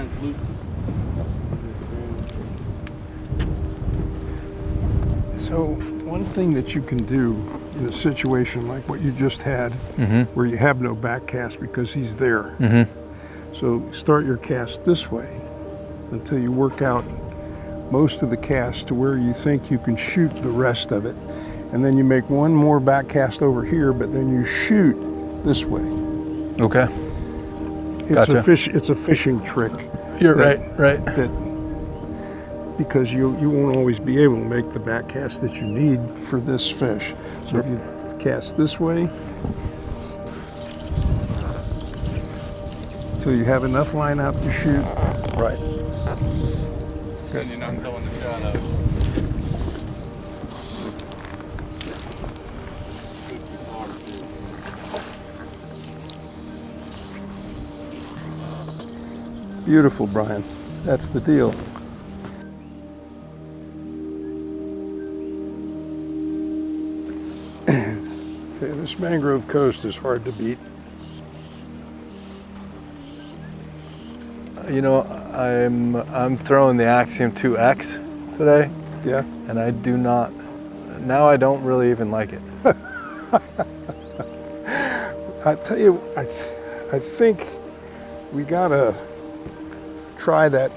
translucent. So one thing that you can do in a situation like what you just had, where you have no back cast because he's there. So start your cast this way until you work out most of the cast to where you think you can shoot the rest of it. And then you make one more back cast over here, but then you shoot this way. Okay. It's it's a fishing trick. You're right. That because you won't always be able to make the back cast that you need for this fish. So if you cast this way until you have enough line out to shoot. Right. Good. You're not throwing the shot out. Beautiful, Brian. That's the deal. Okay, this mangrove coast is hard to beat. You know, I'm throwing the Axiom 2X today. Yeah. And I do not. Now I don't really even like it. I tell you, I think we gotta try that.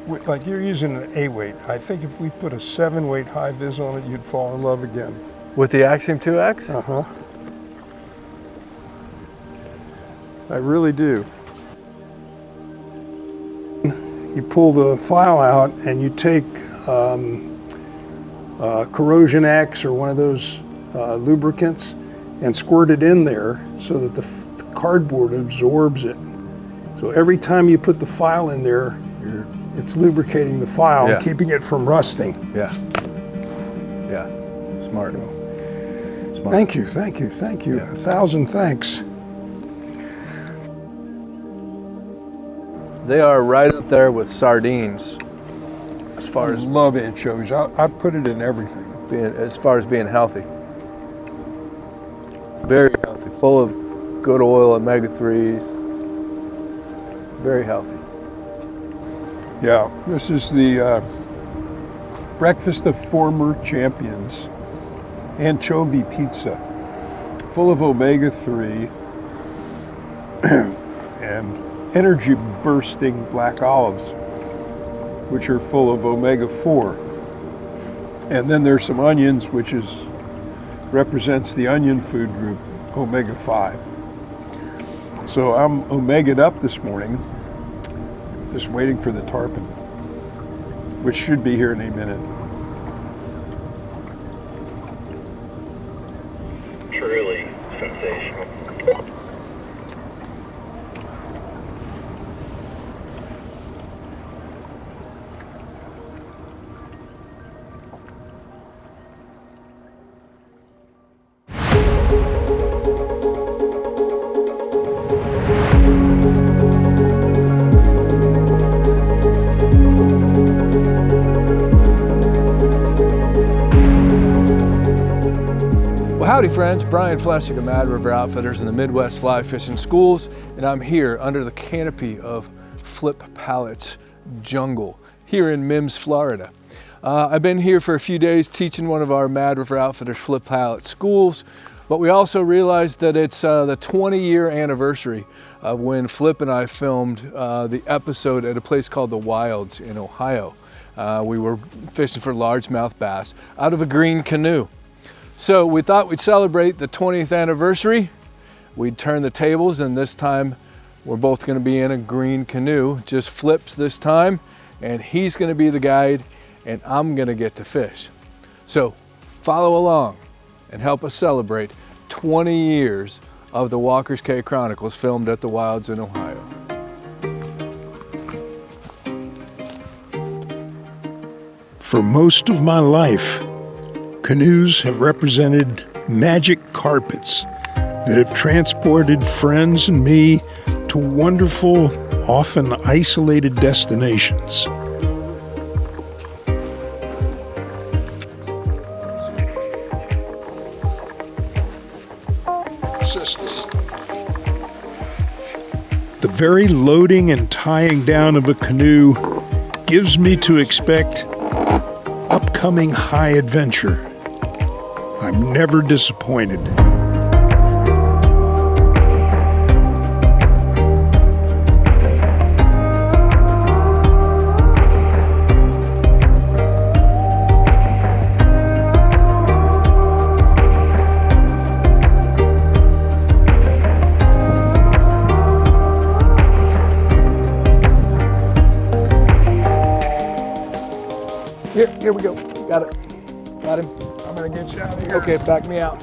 Like you're using an 8-weight. I think if we put a 7-weight high vis on it, you'd fall in love again. With the Axiom 2X? Uh-huh. I really do. You pull the file out and you take Corrosion X or one of those lubricants and squirt it in there so that the cardboard absorbs it. So every time you put the file in there, it's lubricating the file, Yeah. keeping it from rusting. Yeah. Yeah. Smart. Smart. Thank you. Yeah. 1,000 thanks. They are right up there with sardines as far as love anchovies. I put it in everything. being healthy. Very healthy, full of good oil, omega-3s. Very healthy. Yeah, this is the breakfast of former champions. Anchovy pizza, full of omega-3 and energy bursting black olives, which are full of omega-4. And then there's some onions, which represents the onion food group, omega-5. So I'm omega'd up this morning, just waiting for the tarpon, which should be here in a minute. Truly sensational. Howdy friends, Brian Fleshig of Mad River Outfitters in the Midwest Fly Fishing Schools, and I'm here under the canopy of Flip Pallot's jungle here in Mims, Florida. I've been here for a few days teaching one of our Mad River Outfitters Flip Pallot schools, but we also realized that it's the 20-year anniversary of when Flip and I filmed the episode at a place called the Wilds in Ohio. We were fishing for largemouth bass out of a green canoe. So we thought we'd celebrate the 20th anniversary. We'd turn the tables, and this time we're both gonna be in a green canoe, just Flip's this time, and he's gonna be the guide, and I'm gonna get to fish. So follow along and help us celebrate 20 years of the Walker's Cay Chronicles filmed at the Wilds in Ohio. For most of my life, canoes have represented magic carpets that have transported friends and me to wonderful, often isolated destinations. The very loading and tying down of a canoe gives me to expect upcoming high adventure. I'm never disappointed. Here we go. Got it. Got him. I'm gonna get you out of here. Okay, back me out.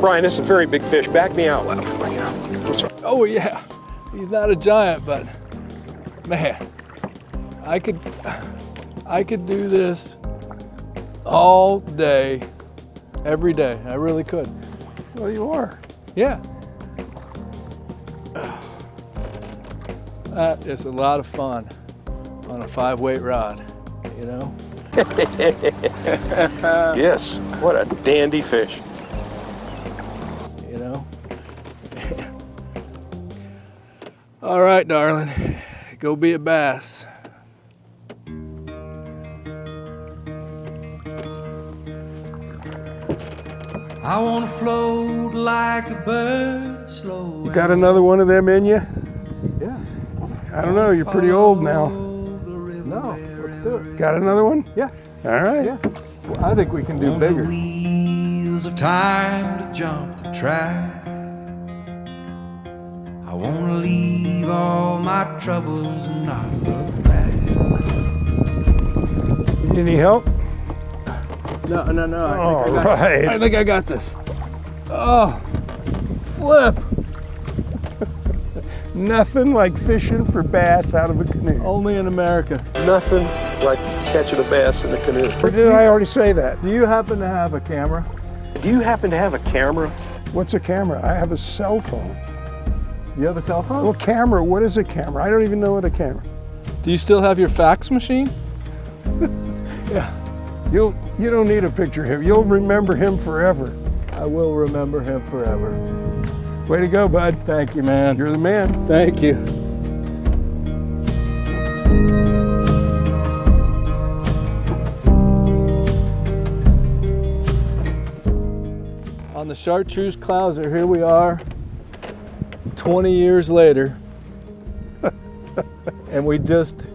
Brian, this is a very big fish. Back me out. Oh yeah, he's not a giant, but man, I could do this all day, every day. I really could. Well, you are. Yeah. That is a lot of fun on a 5-weight rod, you know? Yes, what a dandy fish. You know? All right, darling, go be a bass. I wanna float like a bird, slow. You got another one of them in you? Yeah. I don't know, you're pretty old now. No, let's do it. Got another one? Yeah. All right. Yeah. Well, I think we can do On the bigger. wheels of time to jump the track. I wanna leave all my troubles and not look back. Need any help? No. Right. I think I got this. Oh, Flip. Nothing like fishing for bass out of a canoe. Only in America. Nothing like catching a bass in the canoe. Or did I already say that? Do you happen to have a camera? Do you happen to have a camera? What's a camera? I have a cell phone. You have a cell phone? Well, camera, what is a camera? I don't even know what a camera. Do you still have your fax machine? Yeah. You don't need a picture of him. You'll remember him forever. I will remember him forever. Way to go, bud. Thank you, man. You're the man. Thank you. On the Chartreuse Clouser, here we are, 20 years later, and we just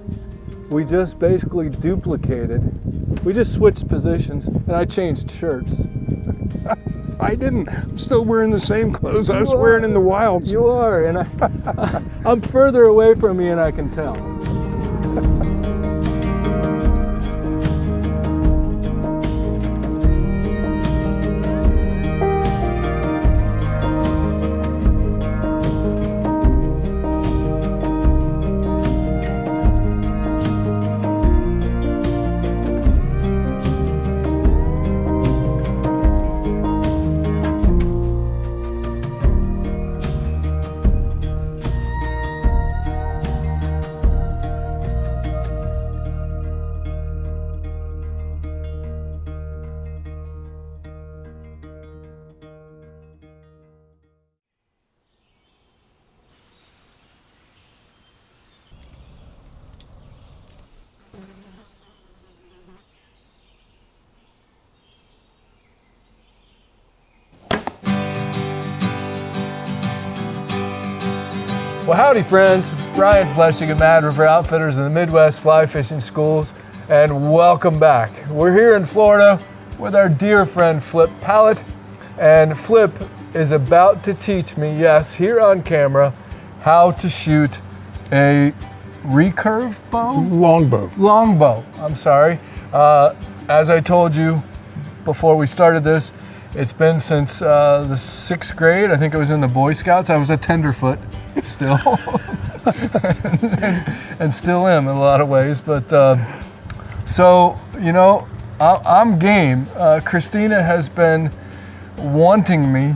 basically duplicated. We just switched positions, and I changed shirts. I didn't. I'm still wearing the same clothes I was You wearing are. in the wilds. You are, and I'm further away from you, and I can tell. Well, howdy friends, Brian Fleshing of Mad River Outfitters in the Midwest Fly Fishing Schools, and welcome back. We're here in Florida with our dear friend Flip Pallot, and Flip is about to teach me, yes, here on camera, how to shoot a recurve bow? Longbow. Longbow, I'm sorry. As I told you before we started this, it's been since the 6th grade. I think I was in the Boy Scouts. I was a tenderfoot still, and still am in a lot of ways. But so, you know, I'm game. Christina has been wanting me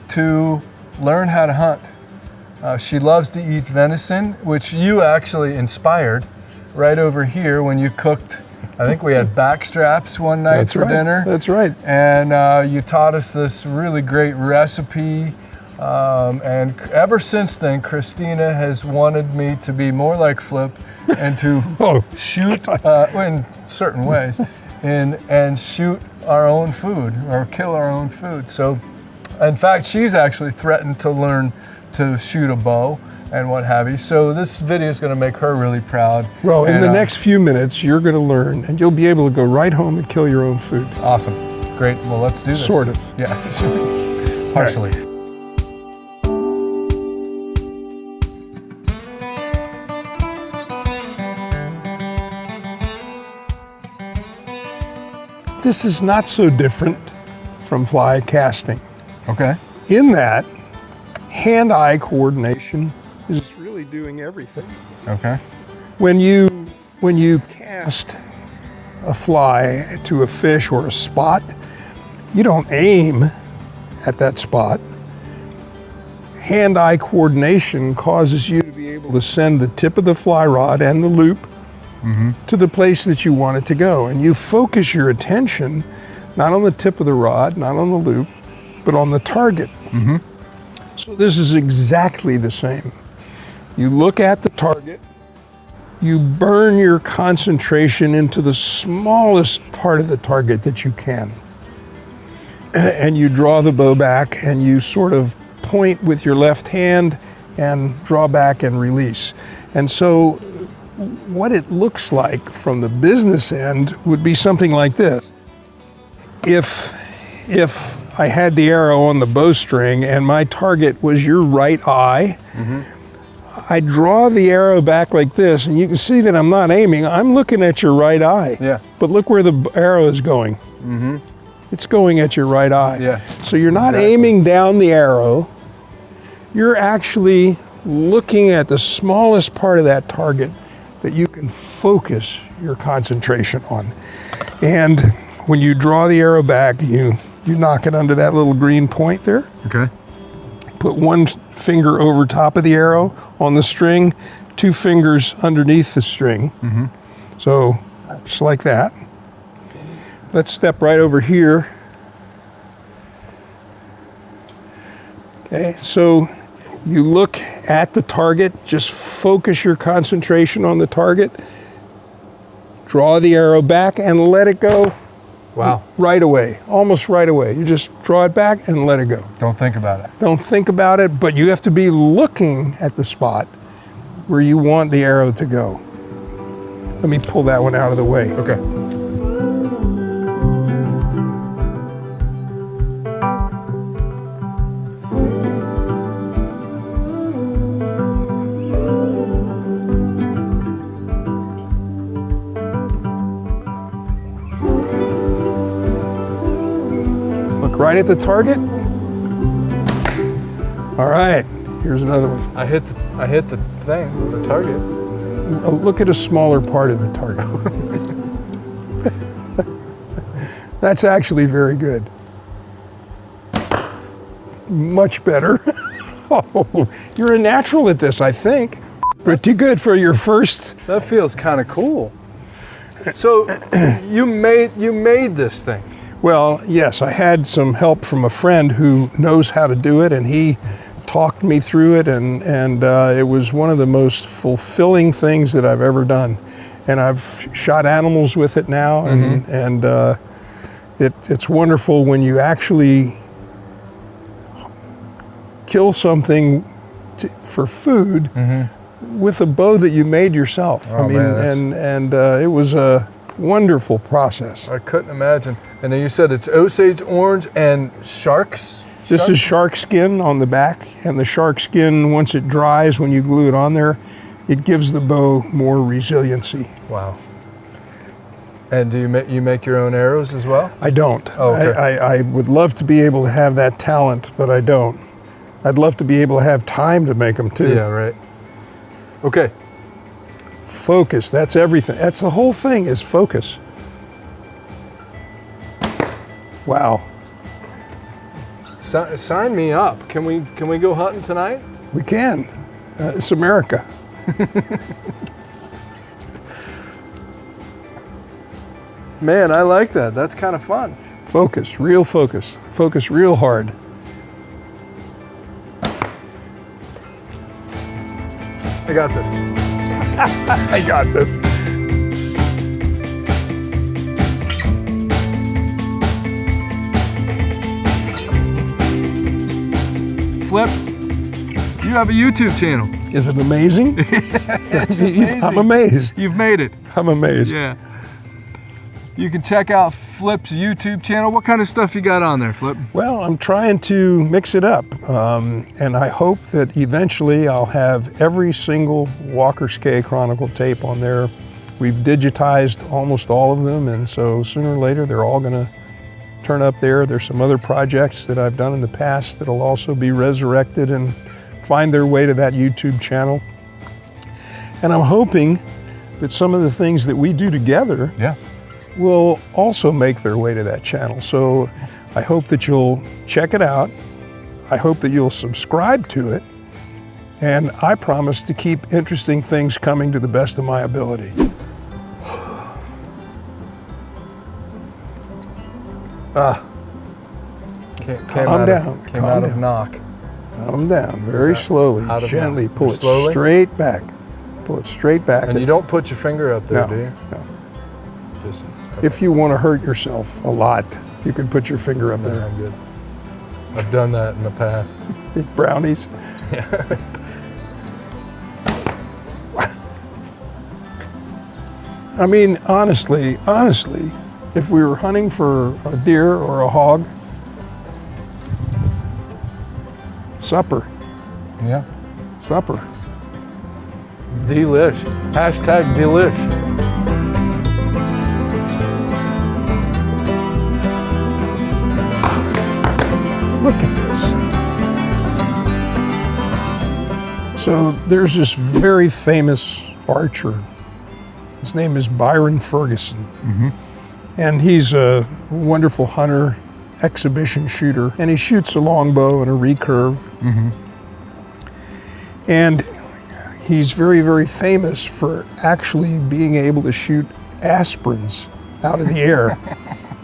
to learn how to hunt. She loves to eat venison, which you actually inspired right over here when you cooked. I think we had backstraps one night for dinner. That's right. And you taught us this really great recipe And ever since then, Christina has wanted me to be more like Flip and to shoot in certain ways and shoot our own food or kill our own food. So, in fact, she's actually threatened to learn to shoot a bow and what have you. So this video is going to make her really proud. Well, in the next few minutes, you're going to learn, and you'll be able to go right home and kill your own food. Awesome. Great. Well, let's do this. Sort of. Yeah. Partially. Right. This is not so different from fly casting. Okay. In that, hand-eye coordination is really doing everything. Okay. When you cast a fly to a fish or a spot, you don't aim at that spot. Hand-eye coordination causes you to be able to send the tip of the fly rod and the loop to the place that you want it to go. And you focus your attention not on the tip of the rod, not on the loop, but on the target. So this is exactly the same. You look at the target, you burn your concentration into the smallest part of the target that you can. And you draw the bow back and you sort of point with your left hand and draw back and release. And so what it looks like from the business end would be something like this. If I had the arrow on the bowstring and my target was your right eye, I draw the arrow back like this, and you can see that I'm not aiming. I'm looking at your right eye. Yeah. But look where the arrow is going. It's going at your right eye. Yeah. So you're not aiming down the arrow. You're actually looking at the smallest part of that target that you can focus your concentration on. And when you draw the arrow back, you knock it under that little green point there. Okay. Put one finger over top of the arrow on the string, 2 fingers underneath the string. So just like that. Let's step right over here. Okay, so you look at the target, just focus your concentration on the target, draw the arrow back and let it go. Wow. Right away, almost right away. You just draw it back and let it go. Don't think about it. Don't think about it, but you have to be looking at the spot where you want the arrow to go. Let me pull that one out of the way. Okay. Right at the target. All right, here's another one. I hit the thing, the target. Look at a smaller part of the target. That's actually very good. Much better. Oh, you're a natural at this, I think. Pretty good for your first. That feels kind of cool. So you made this thing. Well, yes, I had some help from a friend who knows how to do it, and he talked me through it, and it was one of the most fulfilling things that I've ever done. And I've shot animals with it now, and it's wonderful when you actually kill something for food with a bow that you made yourself. Oh, and it was a wonderful process. I couldn't imagine. And then you said it's Osage orange and sharks? This is shark skin on the back, and the shark skin, once it dries, when you glue it on there, it gives the bow more resiliency. Wow. And do you make your own arrows as well? I don't. Oh, okay. I would love to be able to have that talent, but I don't. I'd love to be able to have time to make them too. Yeah, right. Okay. Focus, that's everything. That's the whole thing, is focus. Wow. Sign me up. Can we go hunting tonight? We can. It's America. Man, I like that. That's kind of fun. Focus, real focus. Focus real hard. I got this. I got this. Flip, you have a YouTube channel. Is it amazing? It's amazing. I'm amazed. You've made it. I'm amazed. Yeah. You can check out Flip's YouTube channel. What kind of stuff you got on there, Flip? Well, I'm trying to mix it up, and I hope that eventually I'll have every single Walker's Cay Chronicle tape on there. We've digitized almost all of them, and so sooner or later they're all going to turn up there. There's some other projects that I've done in the past that'll also be resurrected and find their way to that YouTube channel. And I'm hoping that some of the things that we do together will also make their way to that channel. So I hope that you'll check it out. I hope that you'll subscribe to it. And I promise to keep interesting things coming to the best of my ability. Calm down. Came out of knock. Calm down, very slowly, out of gently. knock? Pull it Slowly? straight back. Pull it straight back. And you don't put your finger up there, No, do you? no. Just, If you want to hurt yourself a lot, you can put your finger up no, there. I'm good. I've done that in the past. Eat brownies. I mean, honestly, if we were hunting for a deer or a hog, supper, Yeah. supper. Delish. Hashtag delish. Look at this. So there's this very famous archer. His name is Byron Ferguson. And he's a wonderful hunter, exhibition shooter, and he shoots a longbow and a recurve. And he's very, very famous for actually being able to shoot aspirins out of the air.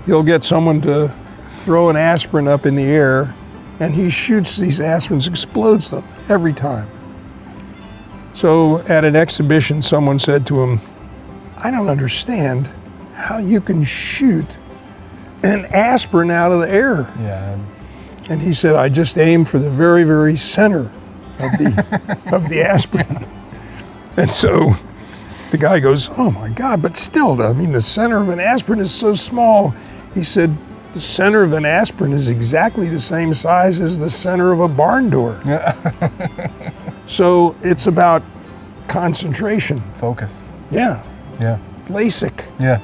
He'll get someone to throw an aspirin up in the air, and he shoots these aspirins, explodes them every time. So at an exhibition, someone said to him, I don't understand how you can shoot an aspirin out of the air. Yeah. And he said, I just aim for the very, very center of the aspirin. And so the guy goes, oh my God, but still, I mean, the center of an aspirin is so small. He said, the center of an aspirin is exactly the same size as the center of a barn door. So it's about concentration. Focus. Yeah, Yeah. LASIK. Yeah.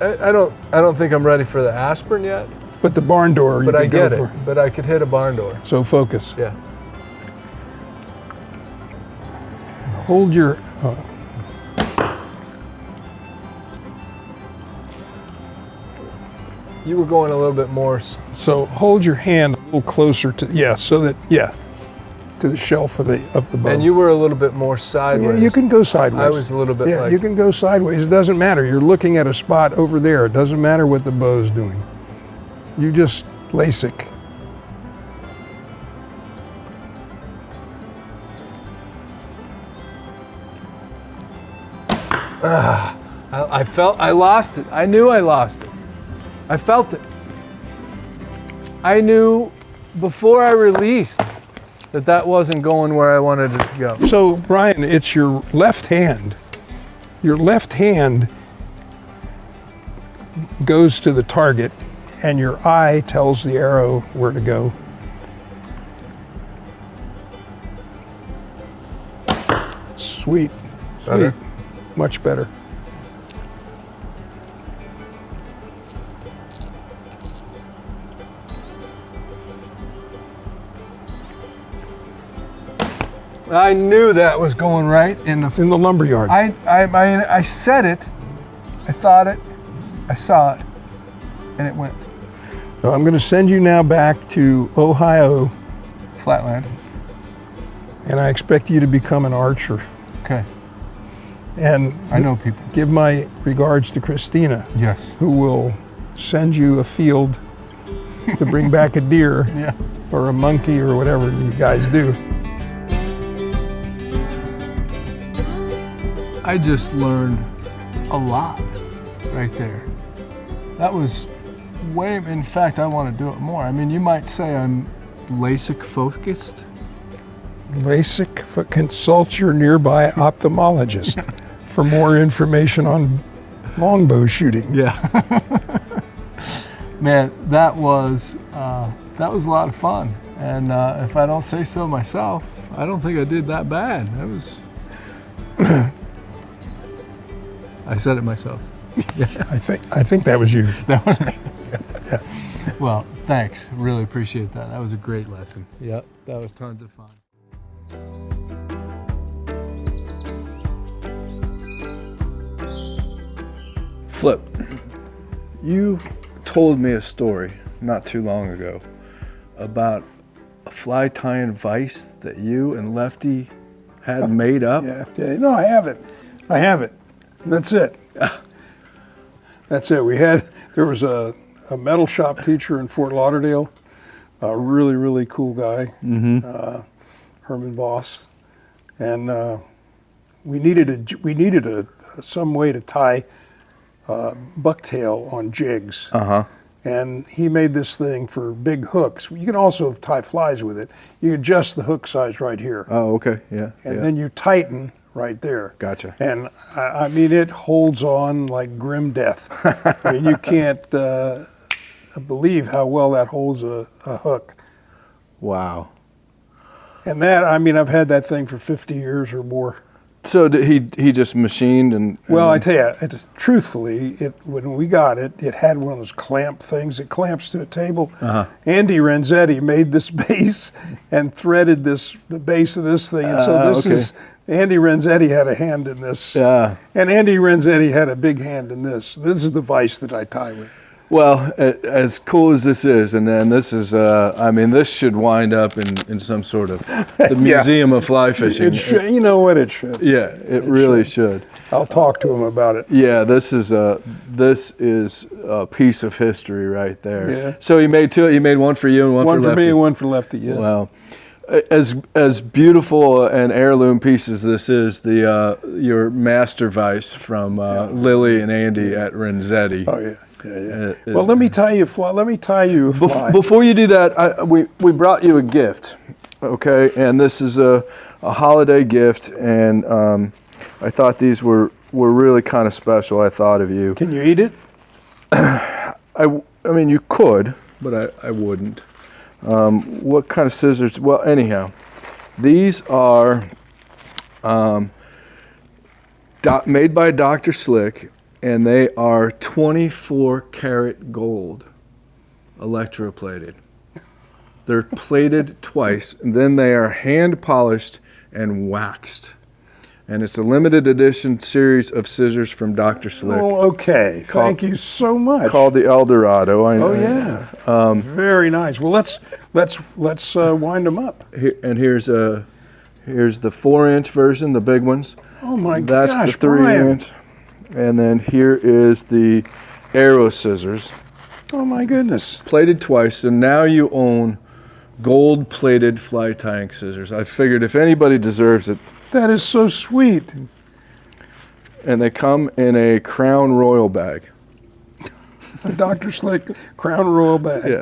I don't think I'm ready for the aspirin yet, But the barn door, you but I can go get for. it. But I could hit a barn door. So focus. Yeah. Hold your. You were going a little bit more. So hold your hand a little closer to so that to the shelf of the bow. And you were a little bit more sideways. You can go sideways. I was a little bit like. you can go sideways. It doesn't matter. You're looking at a spot over there. It doesn't matter what the bow's doing. You just LASIK. I lost it. I knew I lost it. I felt it. I knew before I released that wasn't going where I wanted it to go. So Brian, it's your left hand. Your left hand goes to the target, and your eye tells the arrow where to go. Sweet, Better? sweet, much better. I knew that was going right in the. In the lumberyard. I said it. I thought it. I saw it, and it went So I'm going to send you now back to Ohio, flatland. and I expect you to become an archer. Okay. And I know people. Give my regards to Christina, Yes. who will send you a field to bring back a deer Yeah. or a monkey or whatever you guys do. I just learned a lot right there. That was way, in fact, I want to do it more. I mean, you might say I'm LASIK focused. LASIK, but consult your nearby ophthalmologist for more information on longbow shooting. Yeah. Man, that was a lot of fun. And if I don't say so myself, I don't think I did that bad. That was, I said it myself. I think that was you. That was me. Yeah. Well, thanks. Really appreciate that. That was a great lesson. Yep, that was tons of fun. Flip, you told me a story not too long ago about a fly tying vise that you and Lefty had made up. Yeah. No, I have it. That's it. That's it. There was a metal shop teacher in Fort Lauderdale, a really, really cool guy, Herman Voss, and we needed some way to tie bucktail on jigs. And he made this thing for big hooks. You can also tie flies with it. You adjust the hook size right here. Oh, okay. Yeah. And then you tighten right there. Gotcha. And I mean, it holds on like grim death. I mean, you can't believe how well that holds a hook. Wow. And that, I mean, I've had that thing for 50 years or more. So he just machined and Well, I tell you, truthfully, when we got it, it had one of those clamp things that clamps to a table. Andy Renzetti made this base and threaded the base of this thing, and so this is Andy Renzetti had a hand in this. Yeah. And Andy Renzetti had a big hand in this. This is the vise that I tie with. Well, as cool as this is, and then this is, I mean, this should wind up in some sort of the Museum of Fly Fishing. It should, you know what, it should. Yeah, it really should. I'll talk to him about it. Yeah, this is a piece of history right there. Yeah. So you made two. You made one for you and one for Lefty. One for me and one for Lefty. Yeah. Wow. As beautiful an heirloom piece as this is, your master vise from Lily and Andy at Renzetti. Oh yeah. Yeah. Well, let me tie you a fly. Before you do that, we brought you a gift, okay? And this is a holiday gift, and I thought these were really kind of special. I thought of you. Can you eat it? I mean, you could, but I wouldn't. What kind of scissors? Well, anyhow, these are made by Dr. Slick. And they are 24 karat gold, electroplated. They're plated twice, and then they are hand polished and waxed. And it's a limited edition series of scissors from Dr. Slick. Oh, okay. Thank you so much. Called the Eldorado. Yeah. Very nice. Well, let's wind them up. And here's the 4-inch version, the big ones. Oh my gosh, that's the 3-inch. And then here is the arrow scissors. Oh my goodness. Plated twice, and now you own gold-plated fly tying scissors. I figured if anybody deserves it. That is so sweet. And they come in a Crown Royal bag. A Dr. Slick Crown Royal bag. Yeah.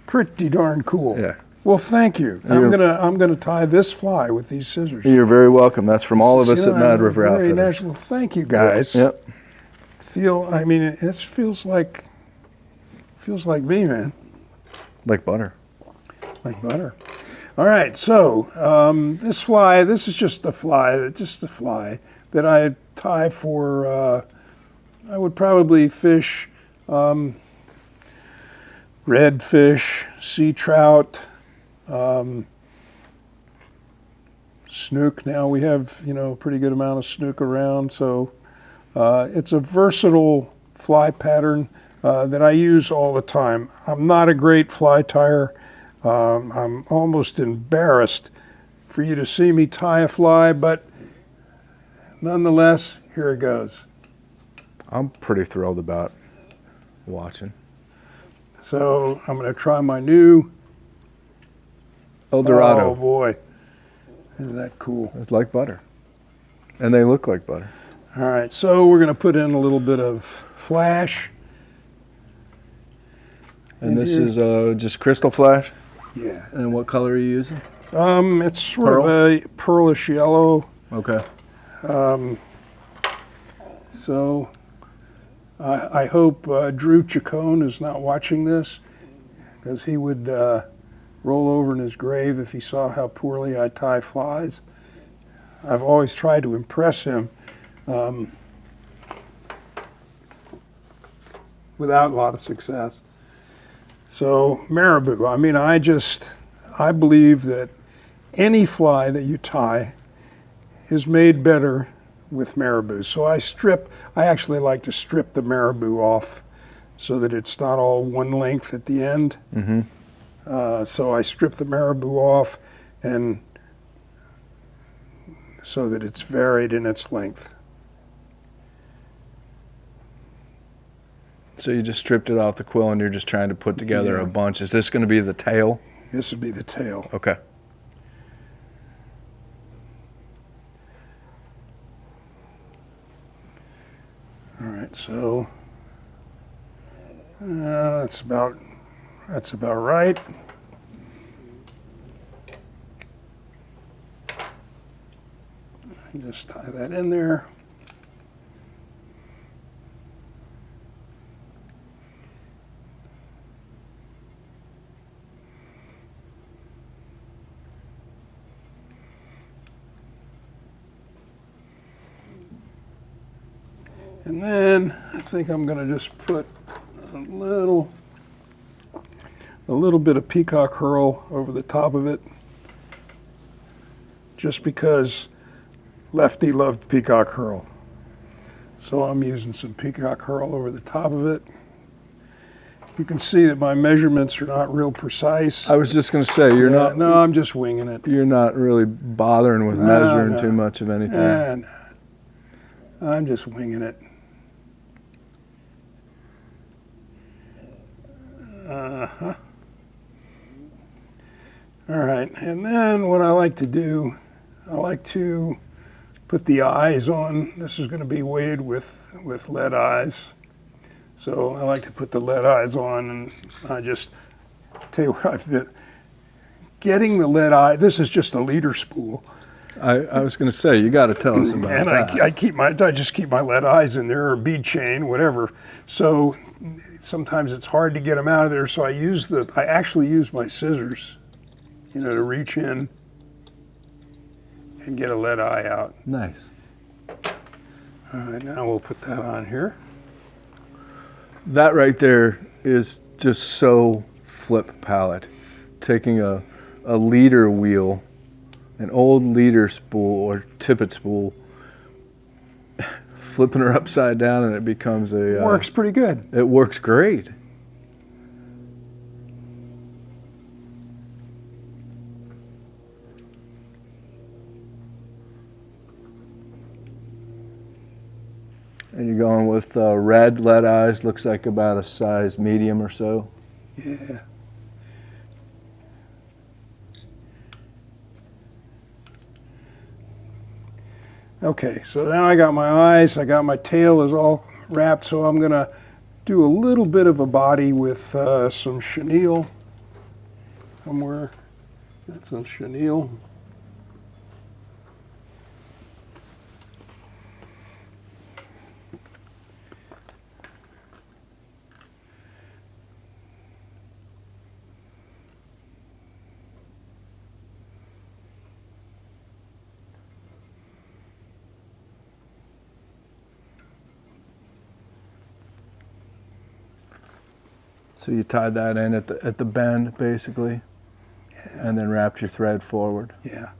Pretty darn cool. Yeah. Well, thank you. I'm gonna tie this fly with these scissors. You're very welcome. That's from all of us at Mad River Outfitters. Very nice. Well, thank you guys. Yep. It feels like me, man. Like butter. Like butter. All right. So this is just a fly that I tie for. I would probably fish redfish, sea trout. Snook. Now we have, a pretty good amount of snook around, so it's a versatile fly pattern that I use all the time. I'm not a great fly tyer. I'm almost embarrassed for you to see me tie a fly, but nonetheless, here it goes. I'm pretty thrilled about watching. So I'm going to try my new El Dorado. Oh boy, isn't that cool? It's like butter. And they look like butter. All right, so we're going to put in a little bit of flash. And this is just crystal flash? Yeah. And what color are you using? It's sort of a pearlish yellow. Okay. So I hope Drew Chacon is not watching this, because he would roll over in his grave if he saw how poorly I tie flies. I've always tried to impress him without a lot of success. So marabou, I mean, I believe that any fly that you tie is made better with marabou. So I actually like to strip the marabou off so that it's not all one length at the end. Mm-hmm. So I strip the marabou off, and so that it's varied in its length. So you just stripped it off the quill and you're just trying to put together a bunch. Is this going to be the tail? This would be the tail. Okay. All right, so that's about right. Just tie that in there. And then I think I'm going to just put a little bit of peacock herl over the top of it, just because Lefty loved peacock herl. So I'm using some peacock herl over the top of it. You can see that my measurements are not real precise. I was just going to say, you're not. No, I'm just winging it. You're not really bothering with measuring too much of anything. No. I'm just winging it. Uh-huh. All right, and then what I like to do, I like to put the eyes on. This is going to be weighted with lead eyes. So I like to put the lead eyes on, and I just tell you what I've been getting the lead eye. This is just a leader spool. I was going to say, you got to tell us about and that. I just keep my lead eyes in there, or bead chain, whatever. So sometimes it's hard to get them out of there. So I actually use my scissors, to reach in and get a lead eye out. Nice. All right, now we'll put that on here. That right there is just so Flip Pallot. Taking a leader wheel, an old leader spool or tippet spool, flipping her upside down, and it becomes a... works pretty good. It works great. And you're going with red lead eyes, looks like about a size medium or so. Yeah. Okay, so now I got my eyes, I got my tail is all wrapped, so I'm going to do a little bit of a body with some chenille. Somewhere, got some chenille. So you tied that in at the bend, basically, and then wrapped your thread forward. Yeah.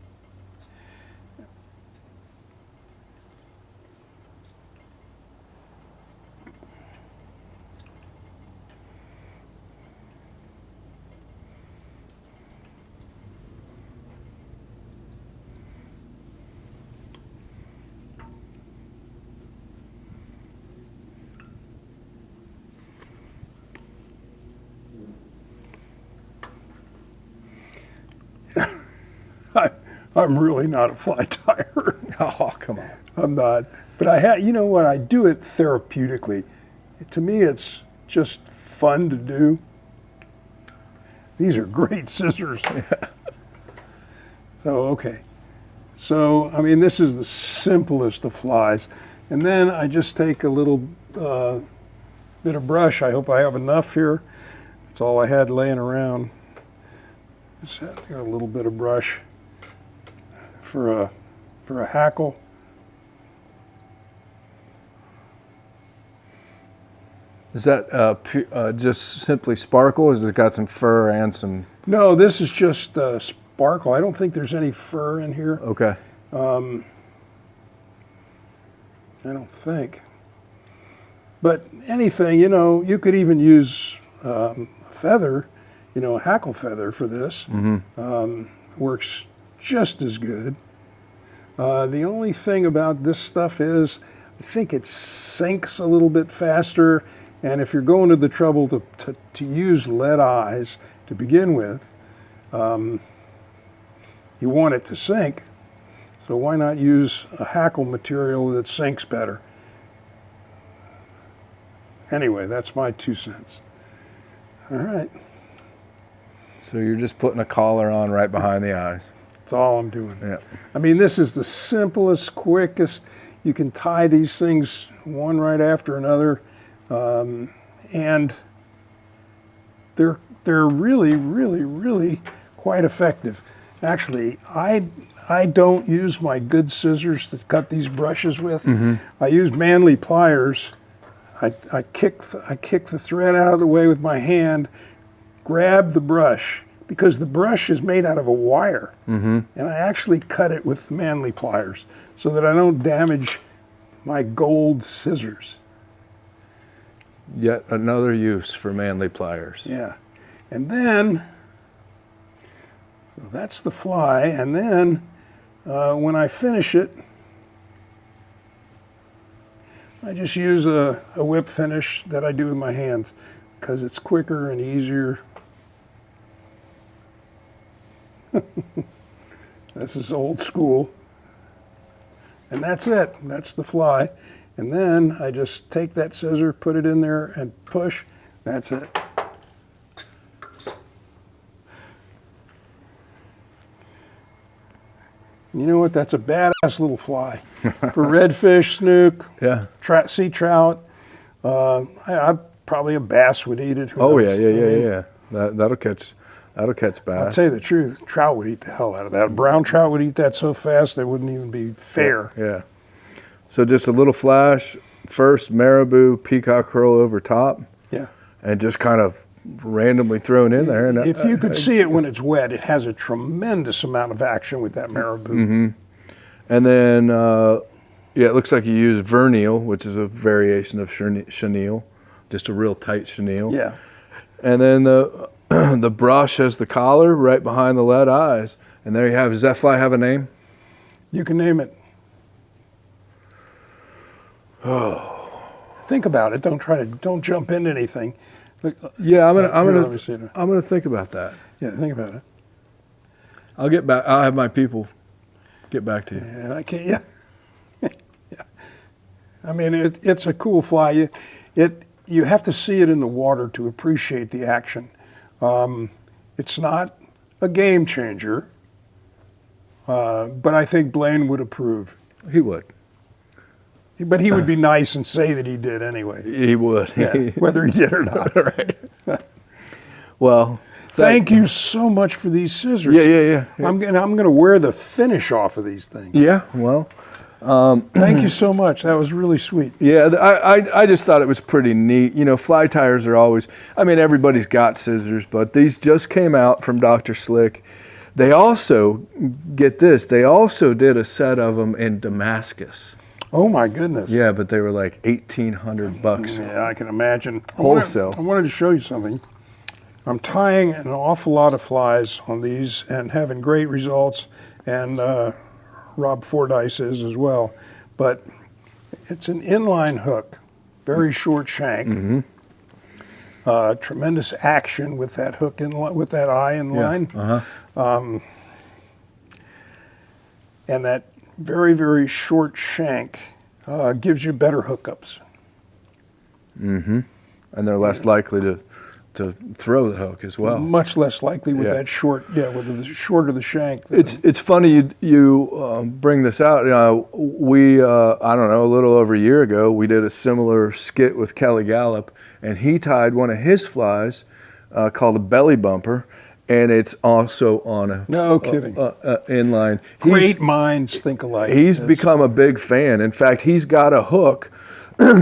I'm really not a fly tyer. Oh, come on. I'm not. But you know what? I do it therapeutically. To me, it's just fun to do. These are great scissors. So, okay. So, I mean, this is the simplest of flies. And then I just take a little bit of brush. I hope I have enough here. That's all I had laying around. Just had a little bit of brush for a hackle. Is that just simply sparkle, or has it got some fur and some? No, this is just sparkle. I don't think there's any fur in here. Okay. I don't think. But anything, you know, you could even use a feather, you know, a hackle feather for this. Works just as good. The only thing about this stuff is I think it sinks a little bit faster. And if you're going to the trouble to use lead eyes to begin with, you want it to sink. So why not use a hackle material that sinks better? Anyway, that's my 2 cents. All right. So you're just putting a collar on right behind the eyes. That's all I'm doing. Yeah. I mean, this is the simplest, quickest. You can tie these things one right after another. And they're really, really, really quite effective. Actually, I don't use my good scissors to cut these brushes with. I use Manley pliers. I kick the thread out of the way with my hand, grab the brush, because the brush is made out of a wire. And I actually cut it with Manley pliers so that I don't damage my gold scissors. Yet another use for Manley pliers. Yeah. And then, so that's the fly. And then when I finish it, I just use a whip finish that I do with my hands because it's quicker and easier. This is old school. And that's it. That's the fly. And then I just take that scissor, put it in there, and push. That's it. You know what? That's a badass little fly. For redfish, snook, Yeah. sea trout. I probably a bass would eat it. Who Oh knows? yeah. I mean, Yeah. That'll catch bass. I'll tell you the truth, trout would eat the hell out of that. A brown trout would eat that so fast they wouldn't even be fair. Yeah. So just a little flash, first marabou, peacock curl over top, Yeah. and just kind of randomly thrown in there. And If you could see it when it's wet, it has a tremendous amount of action with that marabou. And then, it looks like you use vernal, which is a variation of chenille, just a real tight chenille. Yeah. And then the brush has the collar right behind the lead eyes. And there you have, does that fly have a name? You can name it. Oh. Think about it. Don't jump into anything. Look, Yeah, I'm let me see it. gonna think about that. Yeah, think about it. I'll get back. I'll have my people get back to you. And I can't. Yeah. Yeah. I mean, it's a cool fly. You have to see it in the water to appreciate the action. It's not a game changer, but I think Blaine would approve. He would. But he would be nice and say that he did anyway. He would. Yeah, whether he did or not. Right. Well, Thank you so much for these scissors. Yeah. I'm gonna wear the finish off of these things. Yeah. Well. Thank you so much. That was really sweet. Yeah, I just thought it was pretty neat. You know, fly tires are always, I mean, everybody's got scissors, but these just came out from Dr. Slick. They also, get this, they also did a set of them in Damascus. Oh my goodness. Yeah, but they were like $1,800. Yeah, I can imagine. Wholesale. I wanted to show you something. I'm tying an awful lot of flies on these and having great results, and Rob Fordyce is as well. But it's an inline hook, very short shank. Tremendous action with that hook with that eye in line. And that very, very short shank gives you better hookups. And they're less likely to throw the hook as well. Much less likely with Yeah. that short, with the shorter the shank. It's funny you bring this out. We I don't know, a little over a year ago, we did a similar skit with Kelly Gallup, and he tied one of his flies called a belly bumper, and it's also on a No kidding. inline. Great minds think alike. He's become a big fan. In fact, he's got a hook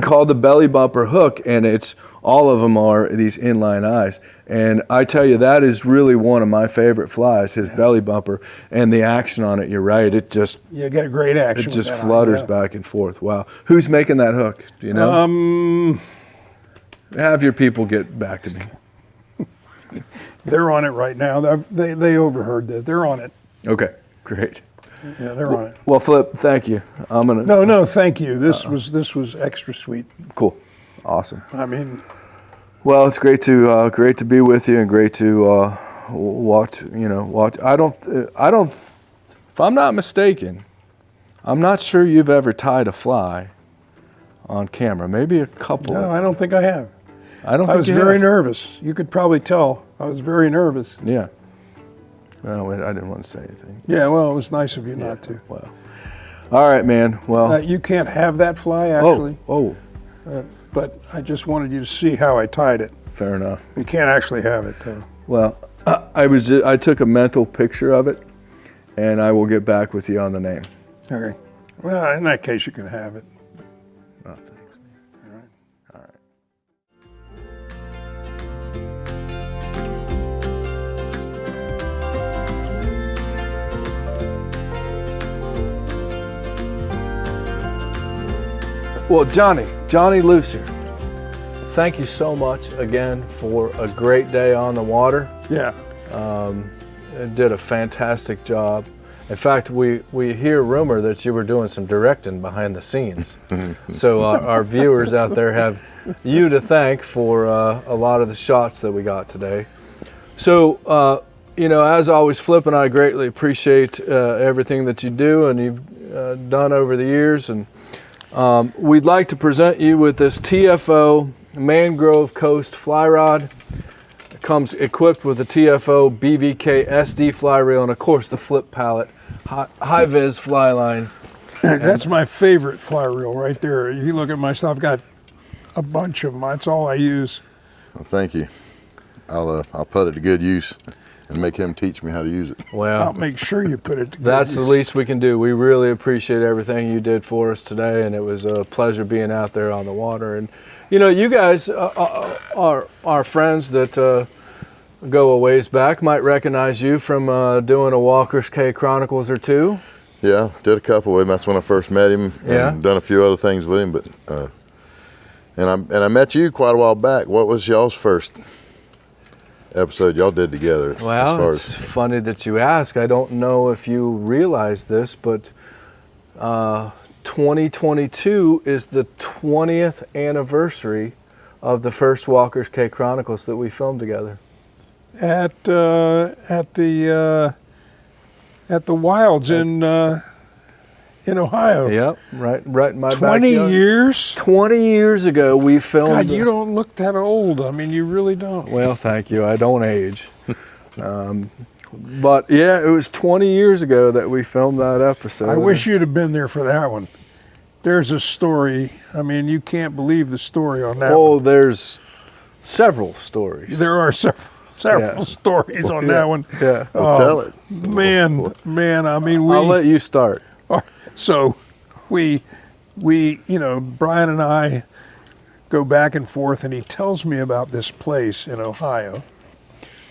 called the belly bumper hook, and it's all of them are these inline eyes. And I tell you, that is really one of my favorite flies, his belly bumper, and the action on it. You're right. It just You get great action. it just with that flutters eye, back and forth. Wow. Who's making that hook? Do you know? Have your people get back to me. They're on it right now. They overheard that. They're on it. Okay. Great. Yeah, they're on it. Well, Flip, thank you. I'm gonna. No, thank you. This was extra sweet. Cool. Awesome. I mean, Well, it's great to be with you, and great to watch. I don't. If I'm not mistaken, I'm not sure you've ever tied a fly on camera. Maybe a couple. no, I don't think I have. I don't. I think was you very have. nervous. You could probably tell. I was very nervous. Yeah. Well, I didn't want to say anything. Yeah, well, it was nice of you not to. Well. All right, man. Well. You can't have that fly, actually. Oh. But I just wanted you to see how I tied it. Fair enough. You can't actually have it, though. Well, I took a mental picture of it, and I will get back with you on the name. Okay. Well, in that case, you can have it. Oh, thanks. All right. All right. Well, Johnny Luce here. Thank you so much again for a great day on the water. Yeah. Did a fantastic job. In fact, we hear rumor that you were doing some directing behind the scenes. So our viewers out there have you to thank for a lot of the shots that we got today. So, as always, Flip and I greatly appreciate everything that you do and you've done over the years. And we'd like to present you with this TFO Mangrove Coast fly rod. It comes equipped with a TFO BVK SD fly reel and, of course, the Flip Pallot high vis fly line. That's my favorite fly reel right there. If you look at my stuff, I've got a bunch of them. That's all I use. Well, thank you. I'll put it to good use and make him teach me how to use it. I'll Well, make sure you put it to good that's the use. least we can do. We really appreciate everything you did for us today, and it was a pleasure being out there on the water. And you guys are friends that go a ways back. Might recognize you from doing a Walker's Cay Chronicles or two. Yeah, did a couple with him. That's when I first met him, and Yeah. done a few other things with him. But and I met you quite a while back. What was y'all's first episode y'all did together? Well, it's funny that you ask. I don't know if you realize this, but 2022 is the 20th anniversary of the first Walker's Cay Chronicles that we filmed together. At the Wilds in Ohio. Yep, right in my 20 backyard. years? 20 years ago we filmed. God, you don't look that old. I mean, you really don't. Well, thank you. I don't age. But yeah, it was 20 years ago that we filmed that episode. I wish you'd have been there for that one. There's a story. I mean, you can't believe the story on that Oh, one. there's several stories. There are several Yeah. stories on that one. Yeah. Well, tell it. Man, I mean, I'll let you start. So we, Brian and I go back and forth, and he tells me about this place in Ohio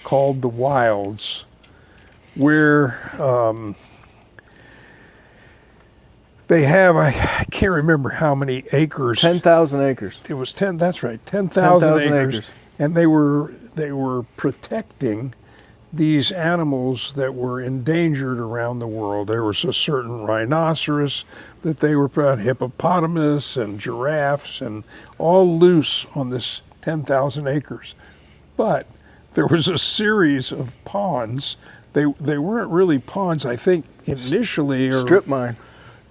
called the Wilds, where they have, I can't remember how many acres. 10,000 acres. It was 10, that's right, 10,000 10,000 acres. acres. And they were protecting these animals that were endangered around the world. There was a certain rhinoceros that they were put, hippopotamus and giraffes, and all loose on this 10,000 acres. But there was a series of ponds. They weren't really ponds. I think initially Strip mine.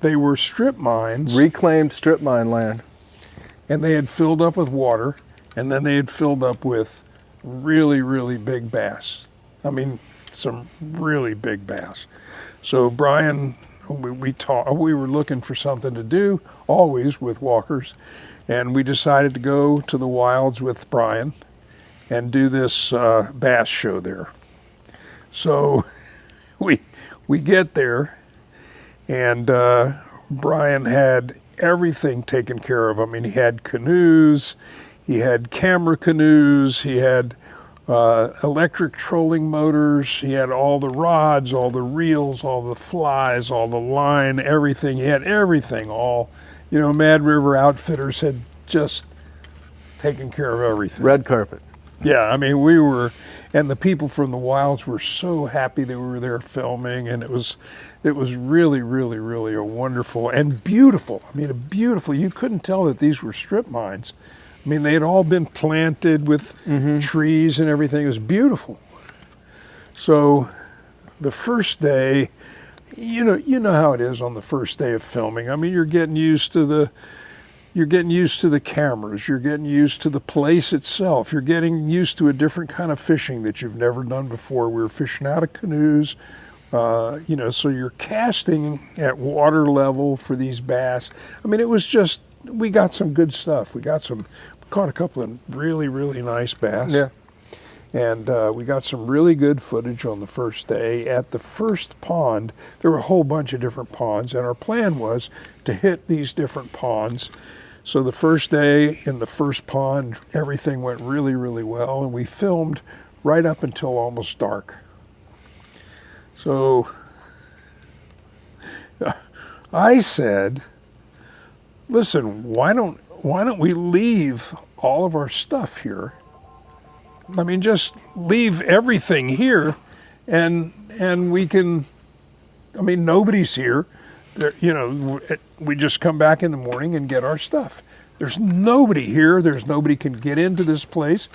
they were strip mines, Reclaimed strip mine land. and they had filled up with water, and then they had filled up with really, really big bass. I mean, some really big bass. So Brian, we were looking for something to do, always with walkers, and we decided to go to the wilds with Brian and do this bass show there. So we get there, and Brian had everything taken care of. I mean, he had canoes, he had camera canoes, he had electric trolling motors, he had all the rods, all the reels, all the flies, all the line, everything. He had everything. All, Mad River Outfitters had just taken care of everything. Red carpet. Yeah, I mean, we were, and the people from the wilds were so happy that we were there filming, and it was really, really, really a wonderful and beautiful. I mean, you couldn't tell that these were strip mines. I mean, they had all been planted with trees and everything. It was beautiful. So the first day, you know how it is on the first day of filming. I mean, you're getting used to the cameras, you're getting used to the place itself, you're getting used to a different kind of fishing that you've never done before. We were fishing out of canoes, so you're casting at water level for these bass. I mean, it was just, we got some good stuff. We caught a couple of really, really nice bass. Yeah. And we got some really good footage on the first day. At the first pond, there were a whole bunch of different ponds, and our plan was to hit these different ponds. So the first day in the first pond, everything went really, really well, and we filmed right up until almost dark. So I said, listen, why don't we leave all of our stuff here? I mean, just leave everything here, and we can, I mean, nobody's here. We just come back in the morning and get our stuff. There's nobody here. Nobody can get into this place.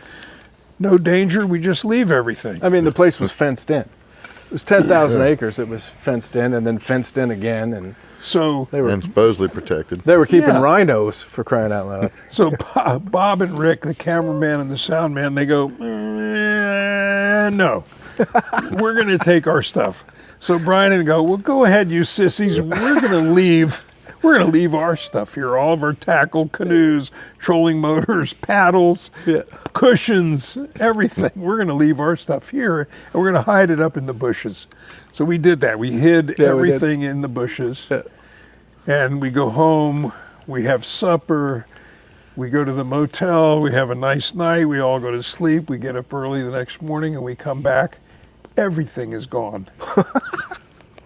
No danger. We just leave everything. I mean, the place was fenced in. It was 10,000 acres. It was fenced in and then fenced in again. And so and supposedly protected. They were keeping rhinos, for crying out loud. So Bob and Rick, the cameraman and the sound man, they go, no, we're going to take our stuff. So Brian and go, well, go ahead, you sissies. We're going to leave our stuff here. All of our tackle, canoes, trolling motors, paddles, cushions, everything. We're going to leave our stuff here, and we're going to hide it up in the bushes. So we did that. We hid everything in the bushes. Yeah. And we go home, we have supper, we go to the motel, we have a nice night, we all go to sleep, we get up early the next morning, and we come back. Everything is gone.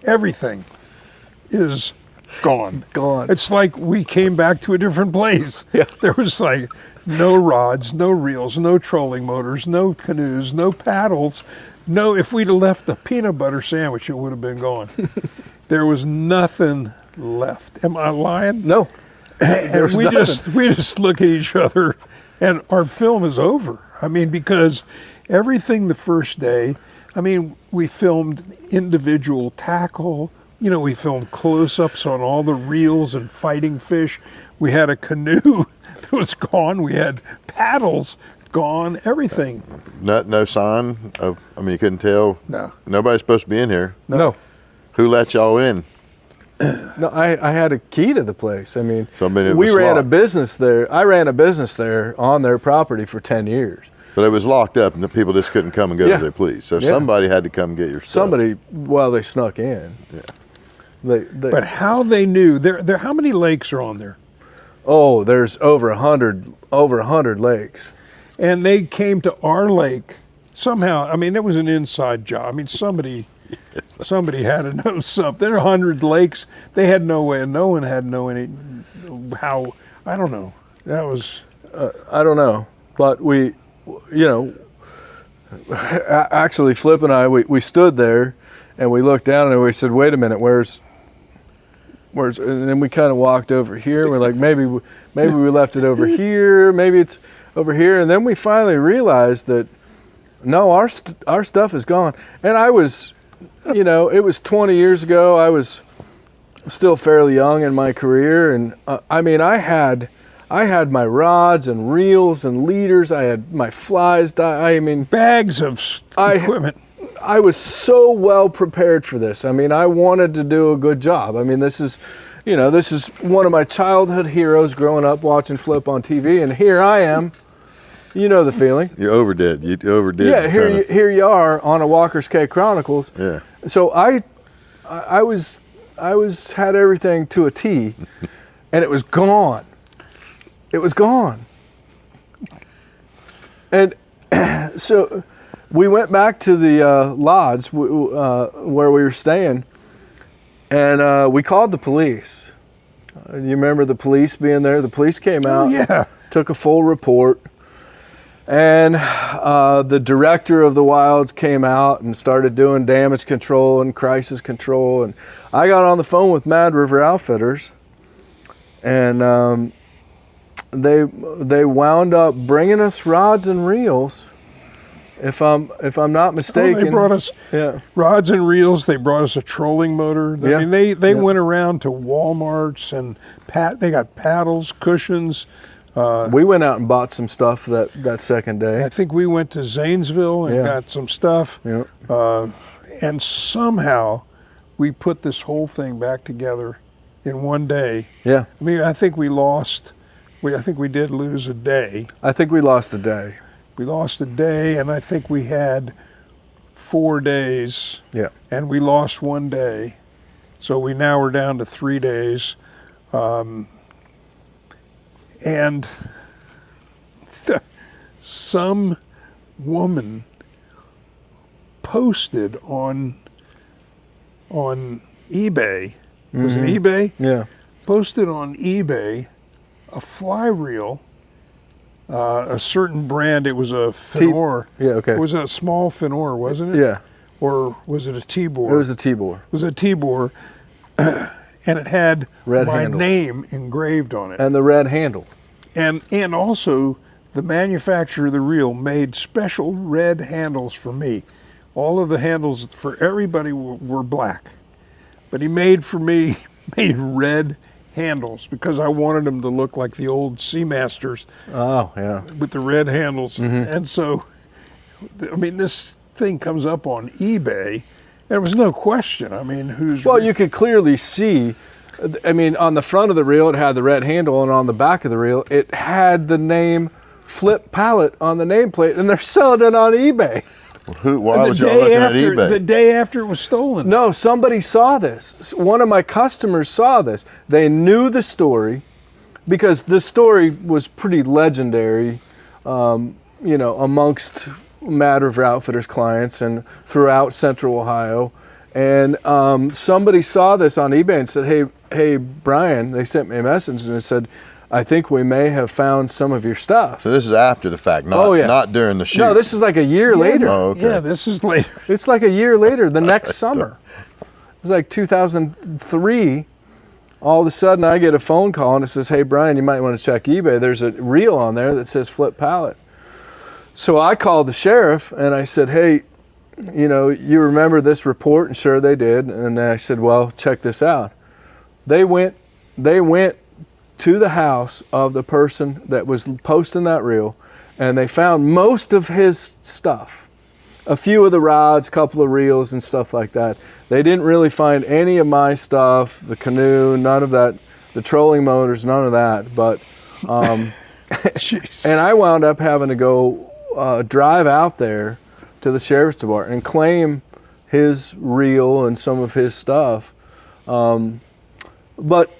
Everything is gone. Gone. It's like we came back to a different place. Yeah. There was like no rods, no reels, no trolling motors, no canoes, no paddles. No, if we'd have left the peanut butter sandwich, it would have been gone. There was nothing left. Am I lying? No. And we just look at each other, and our film is over. I mean, because everything the first day, I mean, we filmed individual tackle. We filmed close-ups on all the reels and fighting fish. We had a canoe that was gone. We had paddles gone. Everything. No sign of. I mean, you couldn't tell. No. Nobody's supposed to be in here. No. Who let y'all in? No, I had a key to the place. I mean, we ran a business there. I ran a business there on their property for 10 years. But it was locked up, and the people just couldn't come and go as they please. So somebody had to come get your stuff. Somebody, they snuck in. Yeah. But how they knew? There. How many lakes are on there? Oh, there's over 100 lakes. And they came to our lake somehow. I mean, it was an inside job. I mean, somebody had to know something. There are 100 lakes. They had no way. No one had how. I don't know. That was. I don't know. But we, actually, Flip and I, we stood there, and we looked down and we said, "Wait a minute, where's?" And then we kind of walked over here. We're like, maybe we left it over here. Maybe it's over here. And then we finally realized that no, our stuff is gone. And I was you know, it was 20 years ago. I was still fairly young in my career, and I mean, I had my rods and reels and leaders. I had my flies. I mean, bags of equipment. I was so well prepared for this. I mean, I wanted to do a good job. I mean, this is one of my childhood heroes growing up watching Flip on TV, and here I am. You know the feeling. You overdid. Yeah, here you are on a Walker's Cay Chronicles. Yeah. So I had everything to a T, and it was gone. It was gone. And so we went back to the lodge where we were staying, and we called the police. You remember the police being there? The police came out, took a full report, and the director of the wilds came out and started doing damage control and crisis control. And I got on the phone with Mad River Outfitters, and they wound up bringing us rods and reels. If I'm not mistaken, they brought us rods and reels. They brought us a trolling motor. I mean, they went around to Walmarts and they got paddles, cushions. We went out and bought some stuff that second day. I think we went to Zanesville and got some stuff. Yeah. And somehow we put this whole thing back together in one day. Yeah. I mean, I think we did lose a day. I think we lost a day. We lost a day, and I think we had 4 days. Yeah. And we lost 1 day. So we now are down to 3 days. And some woman posted on eBay. Was it eBay? Yeah. Posted on eBay a fly reel, a certain brand. It was a Finor. Yeah, okay. It was a small Finor, wasn't it? Yeah. Or was it a T-bore? It was a T-bore. It was a T-bore, and it had red my handle. name engraved on it. And the red handle. And also, the manufacturer of the reel made special red handles for me. All of the handles for everybody were black, but he made red handles because I wanted them to look like the old Seamasters. Oh, yeah. With the red handles. And so, I mean, this thing comes up on eBay. There was no question. I mean, Well, you could clearly see. I mean, on the front of the reel, it had the red handle, and on the back of the reel, it had the name Flip Pallot on the nameplate, and they're selling it on eBay. Why was y'all looking at eBay? The day after it was stolen. No, somebody saw this. One of my customers saw this. They knew the story because the story was pretty legendary, amongst Mad River Outfitters clients and throughout Central Ohio. And somebody saw this on eBay and said, hey, Brian, they sent me a message and it said, I think we may have found some of your stuff. So this is after the fact, not during the shoot. No, this is like a year later. Oh, okay. Yeah, this is later. It's like a year later, the next summer. It was like 2003. All of a sudden, I get a phone call and it says, hey, Brian, you might want to check eBay. There's a reel on there that says Flip Pallot. So I called the sheriff and I said, hey, you remember this report? And sure they did. And I said, well, check this out. They went to the house of the person that was posting that reel, and they found most of his stuff. A few of the rods, a couple of reels and stuff like that. They didn't really find any of my stuff, the canoe, none of that, the trolling motors, none of that. But, and I wound up having to go drive out there to the sheriff's department and claim his reel and some of his stuff. But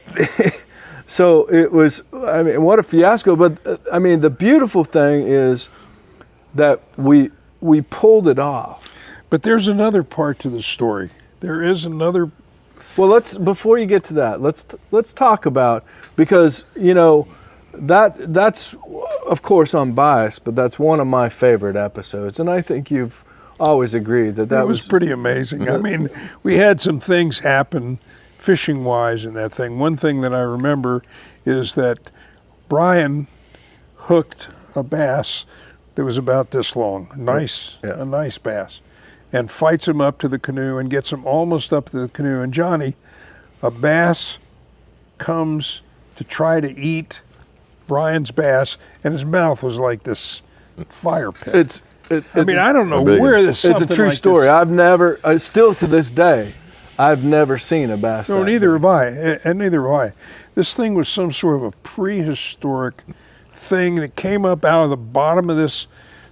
so it was, I mean, what a fiasco. But I mean, the beautiful thing is that we pulled it off. But there's another part to the story. There is another. Well, before you get to that, let's talk about, because that's of course I'm biased, but that's one of my favorite episodes, and I think you've always agreed that was pretty amazing. I mean, we had some things happen fishing wise in that thing. One thing that I remember is that Brian hooked a bass that was about this long, a nice bass, and fights him up to the canoe and gets him almost up to the canoe. And Johnny, a bass comes to try to eat Brian's bass, and his mouth was like this fire pit. I mean, I don't know where this. It's a true story. I've never, still to this day, I've never seen a bass. No, neither have I, and neither have I. This thing was some sort of a prehistoric thing that came up out of the bottom of this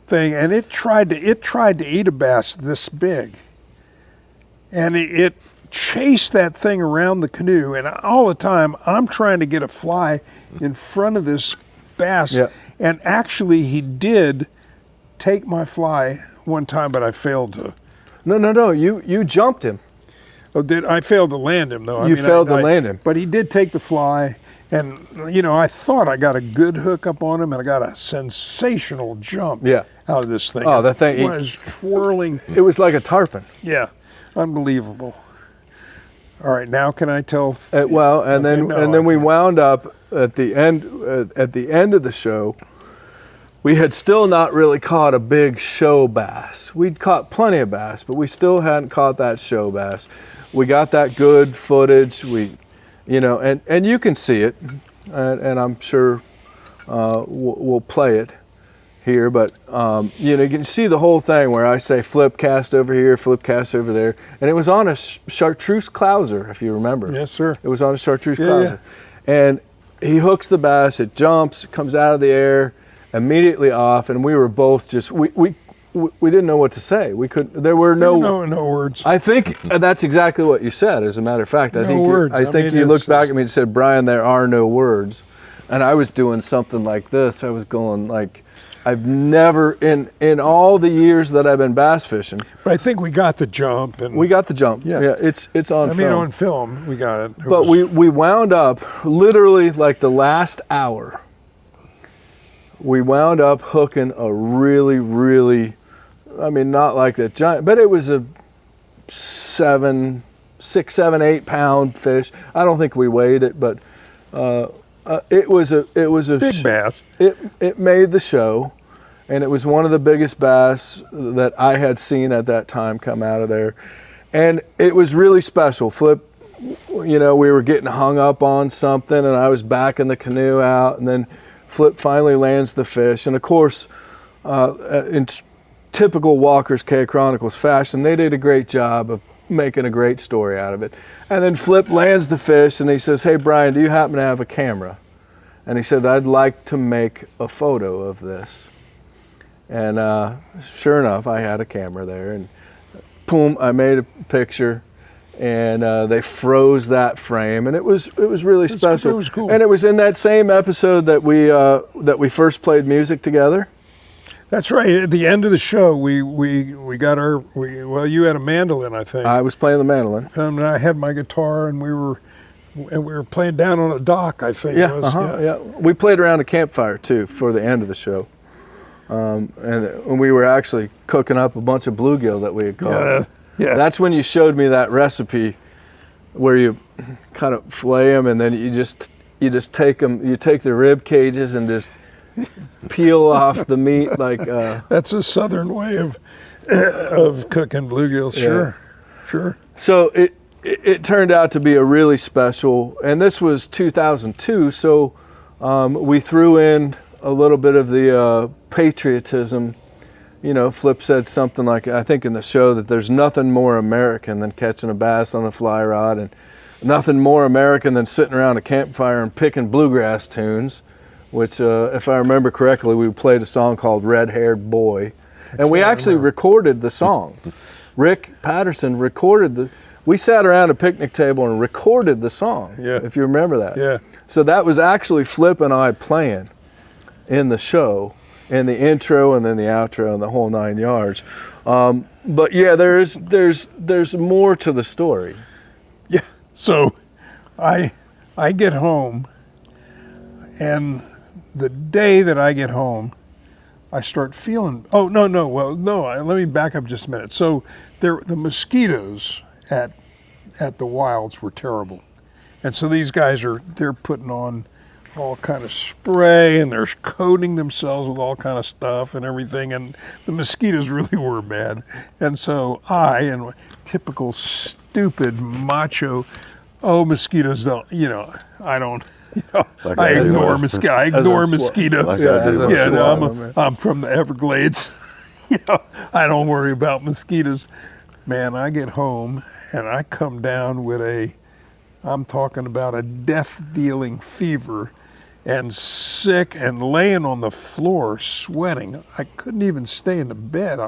thing, and it tried to eat a bass this big, and it chased that thing around the canoe, and all the time I'm trying to get a fly in front of this bass, and actually he did take my fly one time, but I failed to. No, you jumped him. Oh, I failed to land him though. You failed to land him. But he did take the fly, and I thought I got a good hook up on him, and I got a sensational jump out of this thing. Oh, that thing was twirling. It was like a tarpon. Yeah, unbelievable. All right, now can I tell? Then we wound up at the end of the show. We had still not really caught a big show bass. We'd caught plenty of bass, but we still hadn't caught that show bass. We got that good footage. And you can see it, and I'm sure we'll play it here. But you can see the whole thing where I say flip cast over here, flip cast over there, and it was on a chartreuse clouser, if you remember. Yes, sir. It was on a chartreuse clouser, and he hooks the bass. It jumps, it comes out of the air. Immediately off, and we were both just we didn't know what to say. We couldn't. There were no words. I think that's exactly what you said. As a matter of fact, I think you looked back at me and said, "Brian, there are no words," and I was doing something like this. I was going like, I've never in all the years that I've been bass fishing. But I think we got the jump, and we got the jump. Yeah, it's on. I mean, on film, we got it. But we wound up literally like the last hour. We wound up hooking a really, really, I mean, not like that giant, but it was a 6, 7, 8 pound fish. I don't think we weighed it, but it was a big bass. It made the show, and it was one of the biggest bass that I had seen at that time come out of there, and it was really special. Flip, we were getting hung up on something, and I was backing the canoe out, and then Flip finally lands the fish, and of course, in typical Walker's Cay Chronicles fashion, they did a great job of making a great story out of it. And then Flip lands the fish, and he says, "Hey, Brian, do you happen to have a camera?" And he said, "I'd like to make a photo of this." And sure enough, I had a camera there, and boom, I made a picture. And they froze that frame, and it was really special. It was cool. And it was in that same episode that we first played music together. That's right. At the end of the show, we got you had a mandolin, I think. I was playing the mandolin, and I had my guitar, and we were playing down on a dock, I think. Yeah. We played around a campfire too for the end of the show, and we were actually cooking up a bunch of bluegill that we had caught. Yeah. That's when you showed me that recipe where you kind of flay them, and then you just take them, you take the rib cages and just peel off the meat like that's a southern way of cooking bluegills. Sure. So it turned out to be a really special, and this was 2002, so we threw in a little bit of the patriotism. Flip said something like, I think in the show, that there's nothing more American than catching a bass on a fly rod, and nothing more American than sitting around a campfire and picking bluegrass tunes, which, if I remember correctly, we played a song called Red Haired Boy. And we actually recorded the song. Rick Patterson recorded we sat around a picnic table and recorded the song, if you remember that. Yeah. So that was actually Flip and I playing in the show. And the intro, and then the outro, and the whole 9 yards. But yeah, there's more to the story. Yeah. So, I get home, and the day that I get home, I start feeling. Oh no. Well, no. Let me back up just a minute. So, the mosquitoes at the wilds were terrible, and so these guys they're putting on all kind of spray, and they're coating themselves with all kind of stuff and everything, and the mosquitoes really were bad. And so I, in typical stupid macho, mosquitoes don't, I don't, Like I I do. ignore mosquitoes. I ignore mosquitoes. Like I do. Yeah, myself. I'm from the Everglades. I don't worry about mosquitoes. Man, I get home and I come down with I'm talking about a death-dealing fever, and sick and laying on the floor sweating. I couldn't even stay in the bed.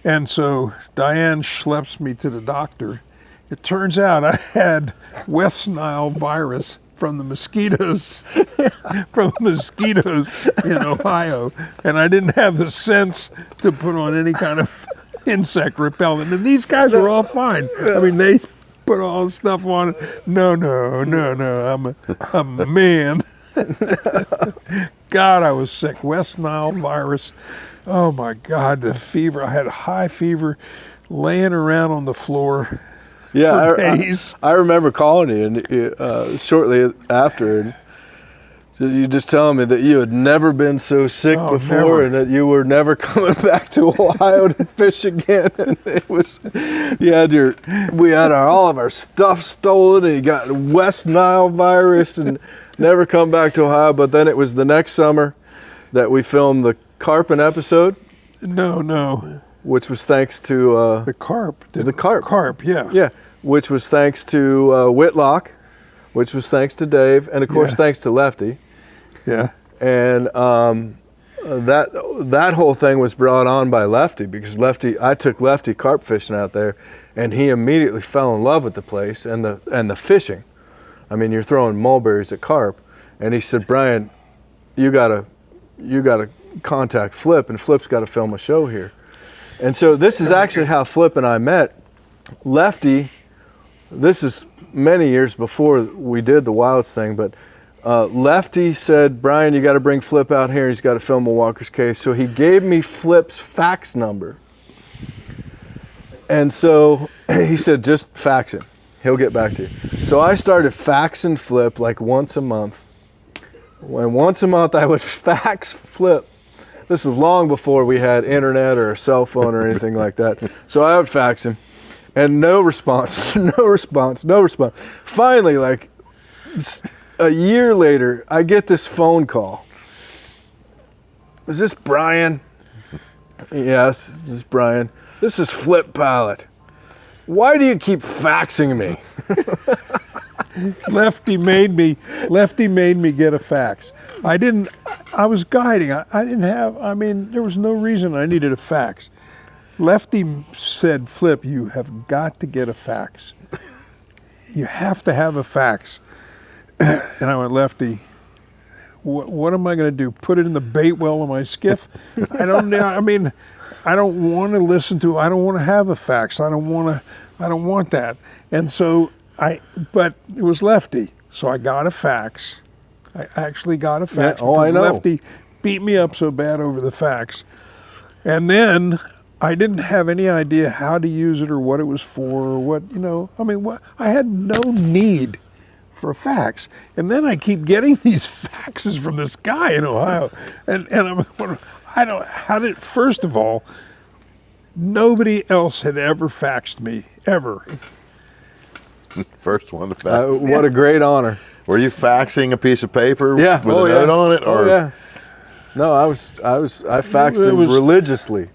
And so Diane schleps me to the doctor. It turns out I had West Nile virus from the mosquitoes, in Ohio, and I didn't have the sense to put on any kind of insect repellent. And these guys were all fine. I mean, they put all the stuff on. No, I'm a man. God, I was sick. West Nile virus. Oh my God, the fever. I had a high fever, laying around on the floor. For days. I remember calling you and shortly after, and you just telling me that you had never been so sick before, never. and that you were never coming back to Ohio to fish again. And it was, we had all of our stuff stolen, and you got West Nile virus, and never come back to Ohio. But then it was the next summer that we filmed the Carpin episode. No. Which was thanks to The carp. Carp, yeah. Yeah, which was thanks to Whitlock, which was thanks to Dave, and of course thanks to Lefty. Yeah. And that whole thing was brought on by Lefty, because I took Lefty carp fishing out there, and he immediately fell in love with the place and the fishing. I mean, you're throwing mulberries at carp, and he said, Brian, you gotta contact Flip, and Flip's got to film a show here. And so this is actually how Flip and I met. Lefty, this is many years before we did the Wilds thing, but Lefty said, Brian, you got to bring Flip out here. He's got to film a Walker's Cave. So he gave me Flip's fax number. And so he said, just fax him. He'll get back to you. So I started faxing Flip like once a month. And once a month I would fax Flip. This is long before we had internet or a cell phone or anything like that. So I would fax him, and no response. Finally, like a year later, I get this phone call. Is this Brian? Yes, this is Brian. This is Flip Pallot. Why do you keep faxing me? Lefty made me get a fax. I was guiding. There was no reason I needed a fax. Lefty said, Flip, you have got to get a fax. You have to have a fax. And I went, Lefty, what am I going to do? Put it in the bait well of my skiff? I don't want to listen to, I don't want to have a fax. I don't want that. And so but it was Lefty. So I got a fax. I actually got a fax. Yeah, I know. Lefty beat me up so bad over the fax. And then I didn't have any idea how to use it or what it was for or what. I had no need for a fax. And then I keep getting these faxes from this guy in Ohio. And I'm first of all, nobody else had ever faxed me, ever. First one to fax. What a great honor. Were you faxing a piece of paper Yeah. with a note on it? Or? Oh, yeah. No, I faxed him religiously.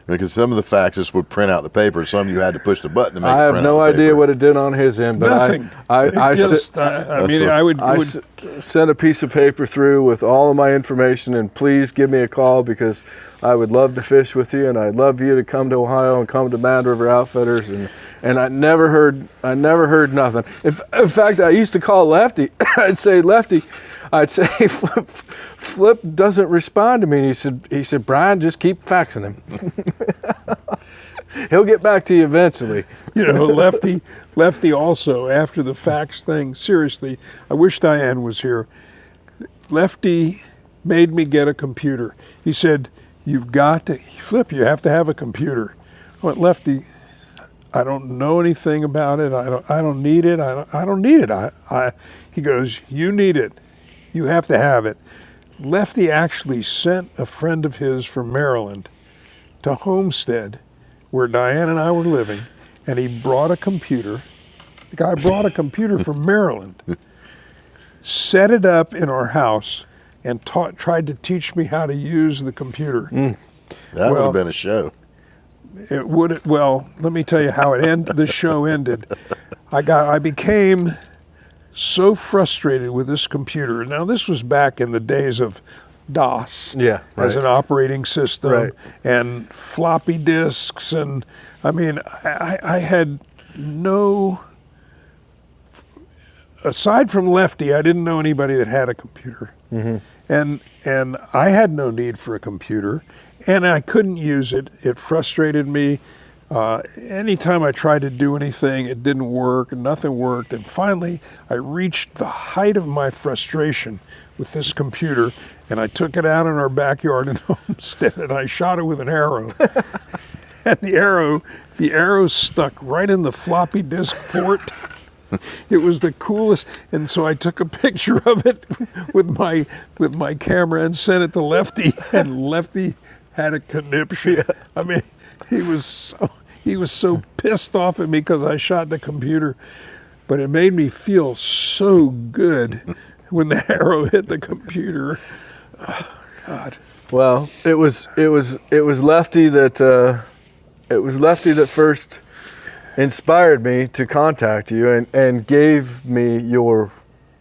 Because some of the faxes would print out the paper, some you had to push the button to make it I print have no out the idea paper. what it did on his end, but Nothing. I sent a piece of paper through with all of my information, and please give me a call because I would love to fish with you, and I'd love you to come to Ohio and come to Mad River Outfitters, and I never heard nothing. In fact, I used to call Lefty. I'd say, Flip doesn't respond to me. And he said, Brian, just keep faxing him. He'll get back to you eventually. Lefty also, after the fax thing, seriously, I wish Diane was here. Lefty made me get a computer. He said, Flip, you have to have a computer. I went, Lefty, I don't know anything about it. I don't need it. I don't need it. He goes, you need it. You have to have it. Lefty actually sent a friend of his from Maryland to Homestead, where Diane and I were living, and he brought a computer. The guy brought a computer from Maryland, set it up in our house, and tried to teach me how to use the computer. That would have been a show. It would. Well, let me tell you how it ended. The show ended. I became so frustrated with this computer. Now, this was back in the days of DOS as an operating system and floppy disks, and I mean, I had no. Aside from Lefty, I didn't know anybody that had a computer, and I had no need for a computer, and I couldn't use it. It frustrated me. Anytime I tried to do anything, it didn't work, and nothing worked. And finally, I reached the height of my frustration with this computer, and I took it out in our backyard in Homestead, and I shot it with an arrow. And the arrow stuck right in the floppy disk port. It was the coolest, and so I took a picture of it with my camera and sent it to Lefty, and Lefty had a conniption. I mean, he was so pissed off at me because I shot the computer, but it made me feel so good when the arrow hit the computer. Oh, God. Well, it was Lefty that first inspired me to contact you and gave me your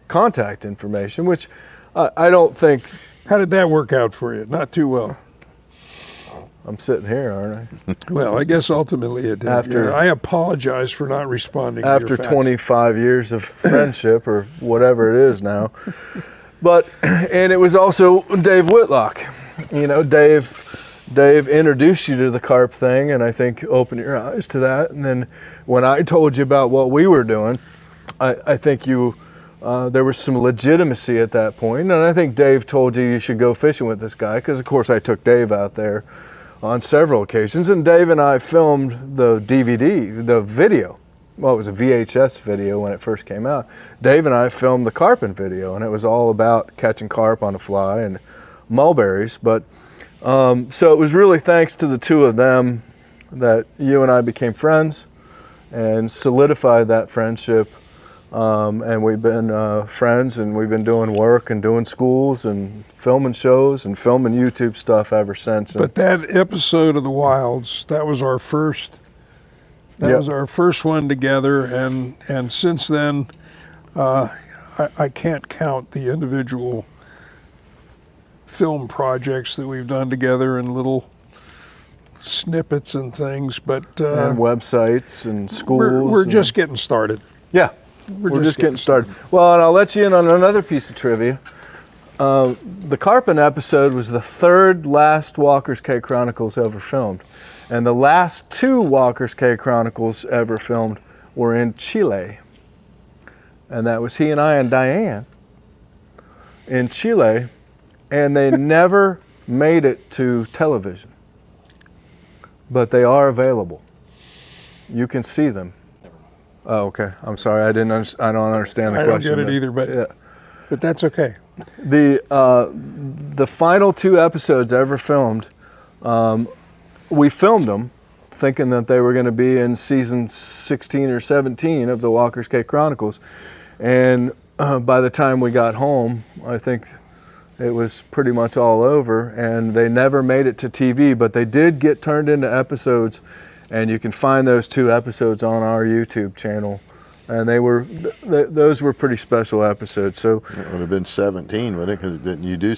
contact information, which I don't think. How did that work out for you? Not too well. I'm sitting here, aren't I? Well, I guess ultimately it did. I apologize for not responding after to your fax. 25 years of friendship or whatever it is now. And it was also Dave Whitlock. You know, Dave introduced you to the carp thing, and I think opened your eyes to that. And then when I told you about what we were doing, I think there was some legitimacy at that point. And I think Dave told you should go fishing with this guy, because of course I took Dave out there on several occasions. And Dave and I filmed the DVD, the video. Well, it was a VHS video when it first came out. Dave and I filmed the carping video, and it was all about catching carp on a fly and mulberries. But so it was really thanks to the two of them that you and I became friends and solidified that friendship. And we've been friends, and we've been doing work and doing schools and filming shows and filming YouTube stuff ever since. But that episode of The Wilds, that was our first. That was our first one together, and since then, I can't count the individual film projects that we've done together and little snippets and things. But and websites and schools. We're just getting started. Yeah. We're just getting started. Well, and I'll let you in on another piece of trivia. The Carpin episode was the third last Walker's Cay Chronicles ever filmed. And the last two Walker's Cay Chronicles ever filmed were in Chile. And that was he and I and Diane in Chile. And they never made it to television. But they are available. You can see them. Oh, okay. I'm sorry. I don't understand the question. I don't get it either, but that's okay. The final two episodes ever filmed, we filmed them thinking that they were going to be in season 16 or 17 of the Walker's Cay Chronicles. And by the time we got home, I think it was pretty much all over, and they never made it to TV, but they did get turned into episodes. And you can find those two episodes on our YouTube channel, and those were pretty special episodes. So it would have been 17, wouldn't it? Because you did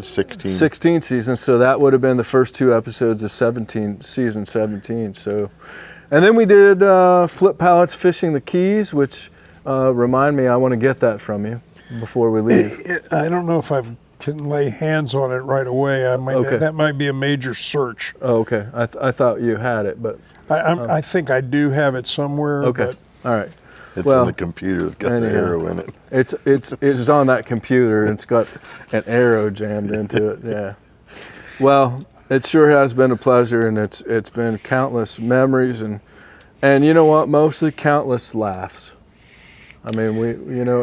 16. 16 seasons, so that would have been the first two episodes of season 17. So, and then we did Flip Pallot's Fishing the Keys, which remind me, I want to get that from you before we leave. I don't know if I can lay hands on it right away. That might be a major search. Oh, okay. I thought you had it, but I think I do have it somewhere. Okay. But all right. It's in the computer. It's got the arrow in it. It's on that computer. It's got an arrow jammed into it. Yeah. Well, it sure has been a pleasure, and it's been countless memories and And you know what? Mostly countless laughs. I mean,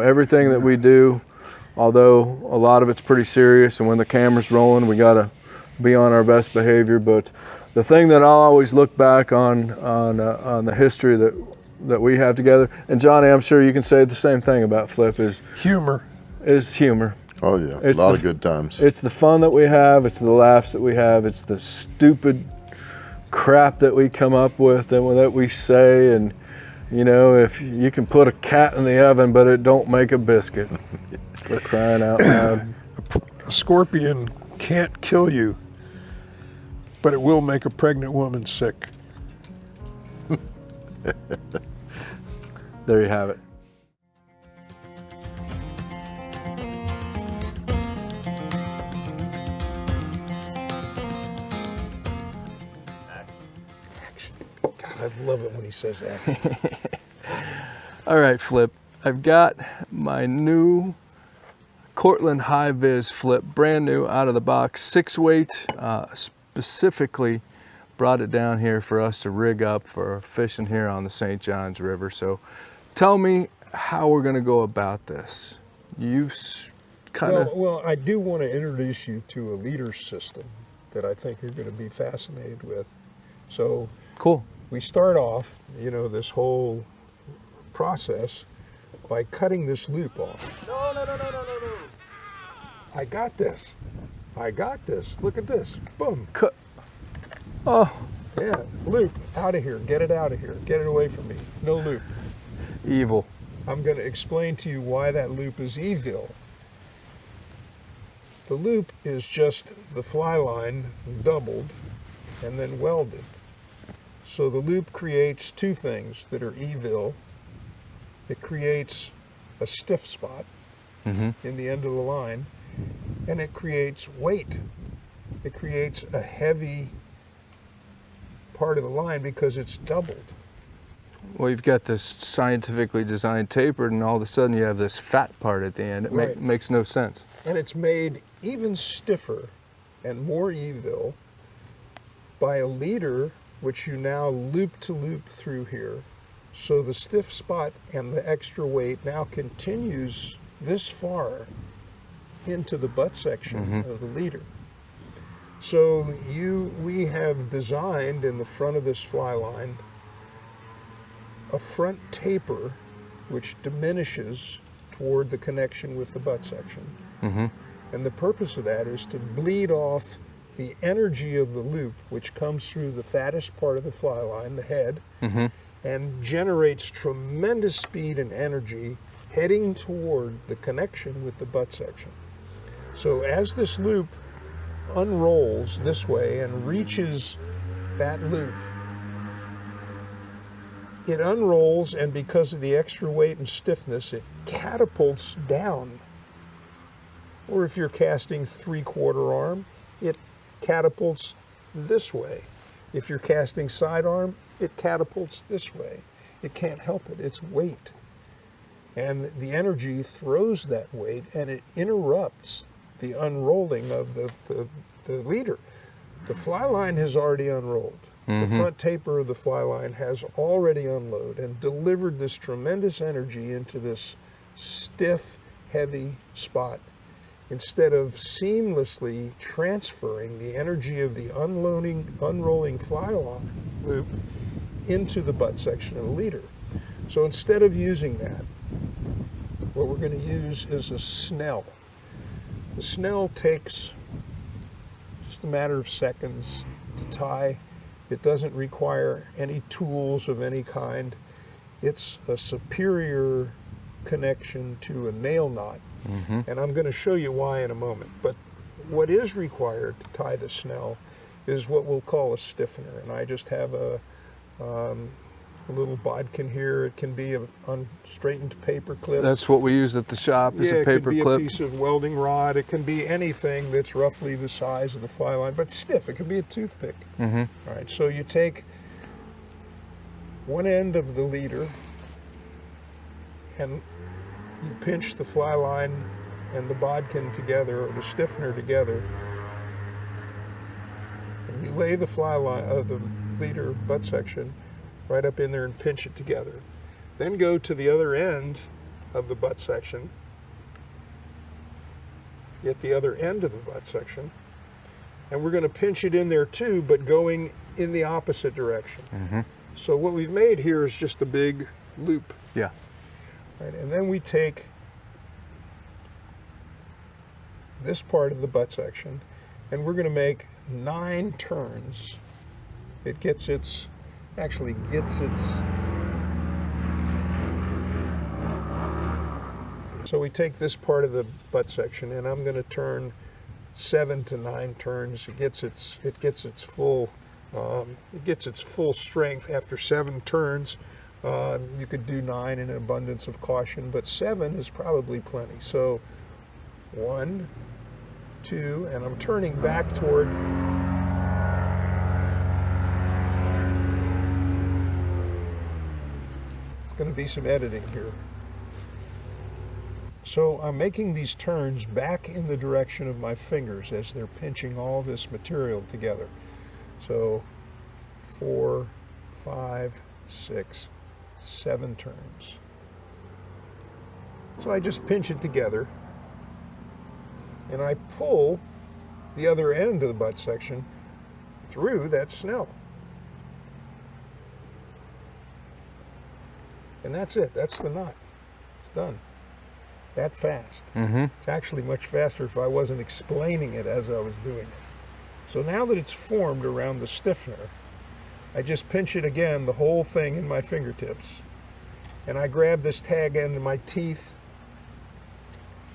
everything that we do, although a lot of it's pretty serious, and when the camera's rolling, we gotta be on our best behavior. But the thing that I'll always look back on the history that we have together, and Johnny, I'm sure you can say the same thing about Flip, is Humor. humor. Oh yeah, It's a lot of good times. It's the fun that we have, it's the laughs that we have, it's the stupid crap that we come up with and that we say. And if you can put a cat in the oven but it don't make a biscuit, for crying out loud. A scorpion can't kill you, but it will make a pregnant woman sick. There you have it. I love it when he says that. All right, Flip. I've got my new Cortland High Vis Flip, brand new, out of the box, 6-weight. Specifically brought it down here for us to rig up for fishing here on the St. Johns River. So tell me how we're going to go about this. You've kind of... Well, I do want to introduce you to a leader system that I think you're going to be fascinated with. So Cool. we start off, this whole process by cutting this loop off. No. I got this. Look at this. Boom. Cut. Oh. Yeah, loop, out of here. Get it out of here. Get it away from me. No loop. Evil. I'm going to explain to you why that loop is evil. The loop is just the fly line doubled and then welded. So the loop creates two things that are evil. It creates a stiff spot in the end of the line, and it creates weight. It creates a heavy part of the line because it's doubled. Well, you've got this scientifically designed tapered, and all of a sudden you have this fat part at the end. It makes no sense. And it's made even stiffer and more evil by a leader which you now loop to loop through here. So the stiff spot and the extra weight now continues this far into the butt section of the leader. So we have designed in the front of this fly line a front taper which diminishes toward the connection with the butt section. And the purpose of that is to bleed off the energy of the loop, which comes through the fattest part of the fly line, the head, and generates tremendous speed and energy heading toward the connection with the butt section. So as this loop unrolls this way and reaches that loop, it unrolls, and because of the extra weight and stiffness, it catapults down. Or if you're casting 3/4 arm, it catapults this way. If you're casting sidearm, it catapults this way. It can't help it, it's weight. And the energy throws that weight and it interrupts the unrolling of the leader. The fly line has already unrolled. The front taper of the fly line has already unloaded and delivered this tremendous energy into this stiff, heavy spot, instead of seamlessly transferring the energy of the unrolling fly line loop into the butt section of the leader. So instead of using that, what we're going to use is a Snail. The Snail takes just a matter of seconds to tie. It doesn't require any tools of any kind. It's a superior connection to a nail knot. And I'm going to show you why in a moment. But what is required to tie the Snail is what we'll call a stiffener. And I just have a little bodkin here. It can be an unstraightened paper clip. That's what we use at the shop, is a paper clip. It could be a piece of welding rod. It can be anything that's roughly the size of the fly line, but stiff. It could be a toothpick. All right, so you take one end of the leader and you pinch the fly line and the bodkin together, or the stiffener together, and you lay the fly line of the leader butt section right up in there and pinch it together. Then go to the other end of the butt section, get the other end of the butt section, and we're going to pinch it in there too, but going in the opposite direction. So what we've made here is just a big loop. Yeah. Right, and then we take this part of the butt section, and we're going to make 9 turns. It gets its, actually gets its, so we take this part of the butt section, and I'm going to turn 7 to 9 turns. It gets its full strength after 7 turns. You could do 9 in an abundance of caution, but 7 is probably plenty. So 1, 2, and I'm turning back toward. It's going to be some editing here. So I'm making these turns back in the direction of my fingers as they're pinching all this material together. So 4, 5, 6, 7 turns. So I just pinch it together, and I pull the other end of the butt section through that snell. And that's it. That's the knot. It's done. That fast. It's actually much faster if I wasn't explaining it as I was doing it. So now that it's formed around the stiffener, I just pinch it again, the whole thing in my fingertips. And I grab this tag end in my teeth,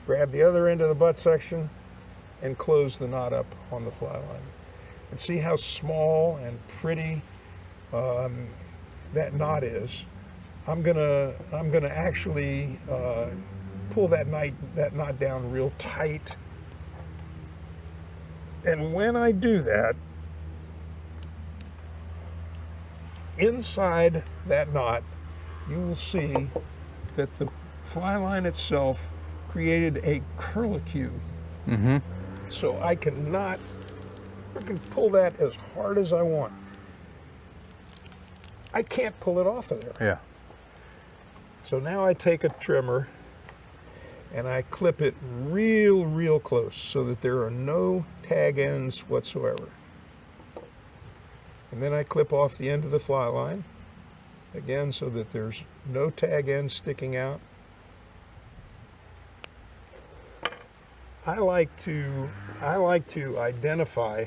grab the other end of the butt section, and close the knot up on the fly line. And see how small and pretty that knot is. I'm gonna actually pull that knot down real tight. And when I do that, inside that knot, you will see that the fly line itself created a curlicue. So I can pull that as hard as I want. I can't pull it off of there. Yeah. So now I take a trimmer and I clip it real close so that there are no tag ends whatsoever. And then I clip off the end of the fly line, again, so that there's no tag ends sticking out. I like to identify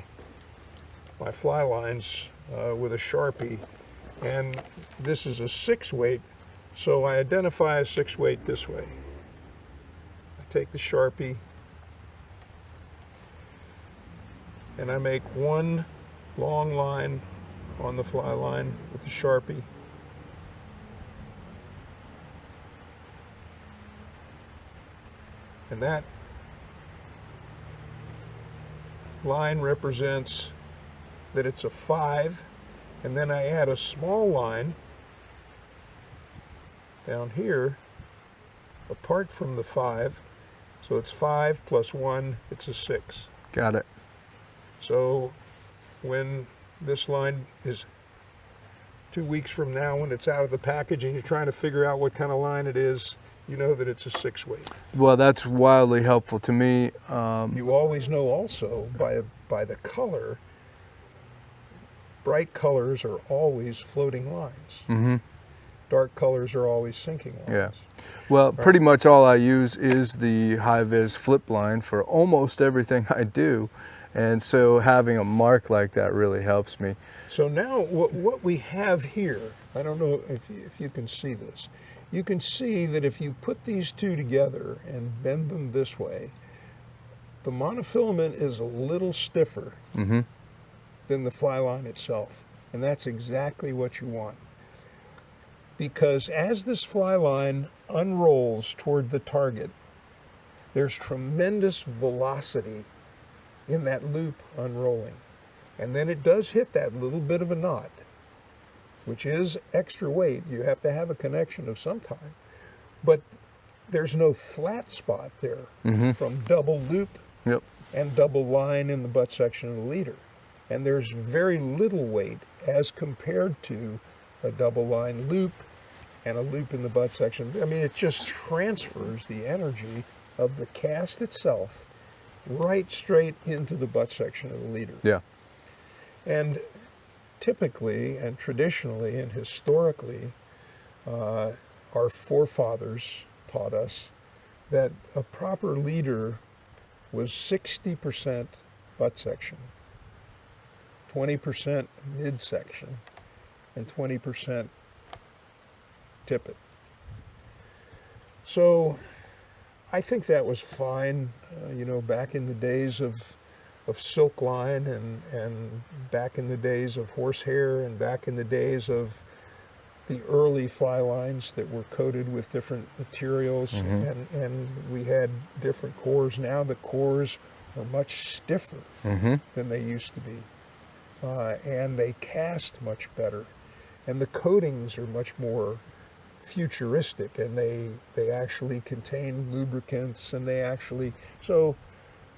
my fly lines with a Sharpie, and this is a 6-weight, so I identify a 6-weight this way. I take the Sharpie and I make one long line on the fly line with the Sharpie. And that line represents that it's a 5, and then I add a small line down here apart from the 5, so it's 5 plus 1, it's a 6. Got it. So when this line is 2 weeks from now, when it's out of the package and you're trying to figure out what kind of line it is, you know that it's a 6-weight. Well, that's wildly helpful to me. You always know also by the color, bright colors are always floating lines. Dark colors are always sinking lines. Yeah. Well, pretty much all I use is the high-vis flip line for almost everything I do. And so having a mark like that really helps me. So now what we have here, I don't know if you can see this. You can see that if you put these two together and bend them this way, the monofilament is a little stiffer than the fly line itself. And that's exactly what you want. Because as this fly line unrolls toward the target, there's tremendous velocity in that loop unrolling. And then it does hit that little bit of a knot, which is extra weight. You have to have a connection of some kind. But there's no flat spot there from double loop and double line in the butt section of the leader. And there's very little weight as compared to a double line loop and a loop in the butt section. I mean, it just transfers the energy of the cast itself right straight into the butt section of the leader. Yeah. And typically and traditionally and historically, our forefathers taught us that a proper leader was 60% butt section, 20% midsection, and 20% tippet. So I think that was fine, you know, back in the days of silk line and back in the days of horsehair and back in the days of the early fly lines that were coated with different materials, and we had different cores. Now the cores are much stiffer than they used to be, and they cast much better, and the coatings are much more futuristic, and they actually contain lubricants, and they actually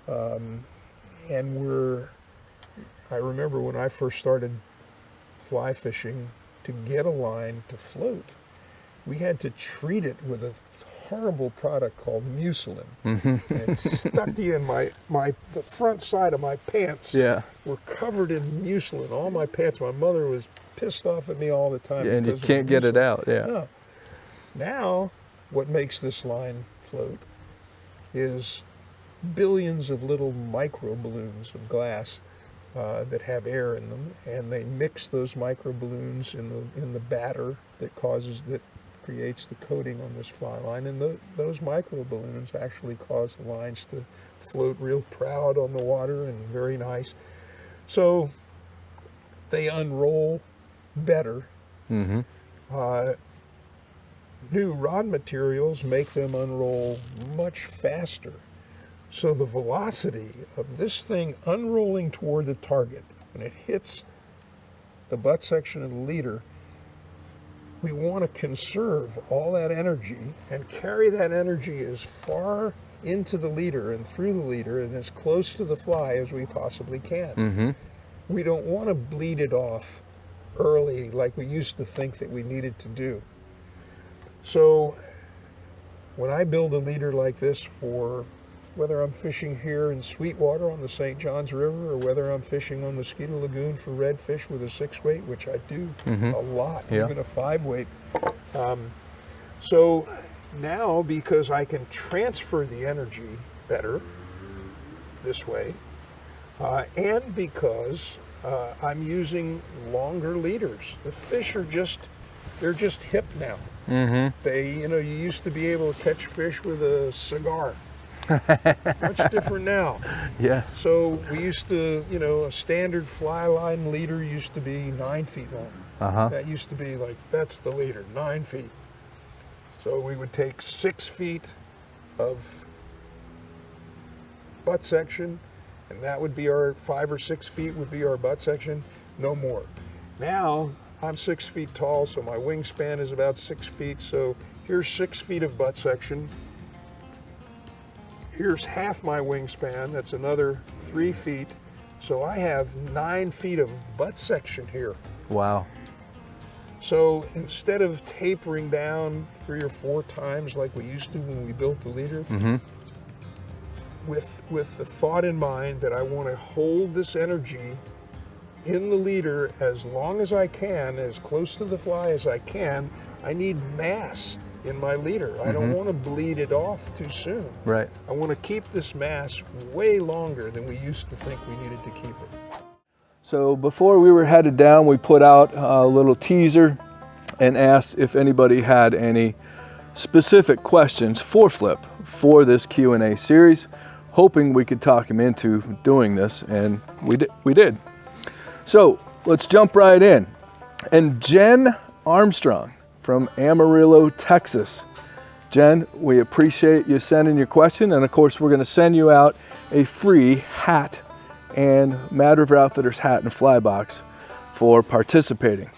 and I remember when I first started fly fishing, to get a line to float, we had to treat it with a horrible product called mucilin. And it stuck to you in the front side of my pants. Yeah. Were covered in mucilin. All my pants. My mother was pissed off at me all the time. Yeah, and you can't get it out. Yeah. No. Now, what makes this line float is billions of little micro balloons of glass that have air in them, and they mix those micro balloons in the batter that creates the coating on this fly line, and those micro balloons actually cause the lines to float real proud on the water and very nice. So they unroll better. New rod materials make them unroll much faster. So the velocity of this thing unrolling toward the target, when it hits the butt section of the leader, we want to conserve all that energy and carry that energy as far into the leader and through the leader and as close to the fly as we possibly can. We don't want to bleed it off early like we used to think that we needed to do. So when I build a leader like this, for whether I'm fishing here in Sweetwater on the St. Johns River or whether I'm fishing on Mosquito Lagoon for redfish with a 6-weight, which I do a lot, even a 5-weight. So now, because I can transfer the energy better this way, and because I'm using longer leaders. The fish are they're just hip now. They, you used to be able to catch fish with a cigar. Much different now. Yes. So we used to, a standard fly line leader used to be 9 feet long. That used to be like, that's the leader, 9 feet. So we would take 6 feet of butt section, and that would be our 5 or 6 feet would be our butt section, no more. Now I'm 6 feet tall, so my wingspan is about 6 feet. So here's 6 feet of butt section. Here's half my wingspan, that's another 3 feet. So I have 9 feet of butt section here. Wow. So instead of tapering down 3 or 4 times like we used to when we built the leader, with the thought in mind that I want to hold this energy in the leader as long as I can, as close to the fly as I can, I need mass in my leader. I don't want to bleed it off too soon. Right. I want to keep this mass way longer than we used to think we needed to keep it. So before we were headed down, we put out a little teaser and asked if anybody had any specific questions for Flip for this Q&A series, hoping we could talk him into doing this, and we did. So let's jump right in. And Jen Armstrong from Amarillo, Texas. Jen, we appreciate you sending your question, and of course we're going to send you out a free hat and Mad River Outfitters hat and fly box for participating.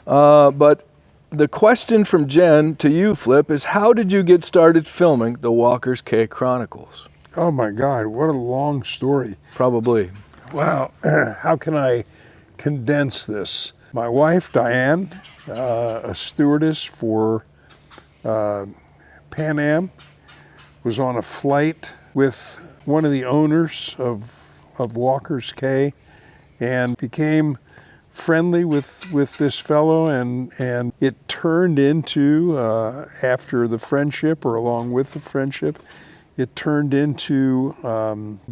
But the question from Jen to you, Flip, is how did you get started filming the Walker's Cay Chronicles? Oh my God, what a long story. Probably. Wow, how can I condense this? My wife, Diane, a stewardess for Pan Am, was on a flight with one of the owners of Walker's Cay and became friendly with this fellow, and it turned into, after the friendship, or along with the friendship, it turned into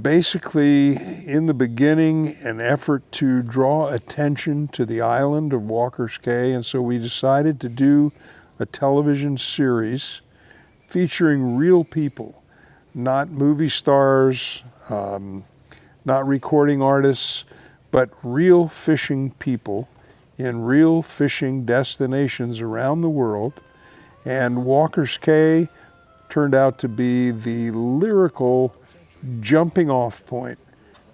basically, in the beginning, an effort to draw attention to the island of Walker's Cay, and so we decided to do a television series featuring real people, not movie stars, not recording artists, but real fishing people in real fishing destinations around the world. And Walker's Cay turned out to be the lyrical jumping off point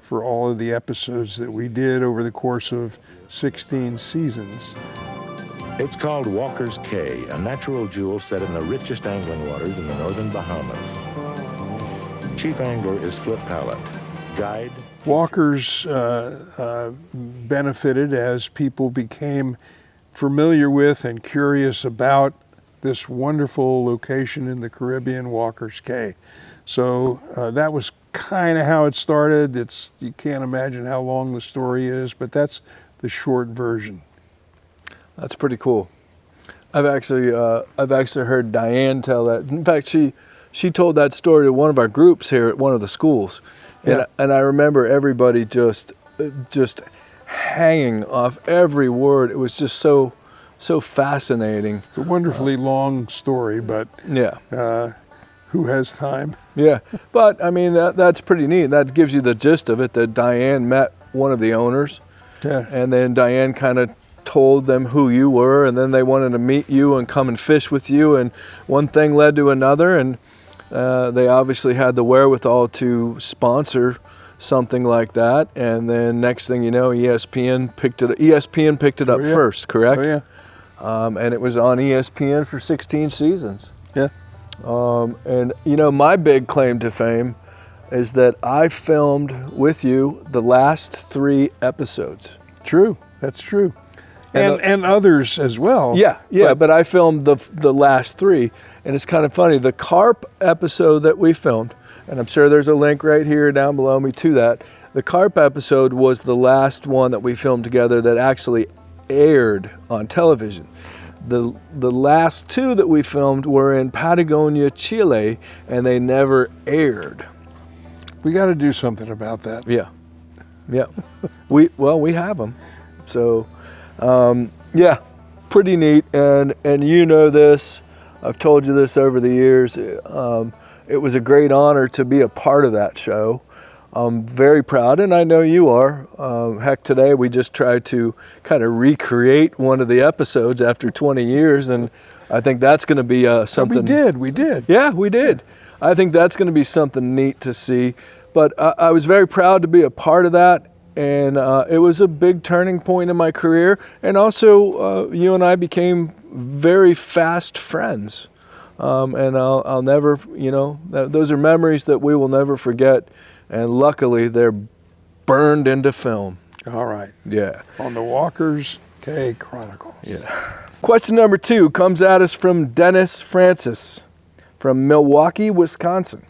for all of the episodes that we did over the course of 16 seasons. It's called Walker's Cay, a natural jewel set in the richest angling waters in the northern Bahamas. Chief angler is Flip Pallot. Guide. Walker's benefited as people became familiar with and curious about this wonderful location in the Caribbean, Walker's Cay. So that was kind of how it started. You can't imagine how long the story is, but that's the short version. That's pretty cool. I've actually heard Diane tell that. In fact, she told that story to one of our groups here at one of the schools. Yeah. And I remember everybody just hanging off every word. It was just so fascinating. It's a wonderfully long story, but yeah, who has time? Yeah, but I mean that's pretty neat. That gives you the gist of it. That Diane met one of the owners, Yeah. and then Diane kind of told them who you were, and then they wanted to meet you and come and fish with you, and one thing led to another, and they obviously had the wherewithal to sponsor something like that, and then next thing you know, ESPN picked it up yeah. first, correct? Oh yeah. And it was on ESPN for 16 seasons. Yeah. And you know, my big claim to fame is that I filmed with you the last 3 episodes. True. That's true. And others as well. Yeah, but I filmed the last 3, and it's kind of funny. The carp episode that we filmed, and I'm sure there's a link right here down below me to that. The carp episode was the last one that we filmed together that actually aired on television. The last 2 that we filmed were in Patagonia, Chile, and they never aired. We got to do something about that. Yeah. we have them. So, yeah, pretty neat. And you know this. I've told you this over the years. It was a great honor to be a part of that show. I'm very proud, and I know you are. Heck, today we just tried to kind of recreate one of the episodes after 20 years, and I think that's going to be something. We did. Yeah, we did. I think that's going to be something neat to see. But I was very proud to be a part of that, and it was a big turning point in my career. And also, you and I became very fast friends. And I'll never, those are memories that we will never forget. And luckily, they're burned into film. All right. Yeah. On the Walker's Cay Chronicles. Yeah. Question number 2 comes at us from Dennis Francis from Milwaukee, Wisconsin.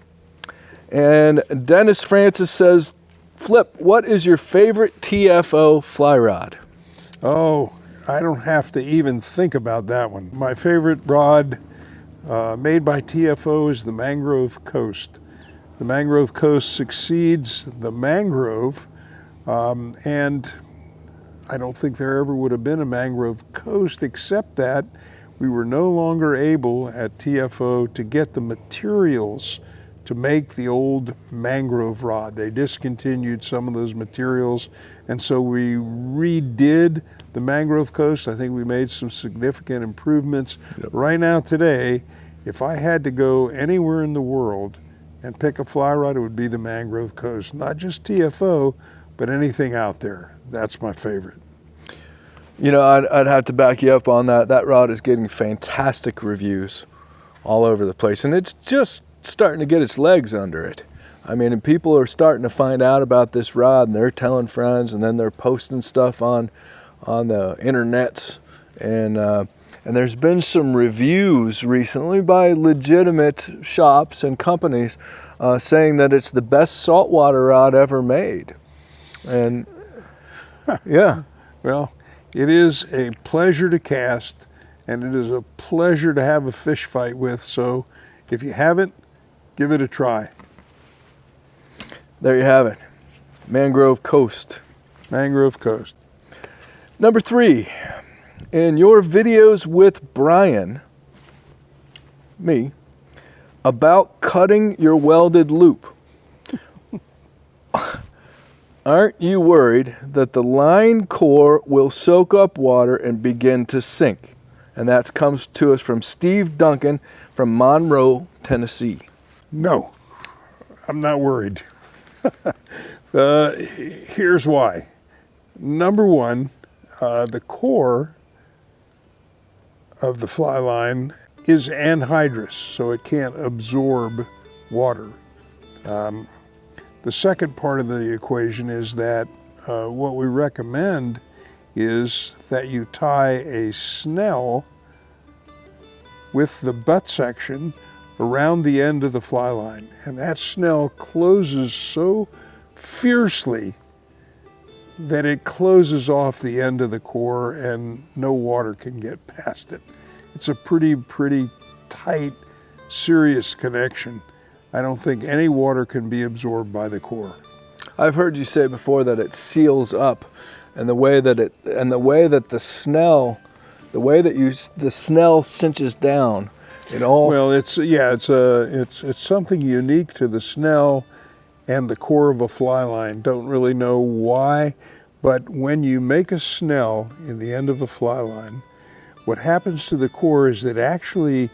And Dennis Francis says, Flip, what is your favorite TFO fly rod? Oh, I don't have to even think about that one. My favorite rod made by TFO is the Mangrove Coast. The Mangrove Coast succeeds the mangrove, and I don't think there ever would have been a Mangrove Coast, except that we were no longer able at TFO to get the materials to make the old mangrove rod. They discontinued some of those materials, and so we redid the Mangrove Coast. I think we made some significant improvements. Yep. Right now, today, if I had to go anywhere in the world and pick a fly rod, it would be the Mangrove Coast. Not just TFO, but anything out there. That's my favorite. You know, I'd have to back you up on that. That rod is getting fantastic reviews all over the place, and it's just starting to get its legs under it. I mean, and people are starting to find out about this rod, and they're telling friends, and then they're posting stuff on internets, and there's been some reviews recently by legitimate shops and companies saying that it's the best saltwater rod ever made. And yeah. Well, it is a pleasure to cast, and it is a pleasure to have a fish fight with. So if you haven't, give it a try. There you have it. Mangrove Coast. Mangrove Coast. Number 3, in your videos with Brian, me, about cutting your welded loop, aren't you worried that the line core will soak up water and begin to sink? And that comes to us from Steve Duncan from Monroe, Tennessee. No, I'm not worried. Here's why. Number one, the core of the fly line is anhydrous, so it can't absorb water. The second part of the equation is that what we recommend is that you tie a snell with the butt section around the end of the fly line, and that snell closes so fiercely that it closes off the end of the core and no water can get past it. It's a pretty tight, serious connection. I don't think any water can be absorbed by the core. I've heard you say before that it seals up, and the way that the snell cinches down, it all. Well, it's something unique to the snell and the core of a fly line. Don't really know why, but when you make a snell in the end of a fly line, what happens to the core is that actually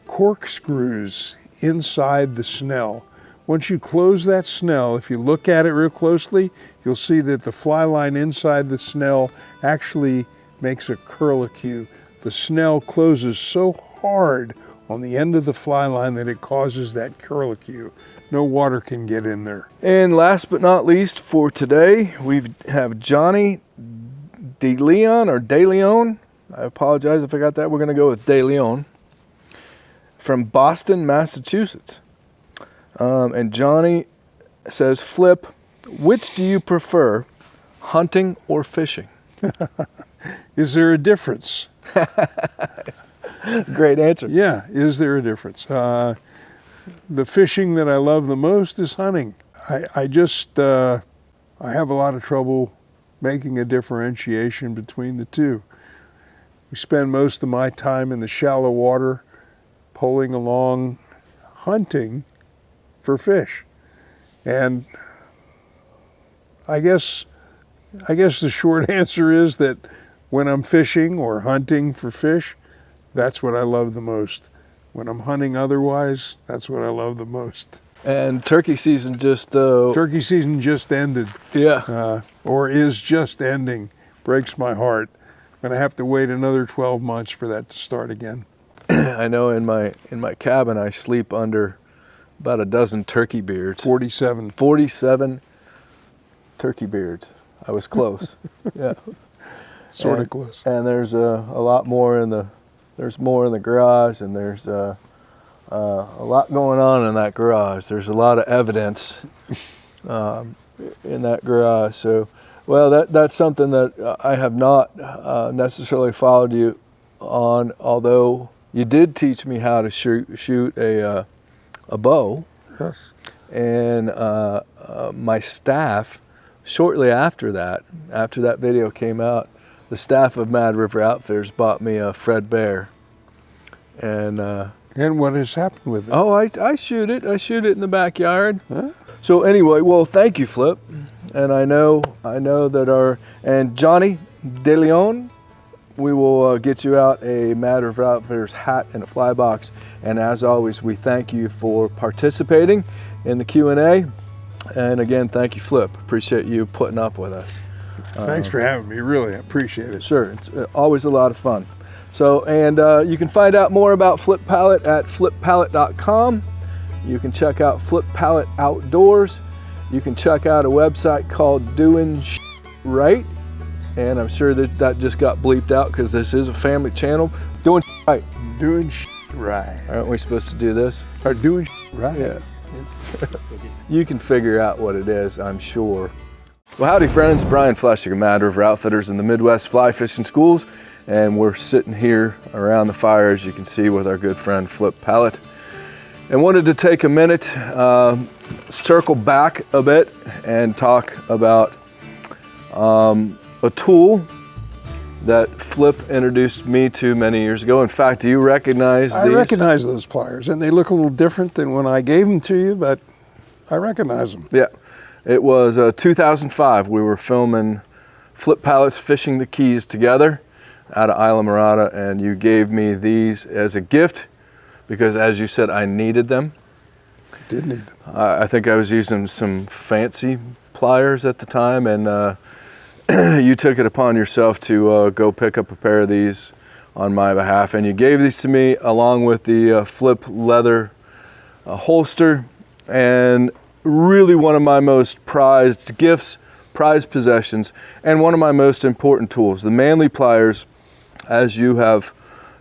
corkscrews inside the snell. Once you close that snell, if you look at it real closely, you'll see that the fly line inside the snell actually makes a curlicue. The snell closes so hard on the end of the fly line that it causes that curlicue. No water can get in there. And last but not least for today, we have Johnny DeLeon. I apologize if I got that. We're going to go with DeLeon from Boston, Massachusetts. And Johnny says, Flip, which do you prefer, hunting or fishing? Is there a difference? Great answer. Yeah, is there a difference? The fishing that I love the most is hunting. I have a lot of trouble making a differentiation between the two. We spend most of my time in the shallow water, poling along, hunting for fish. And I guess the short answer is that when I'm fishing or hunting for fish, that's what I love the most. When I'm hunting otherwise, that's what I love the most. And turkey season just ended. Yeah. Or is just ending. Breaks my heart. I'm gonna have to wait another 12 months for that to start again. I know in my cabin I sleep under about a dozen turkey beards. 47 turkey beards. I was close. Yeah. Sort of close. And there's a lot more in the garage, and there's a lot going on in that garage. There's a lot of evidence in that garage. So, well, that's something that I have not necessarily followed you on, although you did teach me how to shoot a bow. Yes. And my staff, shortly after that video came out, the staff of Mad River Outfitters bought me a Fred Bear. And what has happened with it? Oh, I shoot it. I shoot it in the backyard. Huh? So anyway, well, thank you, Flip. And I know that and Johnny DeLeon, we will get you out a Mad River Outfitters hat and a fly box. And as always, we thank you for participating in the Q&A. And again, thank you, Flip. Appreciate you putting up with us. Thanks for having me. Really, I appreciate it. Sure, it's always a lot of fun. So, and you can find out more about Flip Pallot at flippallot.com. You can check out Flip Pallot Outdoors. You can check out a website called Doing Right. and I'm sure that just got bleeped out because this is a family channel. Doing right. Doing right. Aren't we supposed to do this? Or doing right. Yeah. You can figure out what it is, I'm sure. Well, howdy friends, Brian Fleshig of Mad River Outfitters in the Midwest Fly Fishing Schools, and we're sitting here around the fire, as you can see, with our good friend Flip Pallot. And wanted to take a minute, circle back a bit and talk about a tool that Flip introduced me to many years ago. In fact, do you recognize these? I recognize those pliers, and they look a little different than when I gave them to you, but I recognize them. Yeah, it was 2005. We were filming Flip Pallot's Fishing the Keys together out of Isla Morada, and you gave me these as a gift because, as you said, I needed them. I did need them. I think I was using some fancy pliers at the time, and you took it upon yourself to go pick up a pair of these on my behalf, and you gave these to me along with the Flip leather holster, and really one of my most prized gifts, prized possessions, and one of my most important tools. The Manley pliers, as you have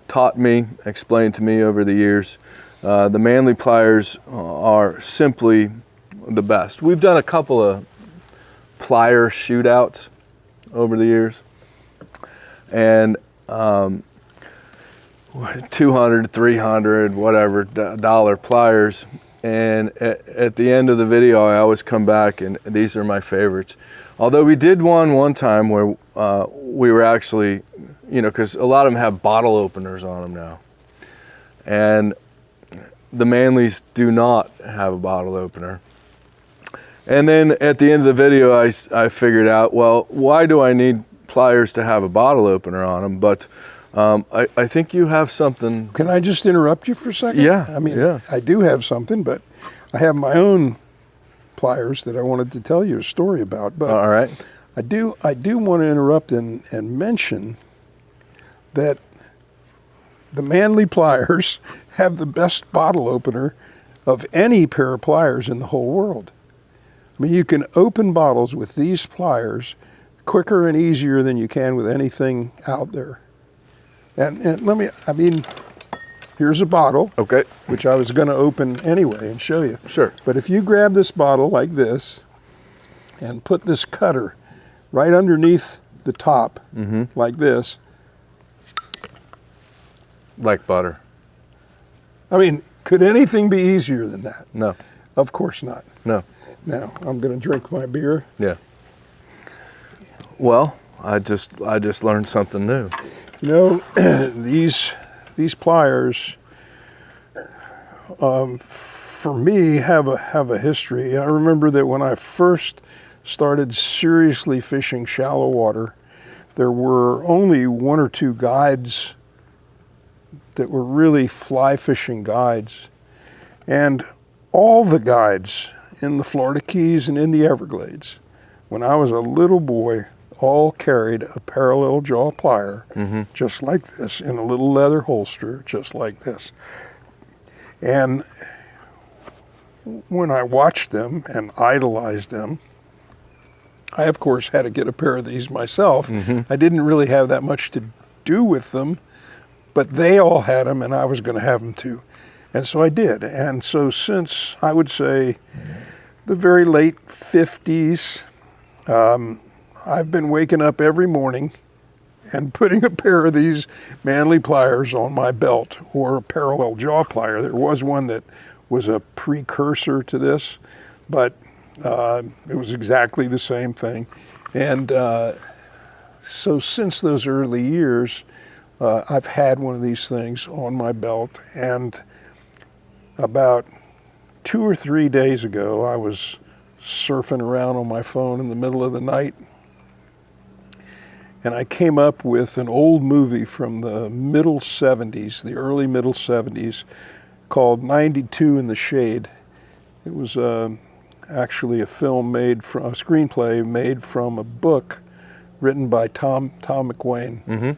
taught me, explained to me over the years, the Manley pliers are simply the best. We've done a couple of plier shootouts over the years, and $200, $300, whatever dollar pliers, and at the end of the video I always come back and these are my favorites. Although we did one time where we were actually, you know, because a lot of them have bottle openers on them now, and the Manleys do not have a bottle opener. And then at the end of the video, I figured out, well, why do I need pliers to have a bottle opener on them? But I think you have something. Can I just interrupt you for a second? Yeah. I mean, yeah. I do have something, but I have my own pliers that I wanted to tell you a story about. But all right. I do want to interrupt and mention that the Manley pliers have the best bottle opener of any pair of pliers in the whole world. I mean, you can open bottles with these pliers quicker and easier than you can with anything out there. And let me, I mean, here's a bottle. Okay. Which I was going to open anyway and show you. Sure. But if you grab this bottle like this and put this cutter right underneath the top, like this. Like butter. I mean, could anything be easier than that? No. Of course not. No. Now, I'm going to drink my beer. Yeah. Well, I just learned something new. You know, these pliers, for me, have a history. I remember that when I first started seriously fishing shallow water, there were only one or two guides that were really fly fishing guides, and all the guides in the Florida Keys and in the Everglades, when I was a little boy, all carried a parallel jaw plier, just like this, in a little leather holster, just like this. And when I watched them and idolized them, I, of course, had to get a pair of these myself. I didn't really have that much to do with them, but they all had them, and I was going to have them too. And so I did. And so since, I would say, the very late 50s, I've been waking up every morning and putting a pair of these Manley pliers on my belt, or a parallel jaw plier. There was one that was a precursor to this, but it was exactly the same thing. And so since those early years, I've had one of these things on my belt, and about 2 or 3 days ago, I was surfing around on my phone in the middle of the night, and I came up with an old movie from the middle 70s, the early middle 70s, called 92 in the Shade. It was actually a film made from, a screenplay made from a book written by Tom McWayne.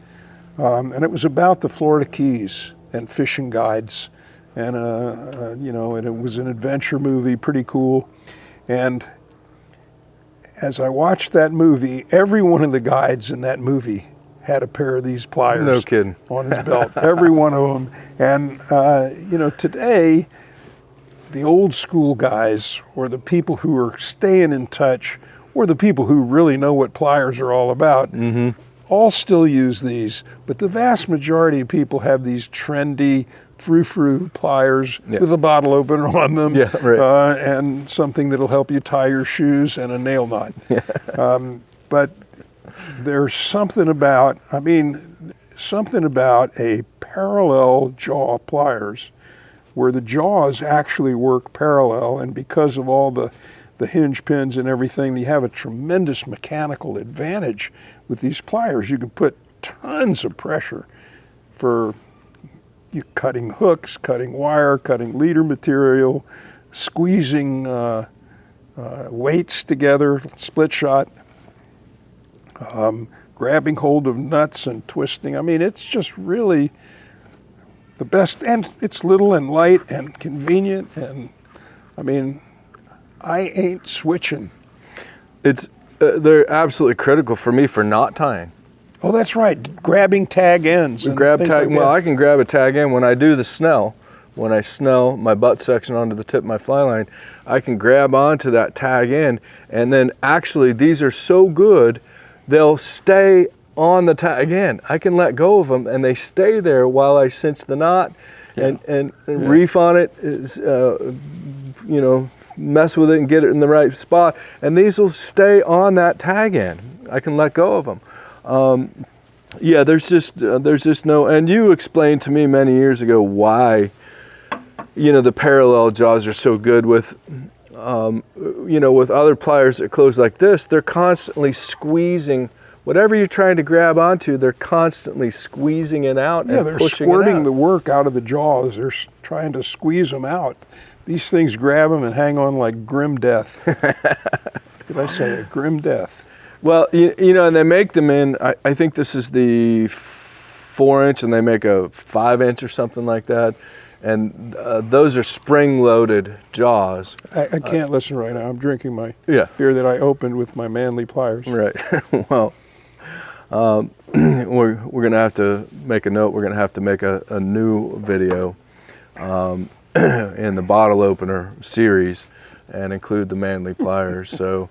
And it was about the Florida Keys and fishing guides. And, you know, and it was an adventure movie, pretty cool. And as I watched that movie, every one of the guides in that movie had a pair of these pliers. No kidding. On his belt, every one of them. And you know, today, the old school guys, or the people who are staying in touch, or the people who really know what pliers are all about, all still use these. But the vast majority of people have these trendy frou-frou pliers with a bottle opener on them, and something that'll help you tie your shoes and a nail knot. But there's something about, I mean, something about a parallel jaw pliers where the jaws actually work parallel, and because of all the hinge pins and everything, you have a tremendous mechanical advantage with these pliers. You can put tons of pressure for you cutting hooks, cutting wire, cutting leader material, squeezing weights together, split shot, grabbing hold of nuts and twisting. I mean, it's just really the best, and it's little and light and convenient, and I mean, I ain't switching. It's they're absolutely critical for me for knot tying. Oh, that's right, grabbing tag ends. And Grab things tag. like Well, that. I can grab a tag end when I do the snell. When I snell my butt section onto the tip of my fly line, I can grab onto that tag end, and then actually these are so good, they'll stay on the tag end. I can let go of them, and they stay there while I cinch the knot, and reef on it. Is you know, mess with it and get it in the right spot, and these will stay on that tag end. I can let go of them. Yeah, there's just no, and you explained to me many years ago why, you know, the parallel jaws are so good with, you know, with other pliers that close like this, they're constantly squeezing whatever you're trying to grab onto, they're constantly squeezing it out and they're pushing squirting it out. the work out of the jaws. They're trying to squeeze them out. These things grab them and hang on like grim death. Did I say it? Grim death. Well, you know, and they make them in, I think this is the 4-inch, and they make a 5-inch or something like that. And those are spring-loaded jaws. I can't listen right now. I'm drinking my beer that I opened with my Manley pliers. Right. Well, we're going to have to make a note. We're going to have to make a new video in the bottle opener series and include the Manley pliers. So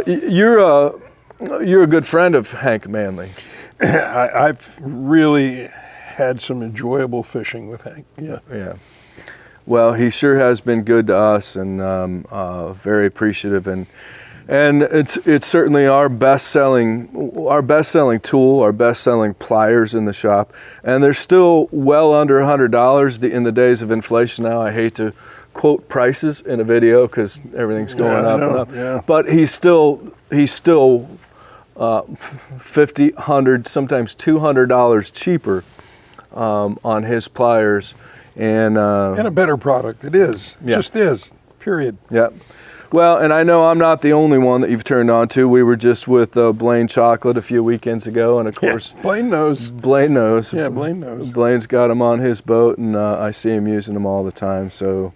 you're a good friend of Hank Manley. I've really had some enjoyable fishing with Hank. Yeah. Well, he sure has been good to us, and very appreciative, and it's certainly our best-selling tool, our best-selling pliers in the shop, and they're still well under $100 in the days of inflation now. I hate to quote prices in a video because everything's going up and up. Yeah. But he's still $50, $100, sometimes $200 cheaper on his pliers, and a better product. It is. It just is. Period. Yep. Well, and I know I'm not the only one that you've turned on to. We were just with Blaine Chocolate a few weekends ago, and of course, Blaine knows. Blaine knows. Yeah, Blaine knows. Blaine's got him on his boat, and I see him using them all the time. So,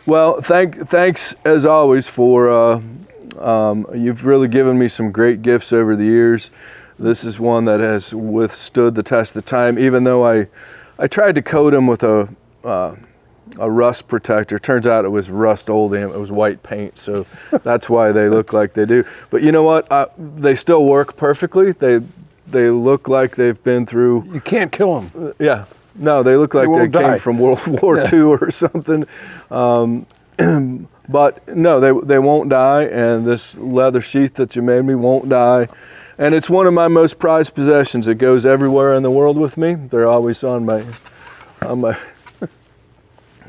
well, thanks as always for you've really given me some great gifts over the years. This is one that has withstood the test of time, even though I tried to coat him with a rust protector. Turns out it was rust oleum. It was white paint, so that's why they look like they do. But you know what? They still work perfectly. They look like they've been through. You can't kill them. Yeah. No, they look like they came from World War II or something. But no, they won't die, and this leather sheath that you made me won't die. And it's one of my most prized possessions. It goes everywhere in the world with me. They're always on my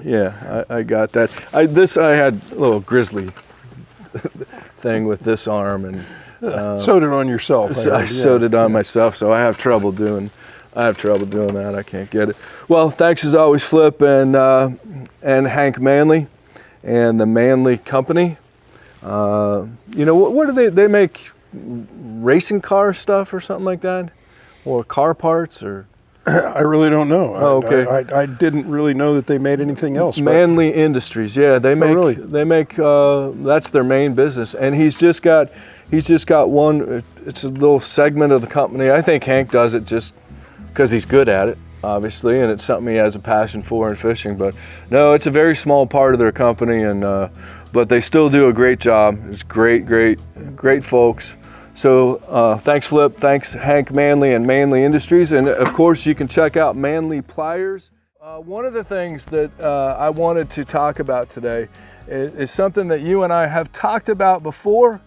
yeah, I got that. I had a little grizzly thing with this arm, and sewed it on yourself. I sewed it on myself, so I have trouble doing that. I can't get it. Well, thanks as always, Flip, and Hank Manley and the Manley Company. You know, what do they make? Racing car stuff or something like that, or car parts, or I really don't know. Oh, okay. I didn't really know that they made anything else. Manley Industries, yeah, they make really? that's their main business, and he's just got one. It's a little segment of the company. I think Hank does it just because he's good at it, obviously, and it's something he has a passion for in fishing. But no, it's a very small part of their company, and but they still do a great job. It's great folks. So thanks Flip, thanks Hank Manley and Manley Industries, and of course you can check out Manley Pliers. One of the things that I wanted to talk about today is something that you and I have talked about before.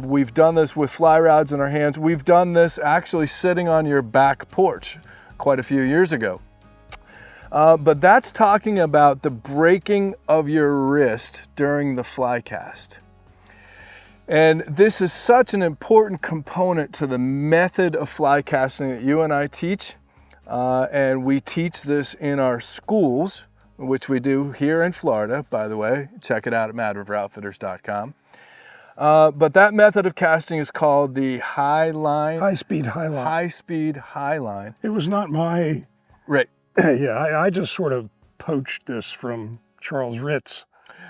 We've done this with fly rods in our hands. We've done this actually sitting on your back porch quite a few years ago. But that's talking about the breaking of your wrist during the fly cast. And this is such an important component to the method of fly casting that you and I teach. And we teach this in our schools, which we do here in Florida, by the way. Check it out at madriveroutfitters.com. But that method of casting is called the high-speed high line. High-speed high line. It was not my... Right. Yeah, I just sort of poached this from Charles Ritz.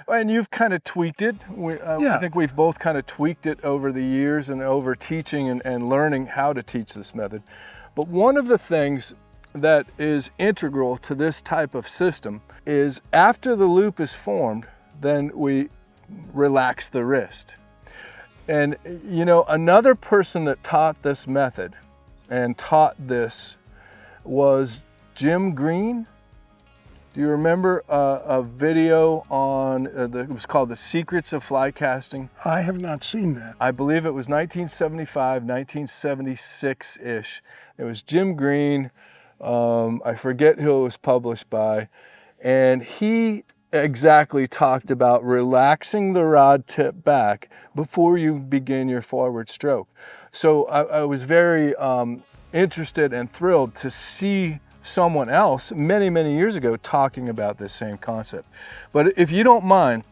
And you've kind of tweaked it. I think we've both kind of tweaked it over the years and over teaching and learning how to teach this method. But one of the things that is integral to this type of system is after the loop is formed, then we relax the wrist. And you know, another person that taught this method and taught this was Jim Green. Do you remember a video on, it was called The Secrets of Fly Casting? I have not seen that. I believe it was 1975, 1976-ish. It was Jim Green, I forget who it was published by, and he exactly talked about relaxing the rod tip back before you begin your forward stroke. So I was very interested and thrilled to see someone else many years ago talking about this same concept. But if you don't mind,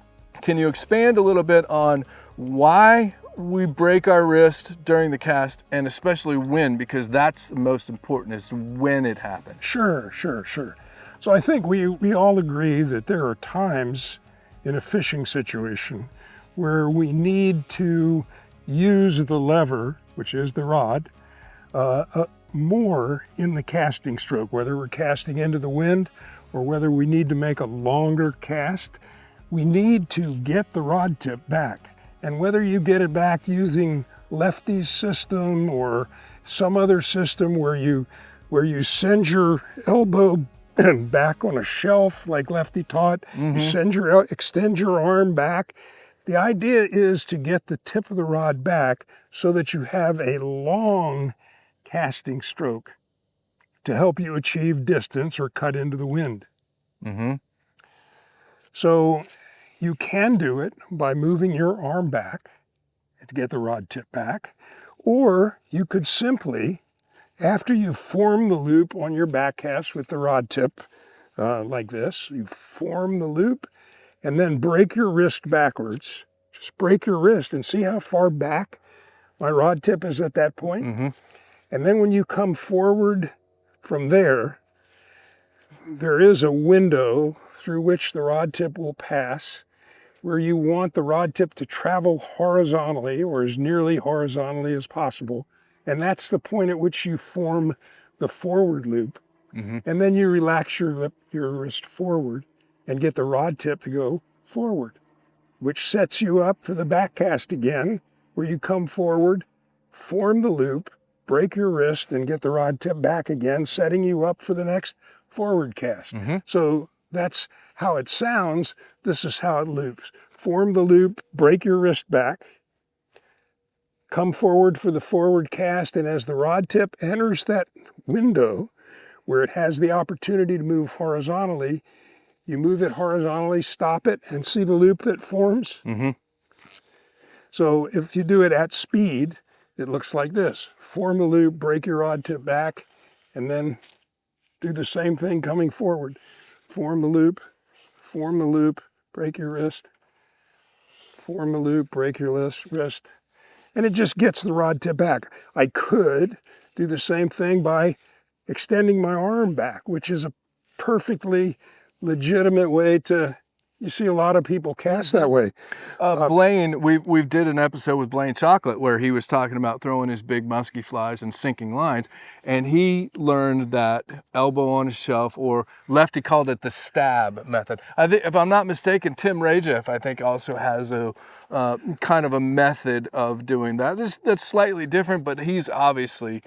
can you expand a little bit on why we break our wrist during the cast, and especially when, because that's the most important, is when it happens. Sure. So I think we all agree that there are times in a fishing situation where we need to use the lever, which is the rod, more in the casting stroke, whether we're casting into the wind or whether we need to make a longer cast. We need to get the rod tip back. And whether you get it back using Lefty's system or some other system where you send your elbow back on a shelf like Lefty taught, you extend your arm back. The idea is to get the tip of the rod back so that you have a long casting stroke to help you achieve distance or cut into the wind. So you can do it by moving your arm back to get the rod tip back, or you could simply, after you form the loop on your back cast with the rod tip like this, you form the loop and then break your wrist backwards. Just break your wrist and see how far back my rod tip is at that point. And then when you come forward from there, there is a window through which the rod tip will pass where you want the rod tip to travel horizontally or as nearly horizontally as possible. And that's the point at which you form the forward loop. And then you relax your wrist forward and get the rod tip to go forward, which sets you up for the back cast again, where you come forward, form the loop, break your wrist and get the rod tip back again, setting you up for the next forward cast. So that's how it sounds. This is how it loops. Form the loop, break your wrist back, come forward for the forward cast, and as the rod tip enters that window where it has the opportunity to move horizontally, you move it horizontally, stop it, and see the loop that forms? So if you do it at speed, it looks like this. Form the loop, break your rod tip back, and then do the same thing coming forward. Form the loop, break your wrist, form the loop, break your wrist, and it just gets the rod tip back. I could do the same thing by extending my arm back, which is a perfectly legitimate way to, you see a lot of people cast that way. Blaine, we did an episode with Blaine Chocolate where he was talking about throwing his big musky flies and sinking lines, and he learned that elbow on a shelf, or Lefty called it the stab method. I think, if I'm not mistaken, Tim Rajeff, I think, also has a kind of a method of doing that. That's slightly different, but he's obviously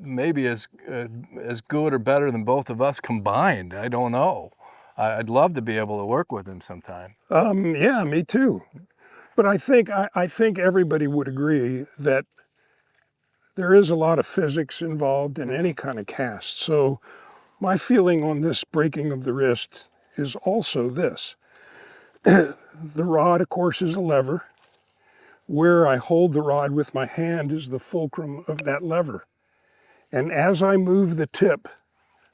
maybe as good or better than both of us combined. I don't know. I'd love to be able to work with him sometime. Yeah, me too. But I think everybody would agree that there is a lot of physics involved in any kind of cast. So my feeling on this breaking of the wrist is also this. The rod, of course, is a lever. Where I hold the rod with my hand is the fulcrum of that lever. And as I move the tip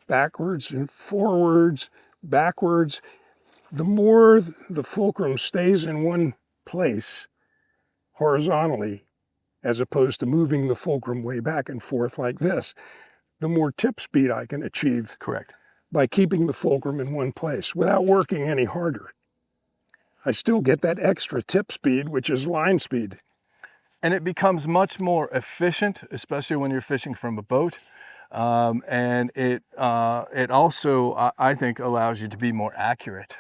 backwards and forwards, backwards, the more the fulcrum stays in one place horizontally, as opposed to moving the fulcrum way back and forth like this, the more tip speed I can achieve. Correct. By keeping the fulcrum in one place without working any harder. I still get that extra tip speed, which is line speed. And it becomes much more efficient, especially when you're fishing from a boat. And it also, I think, allows you to be more accurate.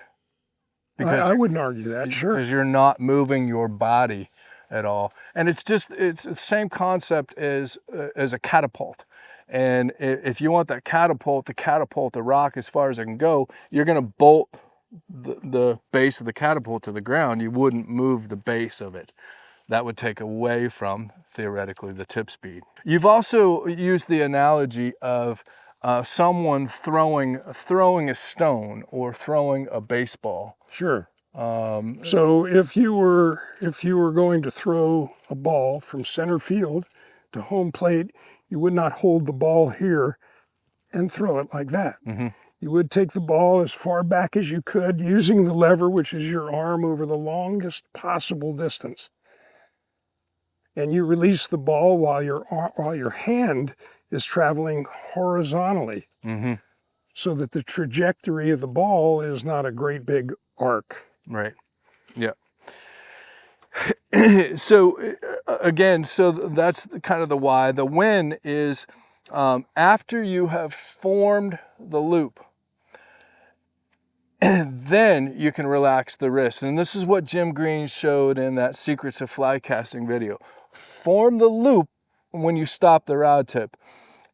I wouldn't argue that, sure. Because you're not moving your body at all. And it's the same concept as a catapult. And if you want that catapult to catapult the rock as far as it can go, you're going to bolt the base of the catapult to the ground. You wouldn't move the base of it. That would take away from, theoretically, the tip speed. You've also used the analogy of someone throwing a stone or throwing a baseball. Sure. So if you were going to throw a ball from center field to home plate, you would not hold the ball here and throw it like that. Mm-hmm. You would take the ball as far back as you could using the lever, which is your arm, over the longest possible distance. And you release the ball while your hand is traveling horizontally, mm-hmm. so that the trajectory of the ball is not a great big arc. Right. Yeah. So again, that's kind of the why. The when is after you have formed the loop, then you can relax the wrist. And this is what Jim Green showed in that Secrets of Fly Casting video. Form the loop when you stop the rod tip,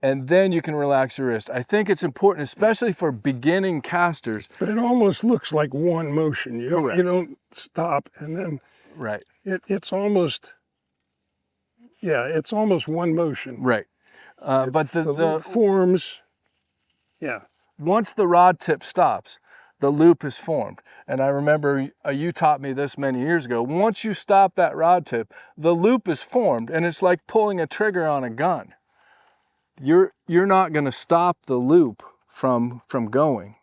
and then you can relax your wrist. I think it's important, especially for beginning casters. But it almost looks like one motion. You don't stop and then. Right. It's almost one motion. Right. But the loop forms. Yeah. Once the rod tip stops, the loop is formed. And I remember you taught me this many years ago. Once you stop that rod tip, the loop is formed, and it's like pulling a trigger on a gun. You're not going to stop the loop from going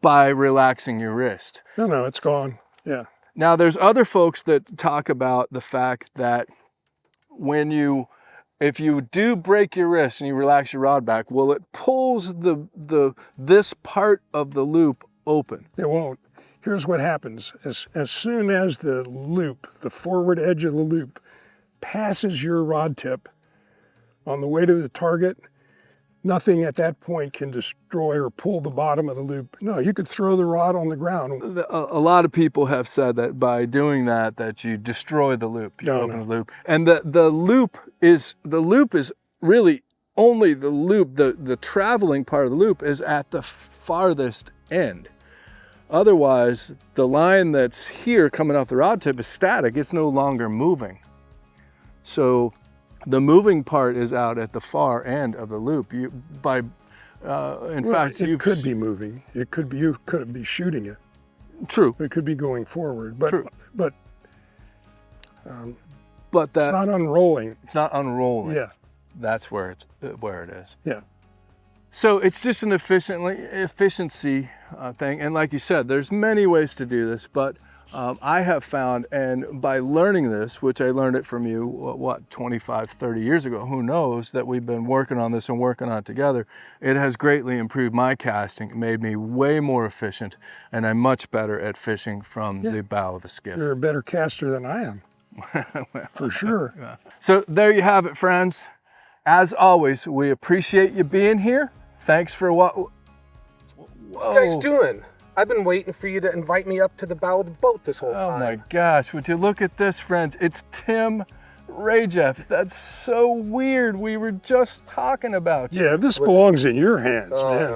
by relaxing your wrist. No, it's gone. Yeah. Now, there's other folks that talk about the fact that if you do break your wrist and you relax your rod back, well, it pulls this part of the loop open. It won't. Here's what happens. As soon as the loop, the forward edge of the loop, passes your rod tip on the way to the target, nothing at that point can destroy or pull the bottom of the loop. No, you could throw the rod on the ground. A lot of people have said that by doing that you destroy the loop. You open the loop. And the loop is really only the loop, the traveling part of the loop is at the farthest end. Otherwise, the line that's here coming off the rod tip is static. It's no longer moving. So the moving part is out at the far end of the loop. It could be moving. You could be shooting it. True. It could be going forward. But True. But it's not unrolling. It's not unrolling. Yeah. That's where it is. Yeah. So it's just an efficiency thing. And like you said, there's many ways to do this, but I have found, and by learning this, which I learned it from you, what, 25, 30 years ago, who knows, that we've been working on this and working on it together, it has greatly improved my casting. It made me way more efficient, and I'm much better at fishing from the bow of a skiff. You're a better caster than I am, for sure. So there you have it, friends. As always, we appreciate you being here. Thanks for what... Whoa. What are you guys doing? I've been waiting for you to invite me up to the bow of the boat this whole time. Oh my gosh, would you look at this, friends? It's Tim Rajeff. That's so weird. We were just talking about you. Yeah, this belongs in your hands, man.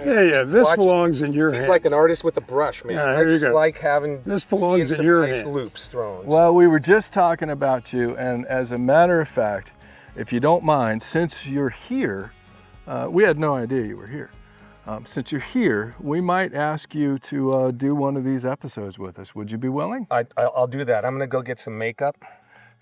Yeah, this belongs in your hands. He's like an artist with a brush, man. Yeah, I just like having this belongs in your nice hands. loops thrown. Well, we were just talking about you, and as a matter of fact, if you don't mind, since you're here, we had no idea you were here. Since you're here, we might ask you to do one of these episodes with us. Would you be willing? I'll do that. I'm gonna go get some makeup,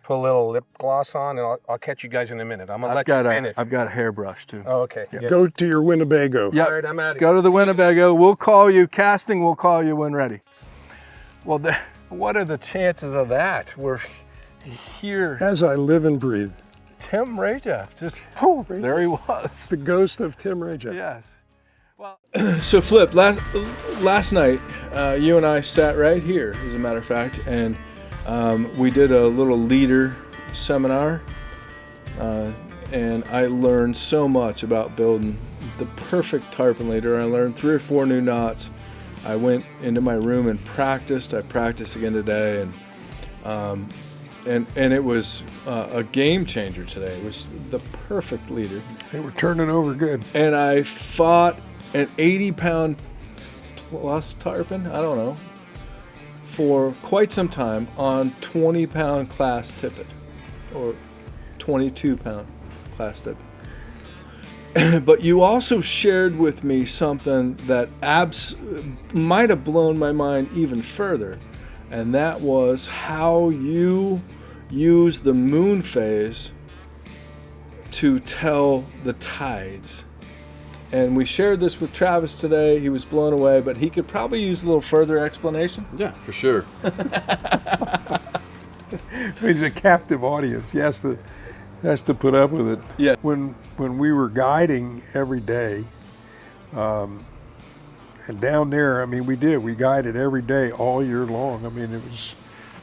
put a little lip gloss on, and I'll catch you guys in a minute. I'm gonna let you finish. I've got a hairbrush too. Oh, okay. Yeah. Go to your Winnebago. Yep. All right, I'm out of Go here. to the Winnebago. We'll call you. Casting, we'll call you when ready. Well, what are the chances of that? We're here. As I live and breathe. Tim Rajeff, just there he was. The ghost of Tim Rajeff. Yes. Well, so Flip, last night, you and I sat right here, as a matter of fact, and we did a little leader seminar, and I learned so much about building the perfect tarpon leader. I learned 3 or 4 new knots. I went into my room and practiced. I practiced again today, and it was a game changer today. It was the perfect leader. They were turning over good. And I fought an 80-pound plus tarpon, I don't know, for quite some time on 20-pound class tippet, or 22-pound class tippet. But you also shared with me something that might have blown my mind even further, and that was how you use the moon phase to tell the tides. And we shared this with Travis today. He was blown away, but he could probably use a little further explanation. Yeah, for sure. He's a captive audience. He has to put up with it. Yeah. When we were guiding every day, and down there, I mean, we guided every day all year long. I mean,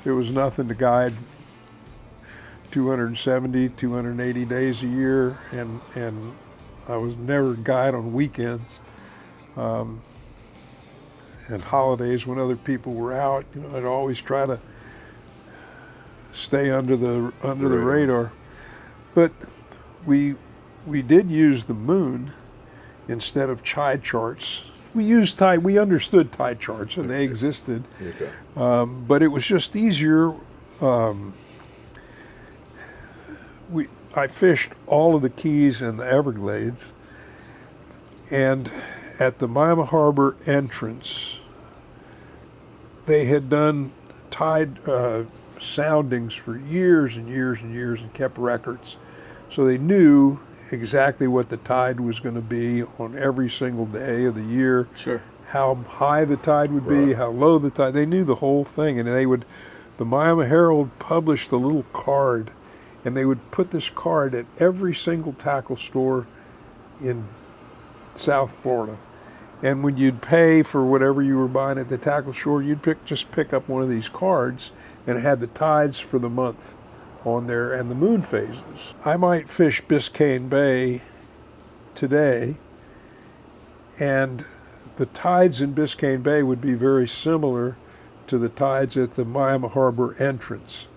it was nothing to guide 270, 280 days a year, and I was never guide on weekends and holidays when other people were out. You know, I'd always try to stay under the radar. But we did use the moon instead of tide charts. We understood tide charts, and they existed. Okay. But it was just easier. I fished all of the keys in the Everglades, and at the Miami Harbor entrance, they had done tide soundings for years and years and years and kept records. So they knew exactly what the tide was going to be on every single day of the year. Sure. How high the tide would be, how low the tide. They knew the whole thing, and the Miami Herald published a little card, and they would put this card at every single tackle store in South Florida. And when you'd pay for whatever you were buying at the tackle store, you'd just pick up one of these cards, and it had the tides for the month on there and the moon phases. I might fish Biscayne Bay today, and the tides in Biscayne Bay would be very similar to the tides at the Miami Harbor entrance.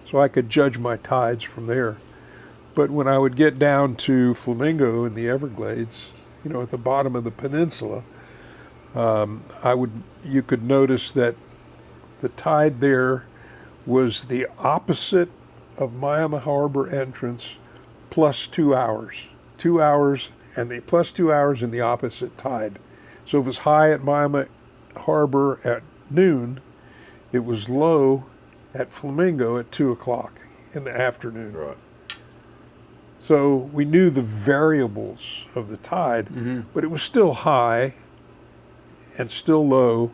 So I could judge my tides from there. But when I would get down to Flamingo in the Everglades, you know, at the bottom of the peninsula, you could notice that the tide there was the opposite of Miami Harbor entrance plus 2 hours. 2 hours, and the plus 2 hours in the opposite tide. So if it was high at Miami Harbor at noon, it was low at Flamingo at 2 o'clock in the afternoon. Right. So we knew the variables of the tide, but it was still high and still low.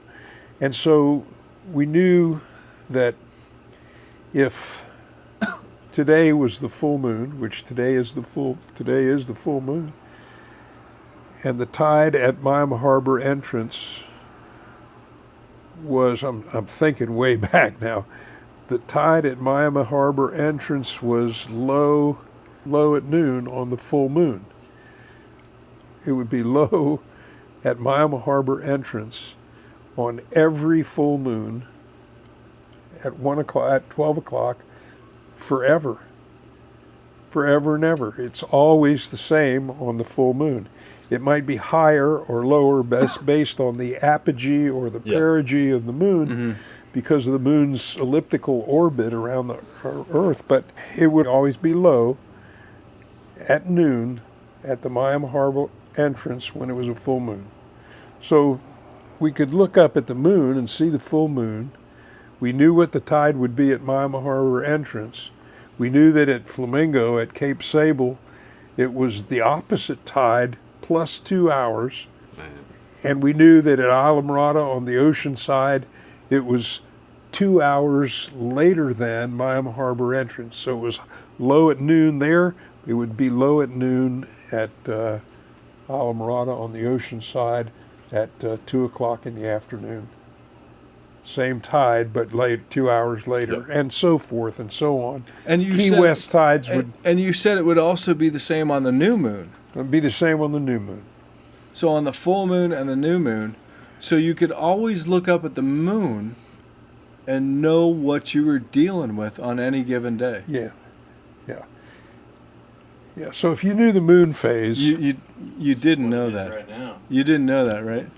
And so we knew that if today was the full moon, which today is the full moon, and the tide at Miami Harbor entrance was, I'm thinking way back now, the tide at Miami Harbor entrance was low at noon on the full moon. It would be low at Miami Harbor entrance on every full moon at 1 o'clock, at 12 o'clock, forever and ever. It's always the same on the full moon. It might be higher or lower based on the apogee or the perigee of the moon, because of the moon's elliptical orbit around the Earth, but it would always be low at noon at the Miami Harbor entrance when it was a full moon. So we could look up at the moon and see the full moon. We knew what the tide would be at Miami Harbor entrance. We knew that at Flamingo, at Cape Sable, it was the opposite tide plus 2 hours. Man. And we knew that at Islamorada on the ocean side, it was 2 hours later than Miami Harbor entrance. So it was low at noon there. It would be low at noon at Islamorada on the ocean side at 2 o'clock in the afternoon. Same tide, but 2 hours later, and so forth and so on. And you Key said, West tides would... And you said it would also be the same on the new moon. It would be the same on the new moon. So on the full moon and the new moon, so you could always look up at the moon and know what you were dealing with on any given day. Yeah. So if you knew the moon phase... You didn't know that. Right now. You didn't know that, right?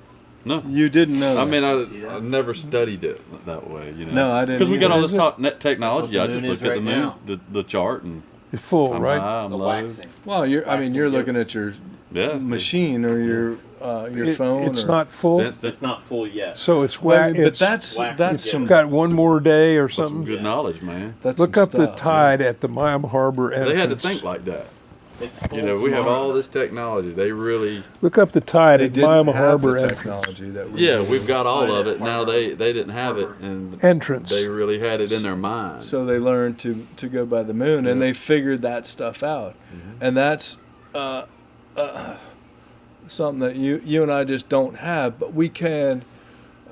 No. You didn't know that. I mean, I never studied it that way, you know. No, I didn't. Because we got all this either. technology. I just looked at the moon, now. the chart, and It's full, I'm right? high, I'm The low. waxing. Well, you're looking at your Yeah. machine or your phone. It's or, not full, It's not full yet. so it's Well, I whack. mean, but it's that's it's some got one more day or That's some something. good knowledge, man. that's Look some up the stuff. tide at the Miami Harbor entrance. They had to think like that. It's full You know, we have tomorrow. all this technology. They really, Look up the tide They at didn't Miami have Harbor the entrance. technology that we yeah, we've got all of it. Now they didn't have it, and Entrance. they really had it in their mind. So they learned to go by the moon, and they figured that stuff out, and that's something that you and I just don't have, but we can.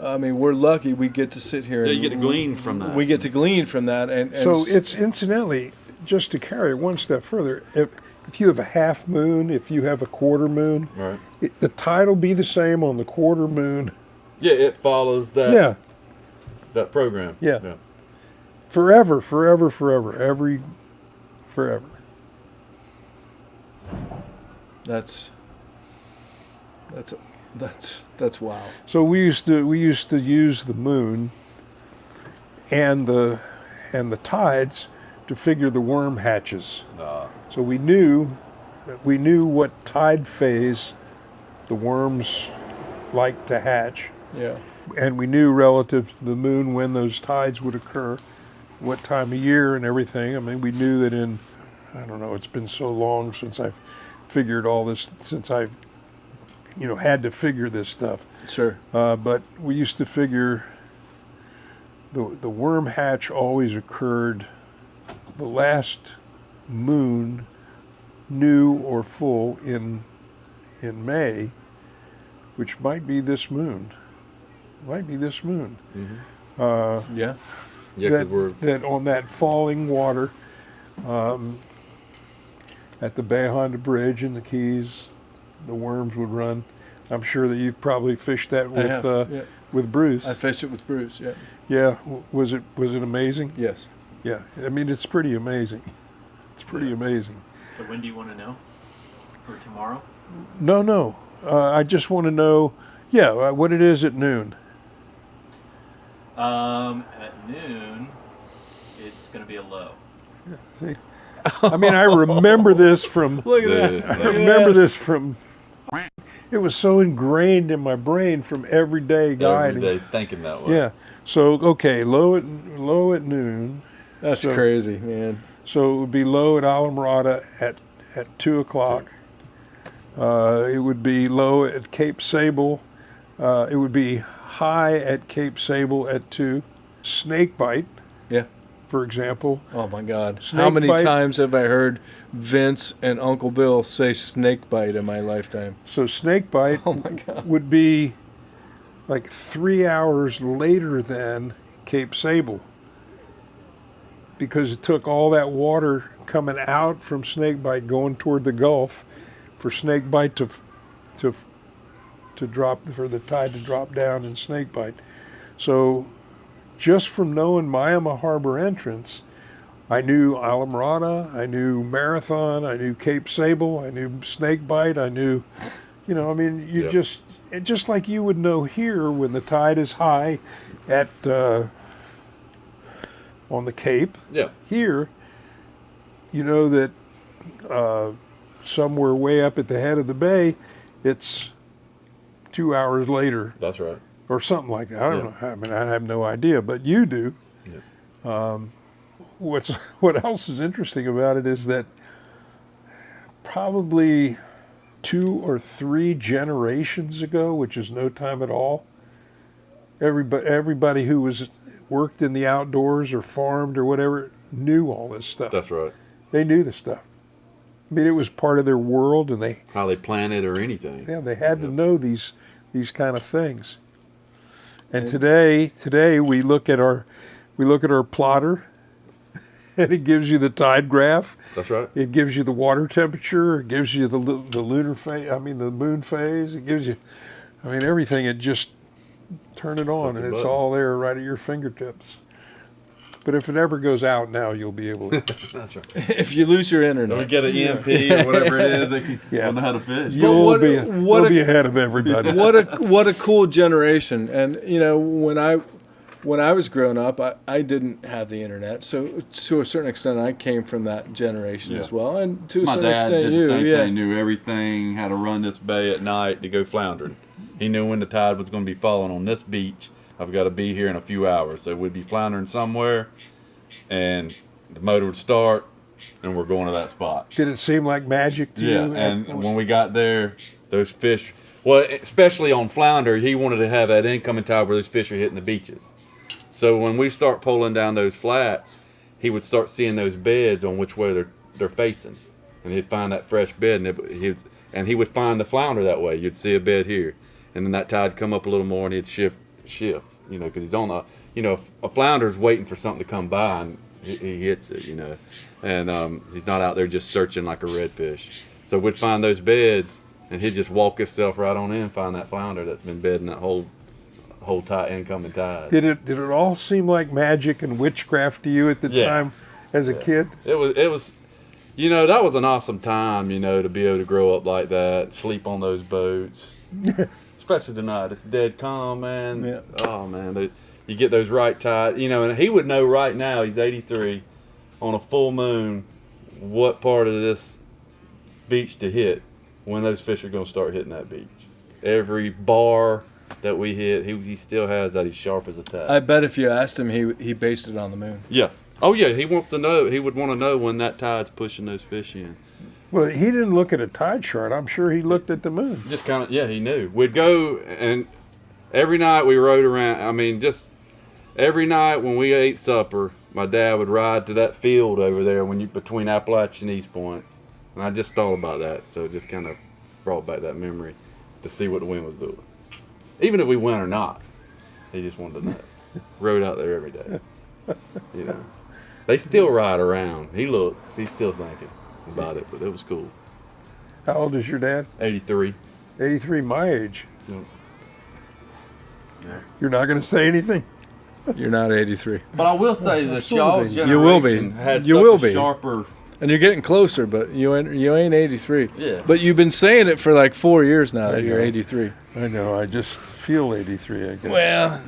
I mean, we're lucky we get to sit here. Yeah, and you get to glean from that. We get to glean from that, and So it's incidentally, just to carry it one step further, if you have a half moon, if you have a quarter moon, right. the tide will be the same on the quarter moon. Yeah, it follows that. Yeah, That program. Yeah. forever, forever. that's wow. So we used to use the moon and the tides to figure the worm hatches. So we knew what tide phase the worms like to hatch, Yeah. and we knew relative to the moon when those tides would occur, what time of year and everything. I mean, we knew that I don't know, it's been so long since I've figured all this, since I've had to figure this stuff. Sure. But we used to figure the worm hatch always occurred the last moon, new or full, in May, which might be this moon. Mm-hmm. Yeah. Yeah, 'cause we're That on that falling water at the Bay Honda Bridge in the Keys, the worms would run. I'm sure that you've probably fished that I have, yeah. with Bruce. I fished it with Bruce. Yeah. Yeah, was it amazing? Yes. Yeah, I mean, it's pretty amazing. It's pretty amazing. So when do you want to know? For tomorrow? No. I just want to know, what it is at noon. At noon, it's going to be a low. See? I mean, I remember this from. Look at that. I remember this from. It was so ingrained in my brain from everyday guiding. every day thinking that way. Yeah. So okay, low at noon. That's So- crazy, man. So it would be low at Islamorada at 2 o'clock. It would be low at Cape Sable. It would be high at Cape Sable at 2. Snake bite, Yeah. for example. Oh my God. Snake How many bite. times have I heard Vince and Uncle Bill say snake bite in my lifetime? So snake bite Oh my God. would be like 3 hours later than Cape Sable, because it took all that water coming out from snake bite going toward the Gulf for snake bite to drop, for the tide to drop down in snake bite. So just from knowing Miami Harbor entrance, I knew Islamorada, I knew Marathon, I knew Cape Sable, I knew snake bite, I knew, you know, I mean, you just like you would know here when the tide is high at on the Cape. Yeah. Here, you know that somewhere way up at the head of the bay, it's 2 hours later. That's right. Or something like that. I don't know. I mean, I have no idea, but you do. Yeah. What else is interesting about it is that probably 2 or 3 generations ago, which is no time at all, everybody who was worked in the outdoors or farmed or whatever knew all this stuff. That's right. They knew the stuff. I mean, it was part of their world, and How they planted or anything. they had to know these kind of things. And today we look at our plotter, and it gives you the tide graph. That's right. It gives you the water temperature. It gives you the lunar phase. I mean, the moon phase. It gives you, I mean, everything. It just turn it on, and it's all there right at your fingertips. But if it ever goes out now, you'll be able to. That's right. If you lose your internet. Or get an EMP or whatever it is, they'll know how to fish. You'll be ahead of everybody. What a cool generation. And you know, when I was growing up, I didn't have the internet, so to a certain extent I came from that generation as well. And to a certain extent did the same you, thing, knew everything, how to run this bay at night to go floundering. He knew when the tide was going to be falling on this beach. I've got to be here in a few hours. So we'd be floundering somewhere, and the motor would start, and we're going to that spot. Did it seem like magic to you? Yeah, and when we got there, those fish, well, especially on flounder, he wanted to have that incoming tide where those fish are hitting the beaches. So when we start pulling down those flats, he would start seeing those beds on which way they're facing, and he'd find that fresh bed, and he would find the flounder that way. You'd see a bed here, and then that tide come up a little more, and he'd shift, you know, because he's on a flounder's waiting for something to come by, and he hits it, you know, and he's not out there just searching like a redfish. So we'd find those beds, and he'd just walk himself right on in and find that flounder that's been bedding that whole tide, incoming tide. Did it all seem like magic and witchcraft to you at the time as a kid? It was, you know, that was an awesome time, you know, to be able to grow up like that, sleep on those boats. Especially tonight, it's dead calm, man. Yeah. Oh man, you get those right tide, you know, and he would know right now. He's 83, on a full moon, what part of this beach to hit when those fish are going to start hitting that beach. Every bar that we hit, he still has that. He's sharp as a tack. I bet if you asked him, he based it on the moon. Yeah. Oh yeah, he wants to know. He would want to know when that tide's pushing those fish in. Well, he didn't look at a tide chart. I'm sure he looked at the moon. Just kind of, he knew. We'd go, and every night we rode around. I mean, just every night when we ate supper, my dad would ride to that field over there between Appalachian and East Point. And I just thought about that, so it just kind of brought back that memory to see what the wind was doing. Even if we went or not, he just wanted to know. Rode out there every day. You know, they still ride around. He's still thinking about it, but it was cool. How old is your dad? 83. 83, my age. Yep. Yeah. You're not going to say anything? You're not 83. But I will say that y'all's generation You will be. had You such will a be. sharper. And you're getting closer, but you ain't 83. Yeah. But you've been saying it for like 4 years now that you're 83. I know. I just feel 83, I guess.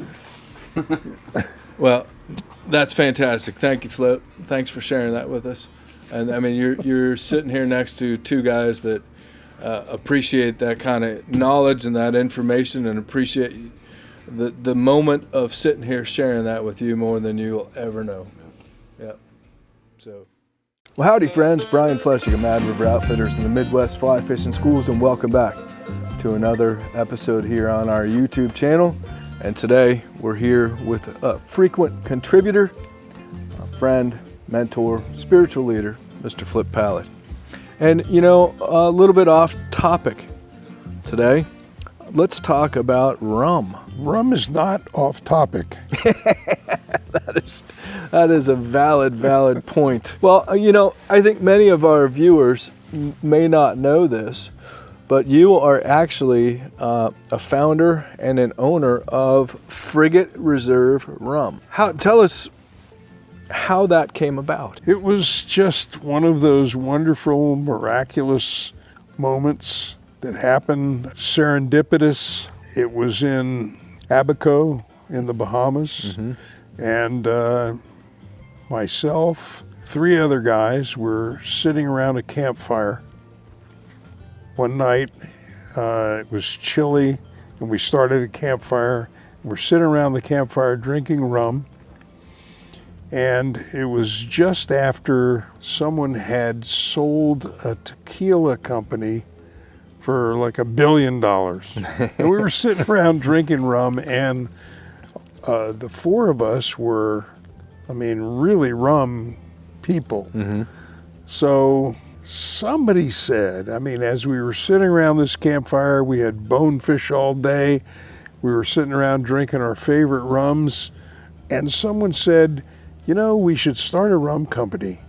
Well, that's fantastic. Thank you, Flip. Thanks for sharing that with us. And I mean, you're sitting here next to two guys that appreciate that kind of knowledge and that information, and appreciate the moment of sitting here sharing that with you more than you'll ever know. Yeah. So. Well, howdy, friends. Brian Fleshig of Mad River Outfitters in the Midwest Fly Fishing Schools, and welcome back to another episode here on our YouTube channel. And today we're here with a frequent contributor, a friend, mentor, spiritual leader, Mr. Flip Pallot. And you know, a little bit off topic today, let's talk about rum. Rum is not off topic. That is a valid point. Well, you know, I think many of our viewers may not know this, but you are actually a founder and an owner of Frigate Reserve Rum. Tell us how that came about. It was just one of those wonderful, miraculous moments that happened, serendipitous. It was in Abaco in the Bahamas, and myself, 3 other guys were sitting around a campfire. One night, it was chilly, and we started a campfire. We're sitting around the campfire drinking rum, and it was just after someone had sold a tequila company for like $1 billion. And we were sitting around drinking rum, and the 4 of us were, really rum people. So somebody said, as we were sitting around this campfire, we had bonefish all day, we were sitting around drinking our favorite rums, and someone said, you know, we should start a rum company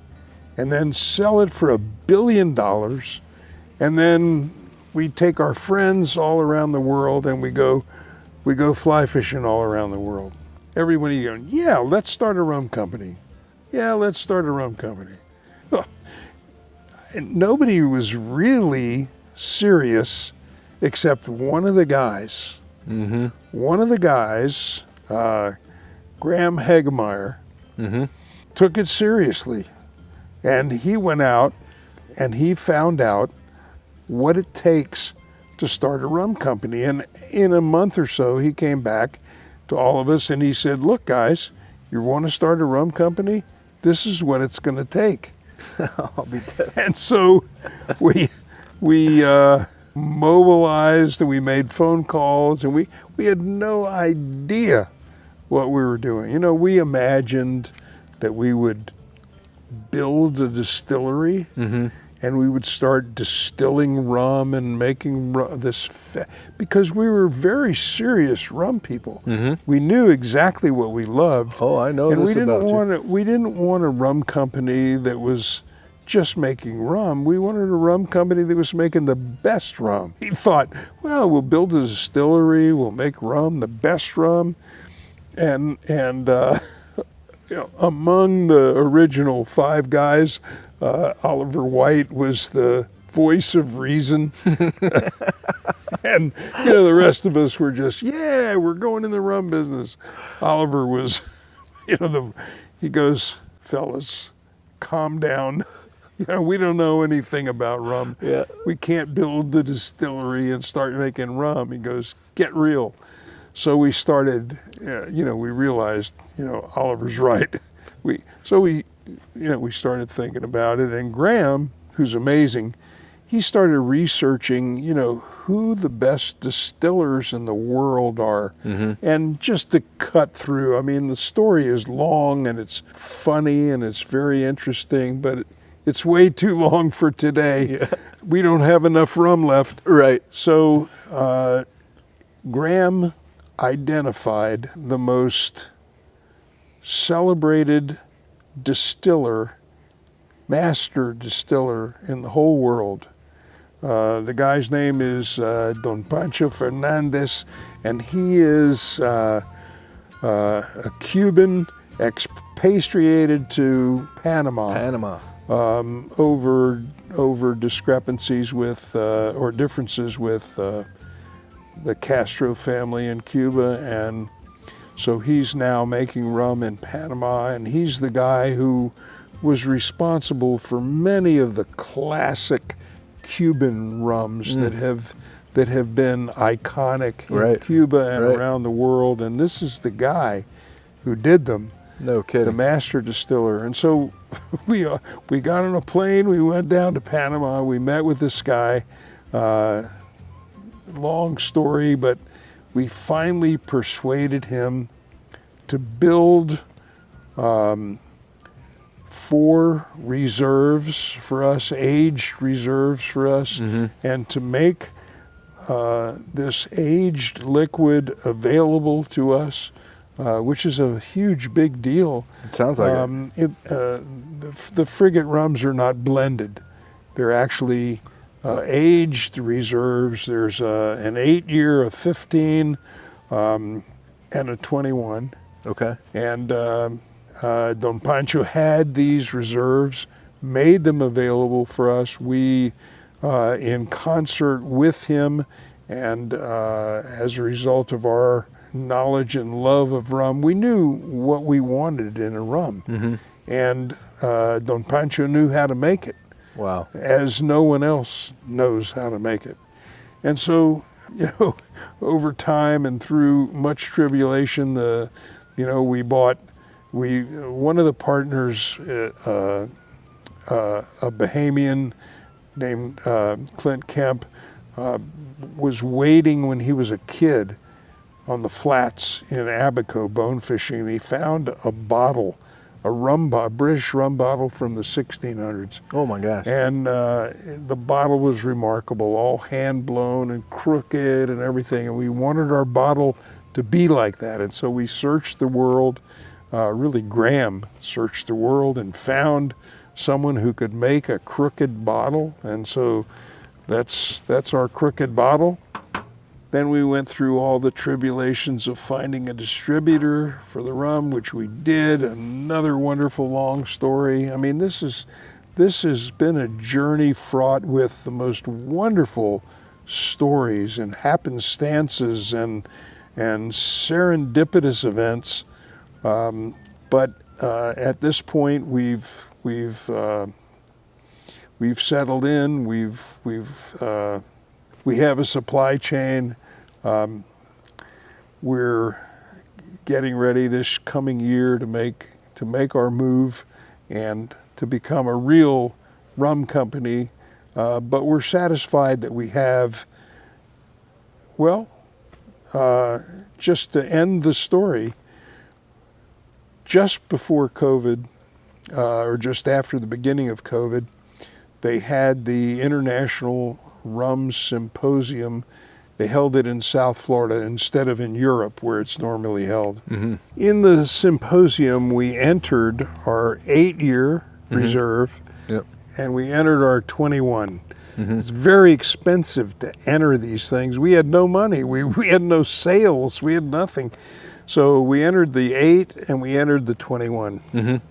and then sell it for $1 billion, and then we take our friends all around the world and we go fly fishing all around the world. Everybody going, yeah, let's start a rum company. Yeah, let's start a rum company. And nobody was really serious except one of the guys. One of the guys, Graham Hagemeyer, took it seriously. And he went out and he found out what it takes to start a rum company. And in a month or so, he came back to all of us and he said, look guys, you want to start a rum company? This is what it's going to take. I'll be dead. And so we mobilized and we made phone calls, and we had no idea what we were doing. You know, we imagined that we would build a distillery and we would start distilling rum and making because we were very serious rum people. We knew exactly what we loved. Oh, I know this about you. We didn't want a rum company that was just making rum. We wanted a rum company that was making the best rum. He thought, well, we'll build a distillery, we'll make rum, the best rum, and you know, among the original 5 guys, Oliver White was the voice of reason. And, you know, the rest of us were just, yeah, we're going in the rum business. Oliver was, you know, he goes, fellas, calm down. You know, we don't know anything about rum. Yeah. We can't build the distillery and start making rum. He goes, get real. So we started, you know, we realized, you know, Oliver's right. We started thinking about it. And Graham, who's amazing, he started researching, you know, who the best distillers in the world are. And just to cut through, I mean, the story is long and it's funny and it's very interesting, but it's way too long for today. Yeah. We don't have enough rum left. Right. So Graham identified the most celebrated distiller, master distiller in the whole world. The guy's name is Don Pancho Fernandez, and he is a Cuban expatriated to Panama. Over discrepancies with or differences with the Castro family in Cuba, and so he's now making rum in Panama, and he's the guy who was responsible for many of the classic Cuban rums that have been iconic in Cuba and around the world, and this is the guy who did them. No kidding. The master distiller. And so we got on a plane, we went down to Panama, we met with this guy. Long story, but we finally persuaded him to build 4 reserves for us, aged reserves for us, and to make this aged liquid available to us, which is a huge big deal. It sounds like the Frigate rums are not blended. They're actually aged reserves. There's an 8-year, a 15, and a 21. Okay. And Don Pancho had these reserves, made them available for us. We, in concert with him, and as a result of our knowledge and love of rum, we knew what we wanted in a rum. And Don Pancho knew how to make it. Wow. As no one else knows how to make it. And so, over time and through much tribulation, one of the partners, a Bahamian named Clint Kemp, was waiting when he was a kid on the flats in Abaco bone fishing, and he found a bottle, a British rum bottle from the 1600s. Oh my gosh. And the bottle was remarkable, all hand blown and crooked and everything, and we wanted our bottle to be like that. And so we searched the world, really Graham searched the world and found someone who could make a crooked bottle, and so that's our crooked bottle. Then we went through all the tribulations of finding a distributor for the rum, which we did. Another wonderful long story. I mean, this has been a journey fraught with the most wonderful stories and happenstances and serendipitous events. But at this point, we've settled in. We have a supply chain. We're getting ready this coming year to make our move and to become a real rum company. But we're satisfied that we have, just to end the story, just before COVID, or just after the beginning of COVID, they had the International Rum Symposium. They held it in South Florida instead of in Europe where it's normally held. In the symposium, we entered our 8-year reserve, and we entered our 21. It's very expensive to enter these things. We had no money. We had no sales. We had nothing. So we entered the 8 and we entered the 21.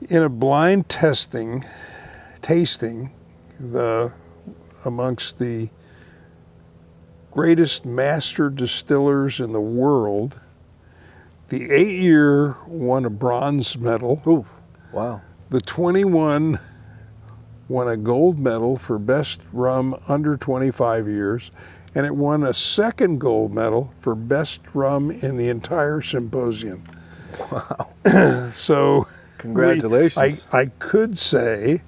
In a blind tasting, amongst the greatest master distillers in the world, the 8-year won a bronze medal. Ooh, wow. The 21 won a gold medal for best rum under 25 years, and it won a second gold medal for best rum in the entire symposium. Wow. So congratulations. I could say,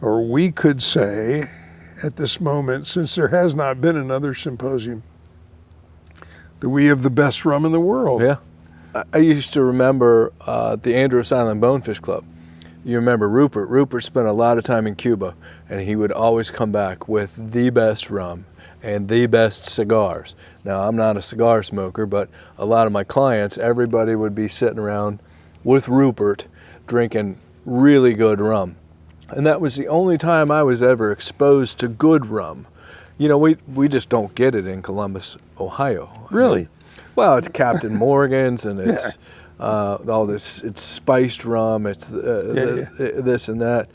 or we could say at this moment, since there has not been another symposium, that we have the best rum in the world. Yeah. I used to remember the Andros Island Bonefish Club. You remember Rupert. Rupert spent a lot of time in Cuba, and he would always come back with the best rum and the best cigars. Now, I'm not a cigar smoker, but a lot of my clients, everybody would be sitting around with Rupert drinking really good rum. And that was the only time I was ever exposed to good rum. You know, we just don't get it in Columbus, Ohio. Really? Well, it's Captain Morgan's, and it's all this. It's spiced rum. It's this and that.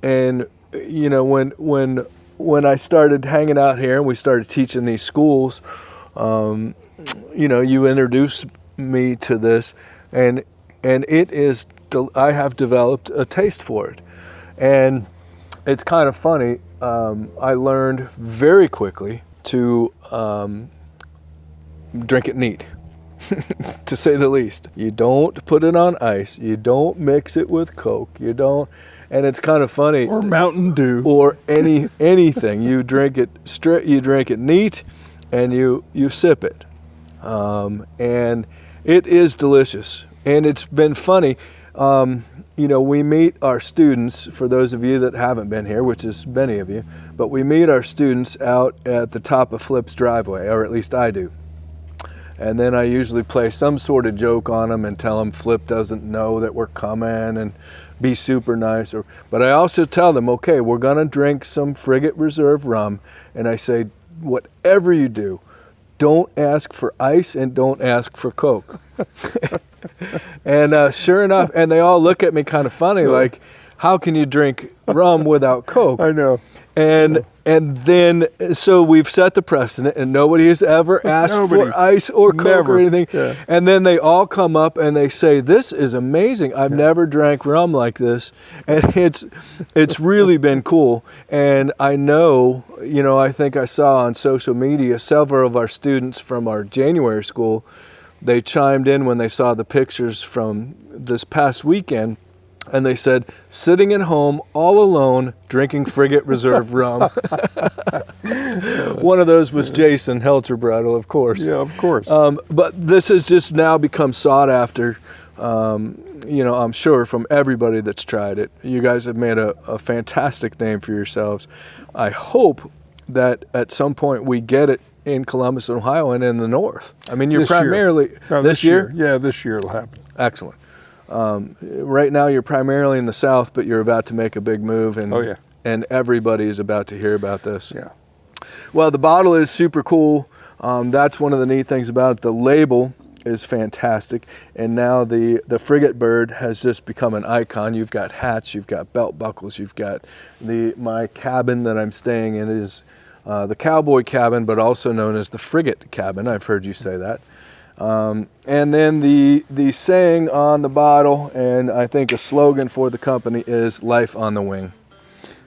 And you know, when I started hanging out here and we started teaching these schools, you know, you introduced me to this, and it is. I have developed a taste for it, and it's kind of funny. I learned very quickly to drink it neat, to say the least. You don't put it on ice. You don't mix it with Coke. You don't. And it's kind of funny. Or Mountain Dew. Or anything. You drink it straight, you drink it neat, and you sip it. And it is delicious. And it's been funny. You know, we meet our students, for those of you that haven't been here, which is many of you, but we meet our students out at the top of Flip's driveway, or at least I do. And then I usually play some sort of joke on them and tell them Flip doesn't know that we're coming and be super nice. But I also tell them, okay, we're gonna drink some Frigate Reserve Rum, and I say, whatever you do, don't ask for ice and don't ask for Coke. And sure enough, and they all look at me kind of funny, like, how can you drink rum without Coke? I know. And then, so we've set the precedent, and nobody has ever asked for ice or Coke or anything. Yeah. And then they all come up and they say, this is amazing. I've never drank rum like this. And it's really been cool. And I know, you know, I think I saw on social media, several of our students from our January school, they chimed in when they saw the pictures from this past weekend, and they said, sitting at home all alone drinking Frigate Reserve Rum. One of those was Jason Helterbrattle, of course. Yeah, of course. But this has just now become sought after, you know, I'm sure, from everybody that's tried it. You guys have made a fantastic name for yourselves. I hope that at some point we get it in Columbus, Ohio, and in the north. I mean, you're primarily... This year? Yeah, this year it'll happen. Excellent. Right now you're primarily in the south, but you're about to make a big move, and and everybody is about to hear about this. Yeah. Well, the bottle is super cool. That's one of the neat things about it. The label is fantastic, and now the frigate bird has just become an icon. You've got hats, you've got belt buckles, you've got my cabin that I'm staying in is the cowboy cabin, but also known as the frigate cabin. I've heard you say that. And then the saying on the bottle, and I think a slogan for the company, is "Life on the Wing."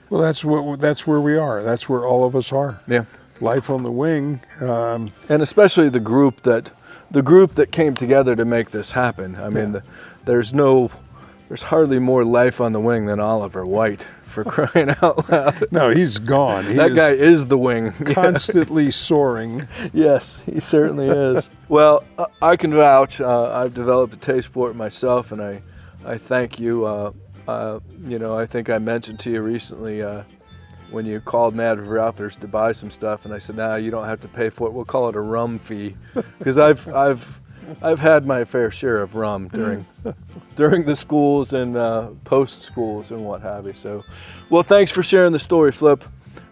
Well, that's where we are. That's where all of us are. Yeah, life on the wing, and especially the group that came together to make this happen. I mean, there's hardly more life on the wing than Oliver White. For crying out loud. No, he's gone. That guy is the wing. Constantly soaring. Yes, he certainly is. Well, I can vouch. I've developed a taste for it myself, and I thank you. You know, I think I mentioned to you recently when you called Mad River Outfitters to buy some stuff, and I said, "No, you don't have to pay for it. We'll call it a rum fee," because I've had my fair share of rum during the schools and post schools and what have you. So, well, thanks for sharing the story, Flip.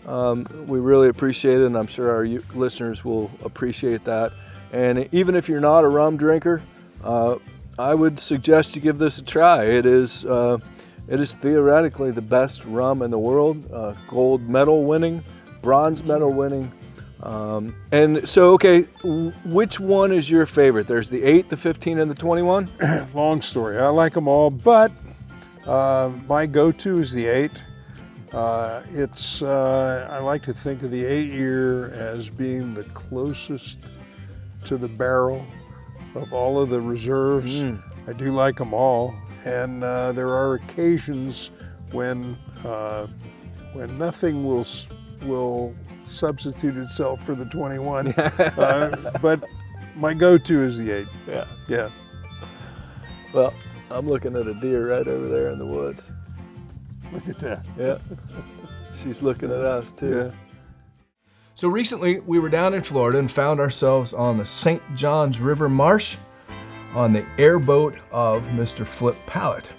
We really appreciate it, and I'm sure our listeners will appreciate that. And even if you're not a rum drinker, I would suggest you give this a try. It is theoretically the best rum in the world, gold medal winning, bronze medal winning. And so, okay, which one is your favorite? There's the 8, the 15, and the 21? Long story. I like them all, but my go-to is the 8. I like to think of the 8-year as being the closest to the barrel of all of the reserves. I do like them all, and there are occasions when nothing will substitute itself for the 21, but my go-to is the 8. Yeah. Well, I'm looking at a deer right over there in the woods. Look at that. Yeah. She's looking at us too. Yeah. So recently we were down in Florida and found ourselves on the St. Johns River Marsh on the airboat of Mr. Flip Pallot.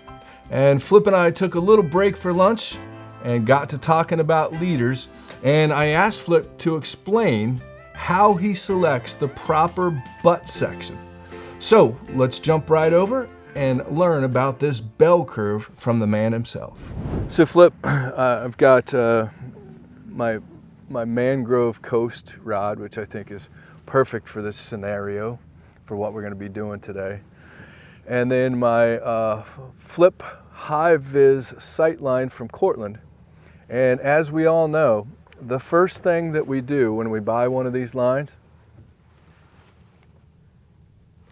And Flip and I took a little break for lunch and got to talking about leaders. And I asked Flip to explain how he selects the proper butt section. So let's jump right over and learn about this bell curve from the man himself. So Flip, I've got my Mangrove Coast rod, which I think is perfect for this scenario, for what we're going to be doing today. And then my Flip High Vis Sightline from Cortland. And as we all know, the first thing that we do when we buy one of these lines,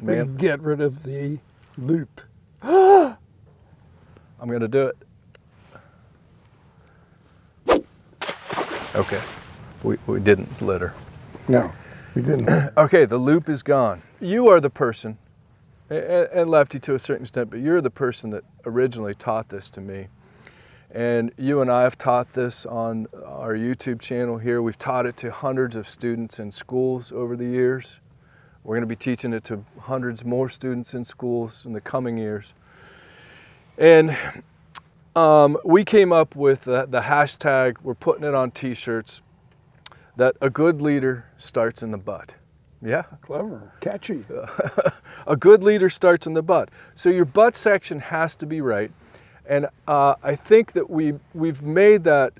we get rid of the loop. I'm going to do it. Okay. We didn't litter. No, we didn't. Okay, the loop is gone. You are the person, and Lefty to a certain extent, but you're the person that originally taught this to me. And you and I have taught this on our YouTube channel here. We've taught it to hundreds of students in schools over the years. We're going to be teaching it to hundreds more students in schools in the coming years. And we came up with the hashtag, we're putting it on t-shirts, that a good leader starts in the butt. Yeah? Clever, catchy. A good leader starts in the butt. So your butt section has to be right. And I think that we've made that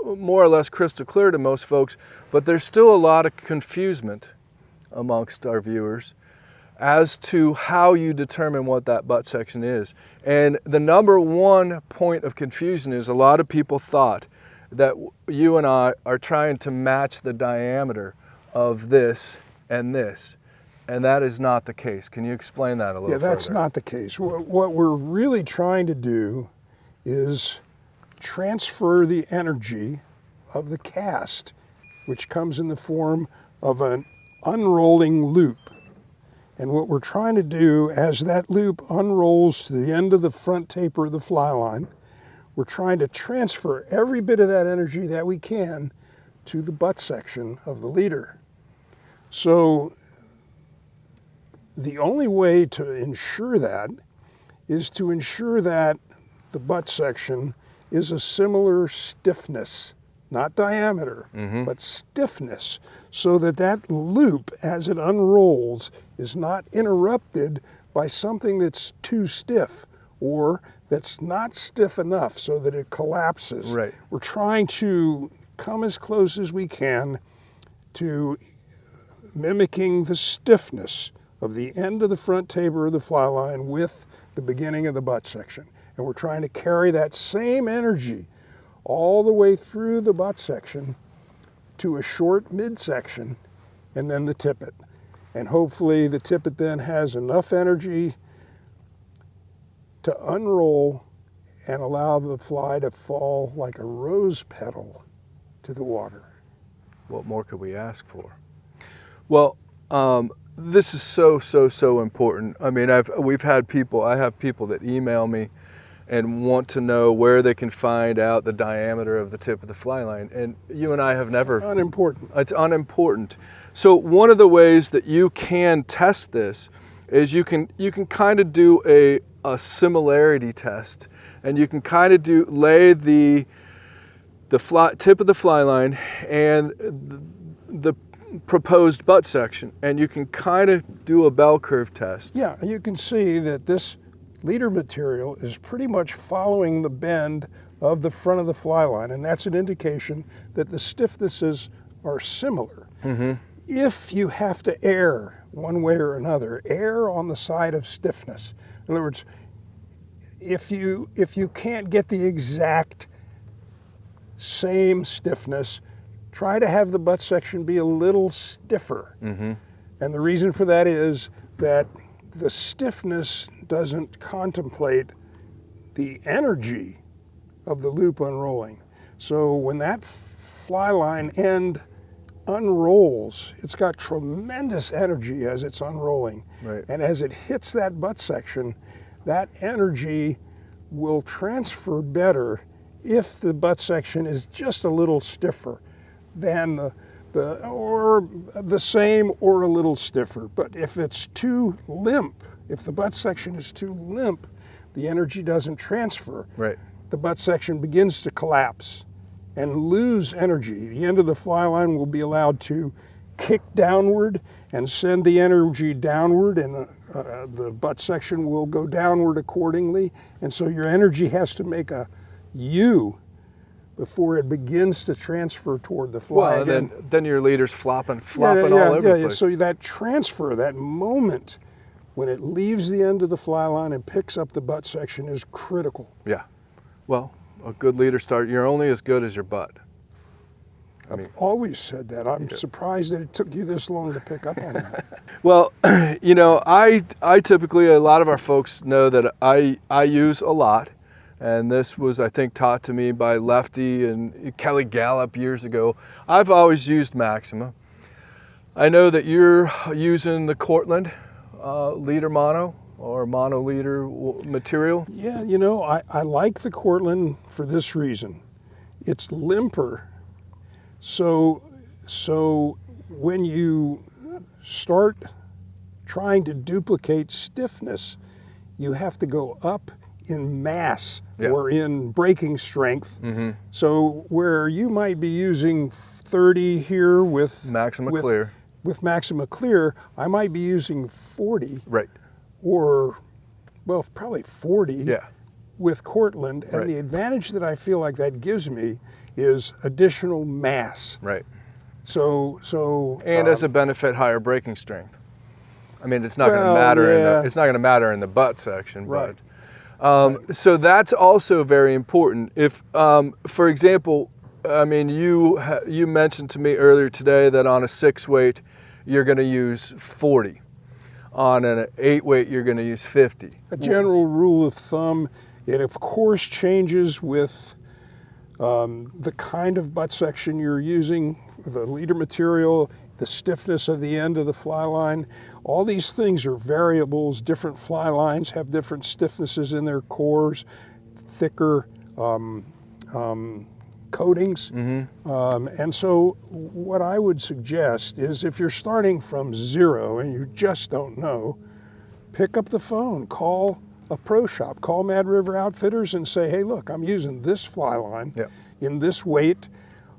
more or less crystal clear to most folks, but there's still a lot of confusement amongst our viewers as to how you determine what that butt section is. And the number one point of confusion is a lot of people thought that you and I are trying to match the diameter of this and this. And that is not the case. Can you explain that a little further? Yeah, that's not the case. What we're really trying to do is transfer the energy of the cast, which comes in the form of an unrolling loop. And what we're trying to do as that loop unrolls to the end of the front taper of the fly line, we're trying to transfer every bit of that energy that we can to the butt section of the leader. So the only way to ensure that is to ensure that the butt section is a similar stiffness, not diameter, but stiffness, so that that loop, as it unrolls, is not interrupted by something that's too stiff or that's not stiff enough so that it collapses. Right. We're trying to come as close as we can to mimicking the stiffness of the end of the front taper of the fly line with the beginning of the butt section. And we're trying to carry that same energy all the way through the butt section to a short midsection and then the tippet. And hopefully the tippet then has enough energy to unroll and allow the fly to fall like a rose petal to the water. What more could we ask for? Well, this is so important. I mean, I have people that email me and want to know where they can find out the diameter of the tip of the fly line. And you and I have never... Unimportant. It's unimportant. So one of the ways that you can test this is you can kind of do a similarity test, and you can kind of lay the tip of the fly line and the proposed butt section, and you can kind of do a bell curve test. Yeah, you can see that this leader material is pretty much following the bend of the front of the fly line, and that's an indication that the stiffnesses are similar. If you have to err one way or another, err on the side of stiffness. In other words, if you can't get the exact same stiffness, try to have the butt section be a little stiffer. And the reason for that is that the stiffness doesn't contemplate the energy of the loop unrolling. So when that fly line end unrolls, it's got tremendous energy as it's unrolling. Right. And as it hits that butt section, that energy will transfer better if the butt section is just a little stiffer than or the same or a little stiffer. But if it's too limp, if the butt section is too limp, the energy doesn't transfer. Right. The butt section begins to collapse and lose energy. The end of the fly line will be allowed to kick downward and send the energy downward, and the butt section will go downward accordingly. And so your energy has to make a U before it begins to transfer toward the fly. Well, then your leader's flopping all over the place. So that transfer, that moment when it leaves the end of the fly line and picks up the butt section is critical. Yeah. Well, a good leader you're only as good as your butt. I've always said that. I'm surprised that it took you this long to pick up on that. Well, you know, I typically, a lot of our folks know that I use a lot. And this was, I think, taught to me by Lefty and Kelly Gallup years ago. I've always used Maxima. I know that you're using the Cortland leader mono or mono leader material. Yeah, you know, I like the Cortland for this reason. It's limper. So when you start trying to duplicate stiffness, you have to go up in mass or in breaking strength. So where you might be using 30 here with Maxima Clear. With Maxima Clear, I might be using 40. Right. Or, well, probably 40 with Cortland. And Right. the advantage that I feel like that gives me is additional mass. Right. So and as a benefit, higher breaking strength. I mean, it's not going to matter. It's not going to matter in the butt section, Right. but so that's also very important. If, for example, I mean, you mentioned to me earlier today that on a 6-weight you're going to use 40. On an 8-weight you're going to use 50. A general rule of thumb, it of course changes with the kind of butt section you're using, the leader material, the stiffness of the end of the fly line. All these things are variables. Different fly lines have different stiffnesses in their cores, thicker coatings. And so what I would suggest is if you're starting from zero and you just don't know, pick up the phone, call a pro shop, call Mad River Outfitters and say, hey, look, I'm using this fly line in this weight.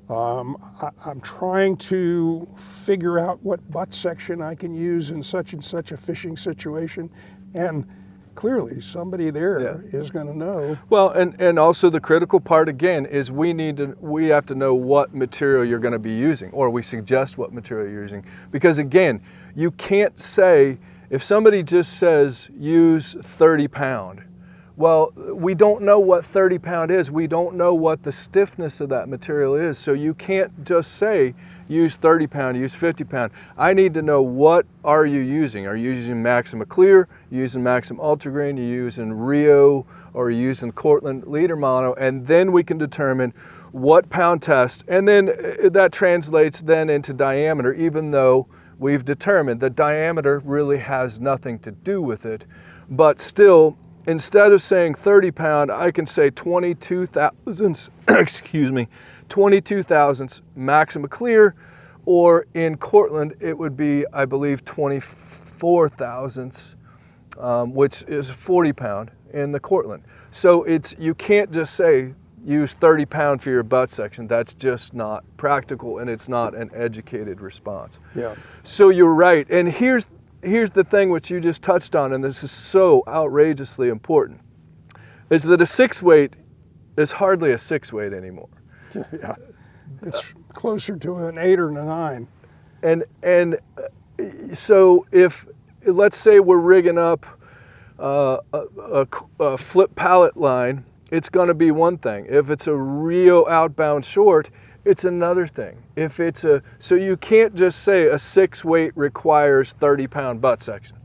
I'm trying to figure out what butt section I can use in such and such a fishing situation. And clearly somebody there is going to know. Well, and also the critical part again is we have to know what material you're going to be using, or we suggest what material you're using. Because again, you can't say, if somebody just says use 30 pound, well, we don't know what 30 pound is. We don't know what the stiffness of that material is. So you can't just say use 30 pound, use 50 pound. I need to know, what are you using? Are you using Maxima Clear? Are you using Maxima Ultra Green? Are you using Rio? Or are you using Cortland leader mono? And then we can determine what pound test. And then that translates then into diameter, even though we've determined that diameter really has nothing to do with it. But still, instead of saying 30 pound, I can say 22 thousandths, excuse me, 22 thousandths Maxima Clear, or in Cortland, it would be, I believe, 24 thousandths, which is 40 pound in the Cortland. So you can't just say use 30 pound for your butt section. That's just not practical, and it's not an educated response. Yeah. So you're right, and here's the thing which you just touched on, and this is so outrageously important, is that a 6-weight is hardly a 6-weight anymore. Yeah, it's closer to an 8 or a 9. And so if, let's say we're rigging up a Flip Pallot line, it's going to be one thing. If it's a Rio outbound short, it's another thing. If it's so you can't just say a 6-weight requires 30 pound butt section.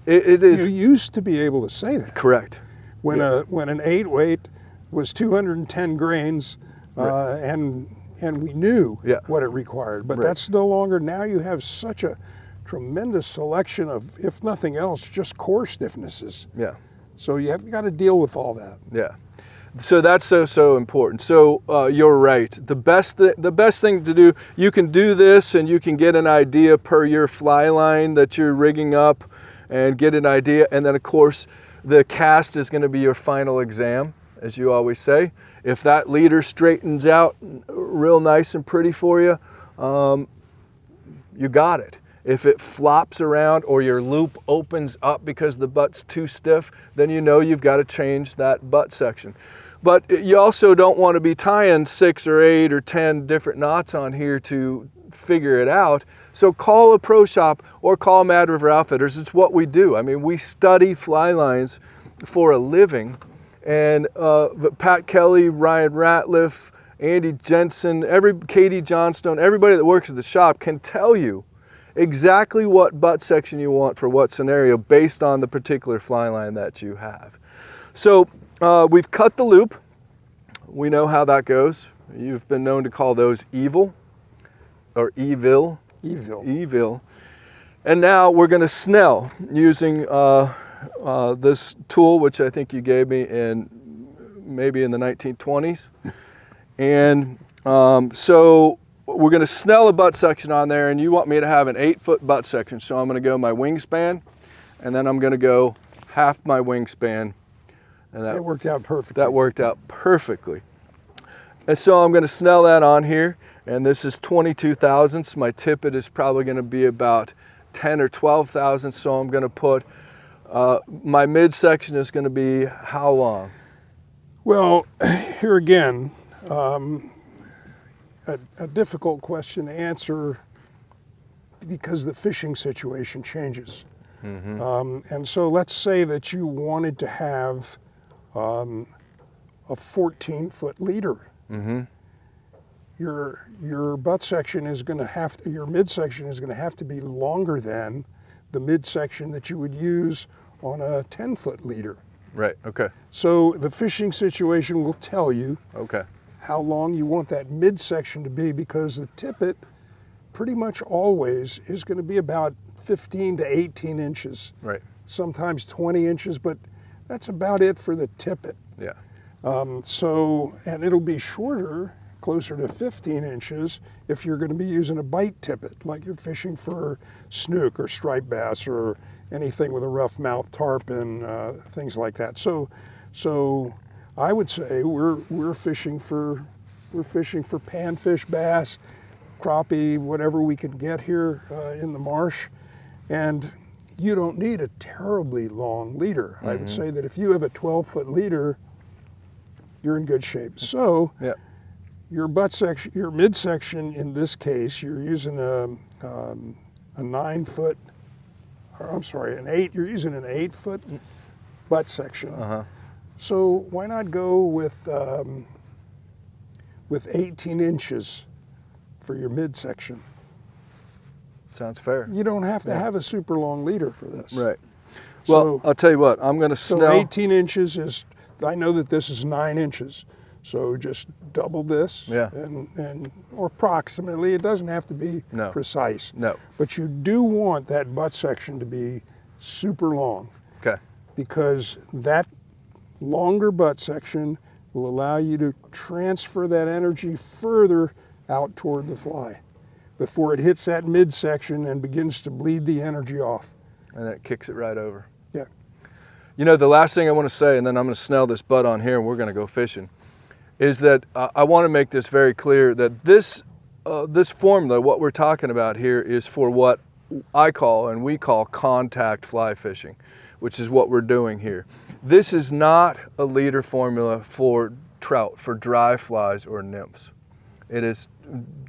It is. You used to be able to say that. Correct. When an 8-weight was 210 grains, and we knew what it required, but that's no longer. Now you have such a tremendous selection of, if nothing else, just core stiffnesses. Yeah. So you have got to deal with all that. Yeah. So that's so important. So you're right. The best thing to do, you can do this and you can get an idea per your fly line that you're rigging up and get an idea. And then of course the cast is going to be your final exam, as you always say. If that leader straightens out real nice and pretty for you, you got it. If it flops around or your loop opens up because the butt's too stiff, then you know you've got to change that butt section. But you also don't want to be tying 6 or 8 or 10 different knots on here to figure it out. So call a pro shop or call Mad River Outfitters. It's what we do. I mean, we study fly lines for a living. And Pat Kelly, Ryan Ratliff, Andy Jensen, Katie Johnstone, everybody that works at the shop can tell you exactly what butt section you want for what scenario based on the particular fly line that you have. So we've cut the loop. We know how that goes. You've been known to call those evil or evil. Evil. And now we're going to snell using this tool, which I think you gave me maybe in the 1920s. And so we're going to snell a butt section on there, and you want me to have an 8-foot butt section. So I'm going to go my wingspan, and then I'm going to go half my wingspan. And that worked out perfectly. That worked out perfectly. And so I'm going to snell that on here, and this is 22 thousandths. My tippet is probably going to be about 10 or 12 thousandths, so I'm going to put, my midsection is going to be how long? Well, here again, a difficult question to answer because the fishing situation changes. And so let's say that you wanted to have a 14-foot leader. Your butt section is going to have to, your midsection is going to have to be longer than the midsection that you would use on a 10-foot leader. Right, okay. So the fishing situation will tell you how long you want that midsection to be, because the tippet pretty much always is going to be about 15 to 18 inches. Right. Sometimes 20 inches, but that's about it for the tippet. Yeah. And it'll be shorter, closer to 15 inches, if you're going to be using a bite tippet, like you're fishing for snook or striped bass or anything with a rough mouth tarpon, things like that. So I would say we're fishing for panfish, bass, crappie, whatever we can get here in the marsh, and you don't need a terribly long leader. I would say that if you have a 12-foot leader, you're in good shape. So your butt section, your midsection in this case, you're using a 9-foot, or I'm sorry, you're using an 8-foot butt section. So why not go with 18 inches for your midsection? Sounds fair. You don't have to have a super long leader for this. Right. Well, I'll tell you what, I'm going to snell. So 18 inches is, I know that this is 9 inches. So just double this, and or approximately. It doesn't have to be precise. No. But you do want that butt section to be super long. Okay. Because that longer butt section will allow you to transfer that energy further out toward the fly before it hits that midsection and begins to bleed the energy off. And it kicks it right over. Yeah. You know, the last thing I want to say, and then I'm going to snell this butt on here and we're going to go fishing, is that I want to make this very clear that this formula, what we're talking about here, is for what I call and we call contact fly fishing, which is what we're doing here. This is not a leader formula for trout, for dry flies or nymphs. It is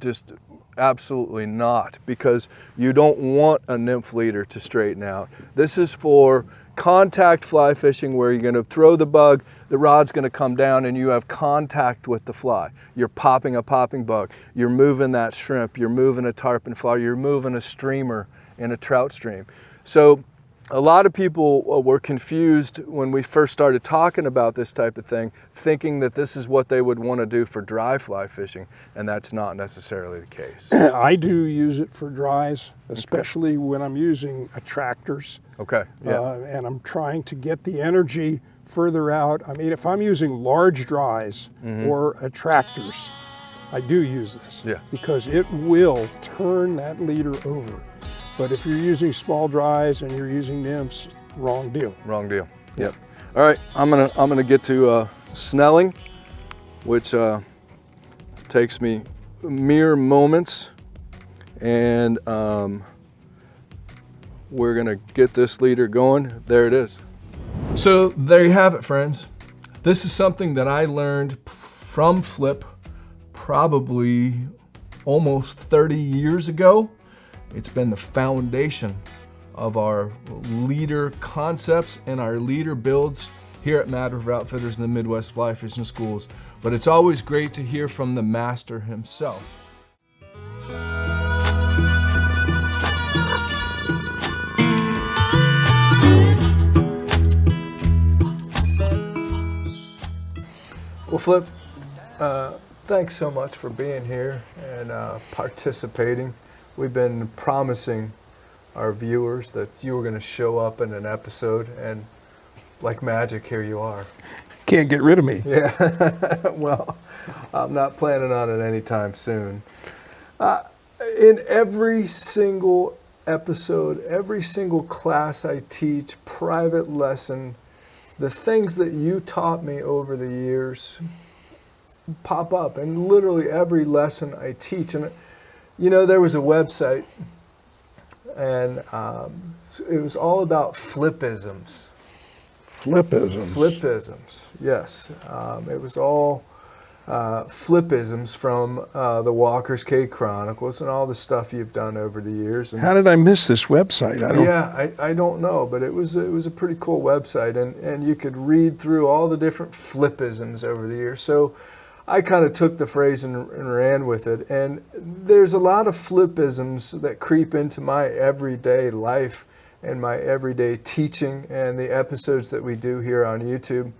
just absolutely not, because you don't want a nymph leader to straighten out. This is for contact fly fishing, where you're going to throw the bug, the rod's going to come down and you have contact with the fly. You're popping a popping bug, you're moving that shrimp, you're moving a tarpon fly, you're moving a streamer in a trout stream. So a lot of people were confused when we first started talking about this type of thing, thinking that this is what they would want to do for dry fly fishing, and that's not necessarily the case. I do use it for dries, especially when I'm using attractors. Okay. Yeah. And I'm trying to get the energy further out. I mean, if I'm using large dries or attractors, I do use this because it will turn that leader over. But if you're using small dries and you're using nymphs, wrong deal. Wrong deal. Yep. All right, I'm gonna get to snelling, which takes me mere moments, and we're gonna get this leader going. There it is. So there you have it, friends. This is something that I learned from Flip probably almost 30 years ago. It's been the foundation of our leader concepts and our leader builds here at Mad River Outfitters in the Midwest Fly Fishing Schools. But it's always great to hear from the master himself. Well, Flip, thanks so much for being here and participating. We've been promising our viewers that you were going to show up in an episode, and like magic, here you are. Can't get rid of me. Yeah, well, I'm not planning on it anytime soon. In every single episode, every single class I teach, private lesson, the things that you taught me over the years pop up in literally every lesson I teach. And, you know, there was a website, and it was all about flipisms. Flipisms. Flipisms, yes. It was all flipisms from the Walker's Cay Chronicles and all the stuff you've done over the years. And how did I miss this website? I don't know, but it was a pretty cool website, and you could read through all the different flipisms over the years. So I kind of took the phrase and ran with it. And there's a lot of flipisms that creep into my everyday life and my everyday teaching and the episodes that we do here on YouTube.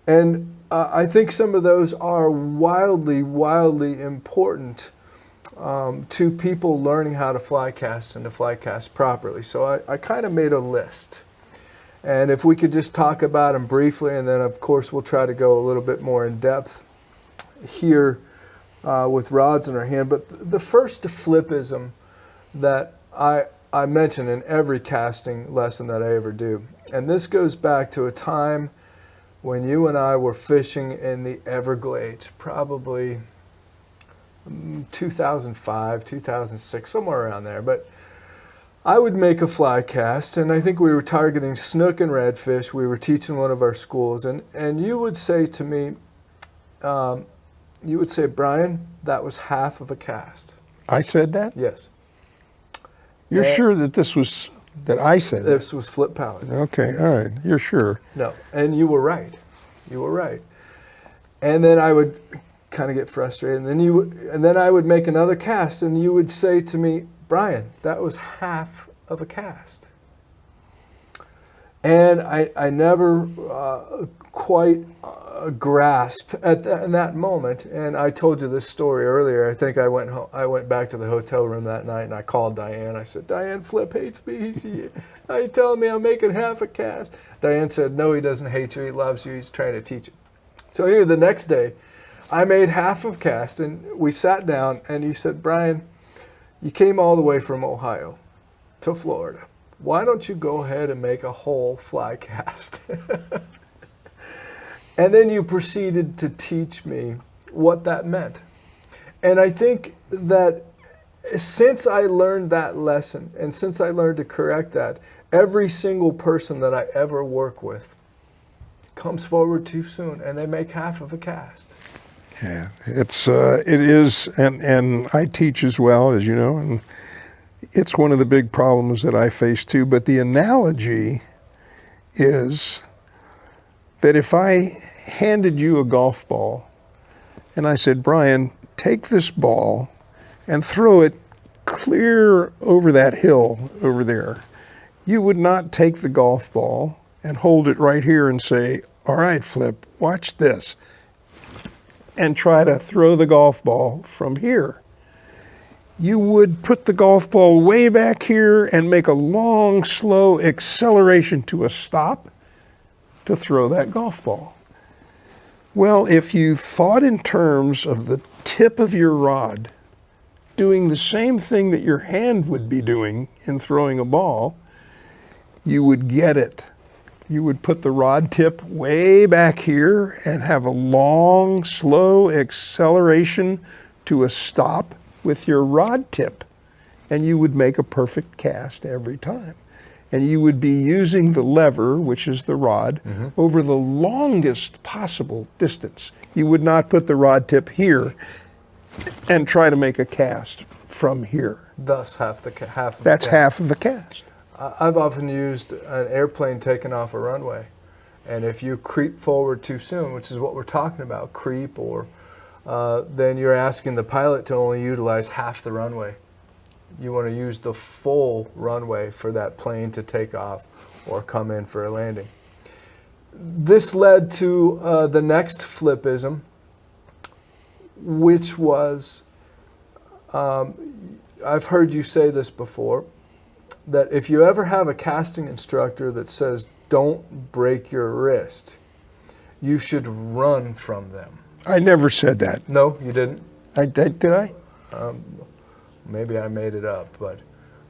And I think some of those are wildly, wildly important to people learning how to fly cast and to fly cast properly. So I kind of made a list. And if we could just talk about them briefly, and then of course we'll try to go a little bit more in depth here with rods in our hand. But the first flipism that I mention in every casting lesson that I ever do, and this goes back to a time when you and I were fishing in the Everglades, probably 2005, 2006, somewhere around there. But I would make a fly cast, and I think we were targeting snook and redfish. We were teaching one of our schools, and you would say to me, Brian, that was half of a cast. I said that? Yes. You're sure that that I said this was Flip Pallot? Okay, yes. All right. You're sure? No, and you were right. You were right. And then I would kind of get frustrated, and then I would make another cast, and you would say to me, Brian, that was half of a cast. And I never quite grasped in that moment. And I told you this story earlier. I think I went back to the hotel room that night, and I called Diane. I said, Diane, Flip hates me. He's telling me I'm making half a cast. Diane said, no, he doesn't hate you. He loves you. He's trying to teach you. So here the next day, I made half of cast, and we sat down, and you said, Brian, you came all the way from Ohio to Florida. Why don't you go ahead and make a whole fly cast? And then you proceeded to teach me what that meant. And I think that since I learned that lesson, and since I learned to correct that, every single person that I ever work with comes forward too soon, and they make half of a cast. Yeah, it is, and I teach as well, as you know, and it's one of the big problems that I face too. But the analogy is that if I handed you a golf ball and I said, Brian, take this ball and throw it clear over that hill over there, you would not take the golf ball and hold it right here and say, all right, Flip, watch this, and try to throw the golf ball from here. You would put the golf ball way back here and make a long, slow acceleration to a stop to throw that golf ball. Well, if you thought in terms of the tip of your rod doing the same thing that your hand would be doing in throwing a ball, you would get it. You would put the rod tip way back here and have a long, slow acceleration to a stop with your rod tip, and you would make a perfect cast every time. And you would be using the lever, which is the rod, over the longest possible distance. You would not put the rod tip here and try to make a cast from here. Thus, half of That's half of the cast. I've often used an airplane taking off a runway. And if you creep forward too soon, which is what we're talking about, creep, or then you're asking the pilot to only utilize half the runway. You want to use the full runway for that plane to take off or come in for a landing. This led to the next flipism, which was, I've heard you say this before, that if you ever have a casting instructor that says, don't break your wrist, you should run from them. I never said that. No, you didn't? Did I? Maybe I made it up, but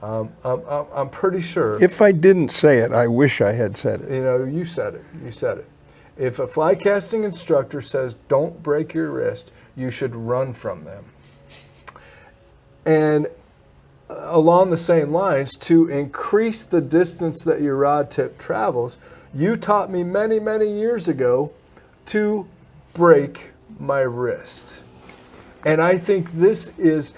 I'm pretty sure. If I didn't say it, I wish I had said it. You know, you said it. You said it. If a fly casting instructor says, don't break your wrist, you should run from them. And along the same lines, to increase the distance that your rod tip travels, you taught me many, many years ago to break my wrist. And I think this is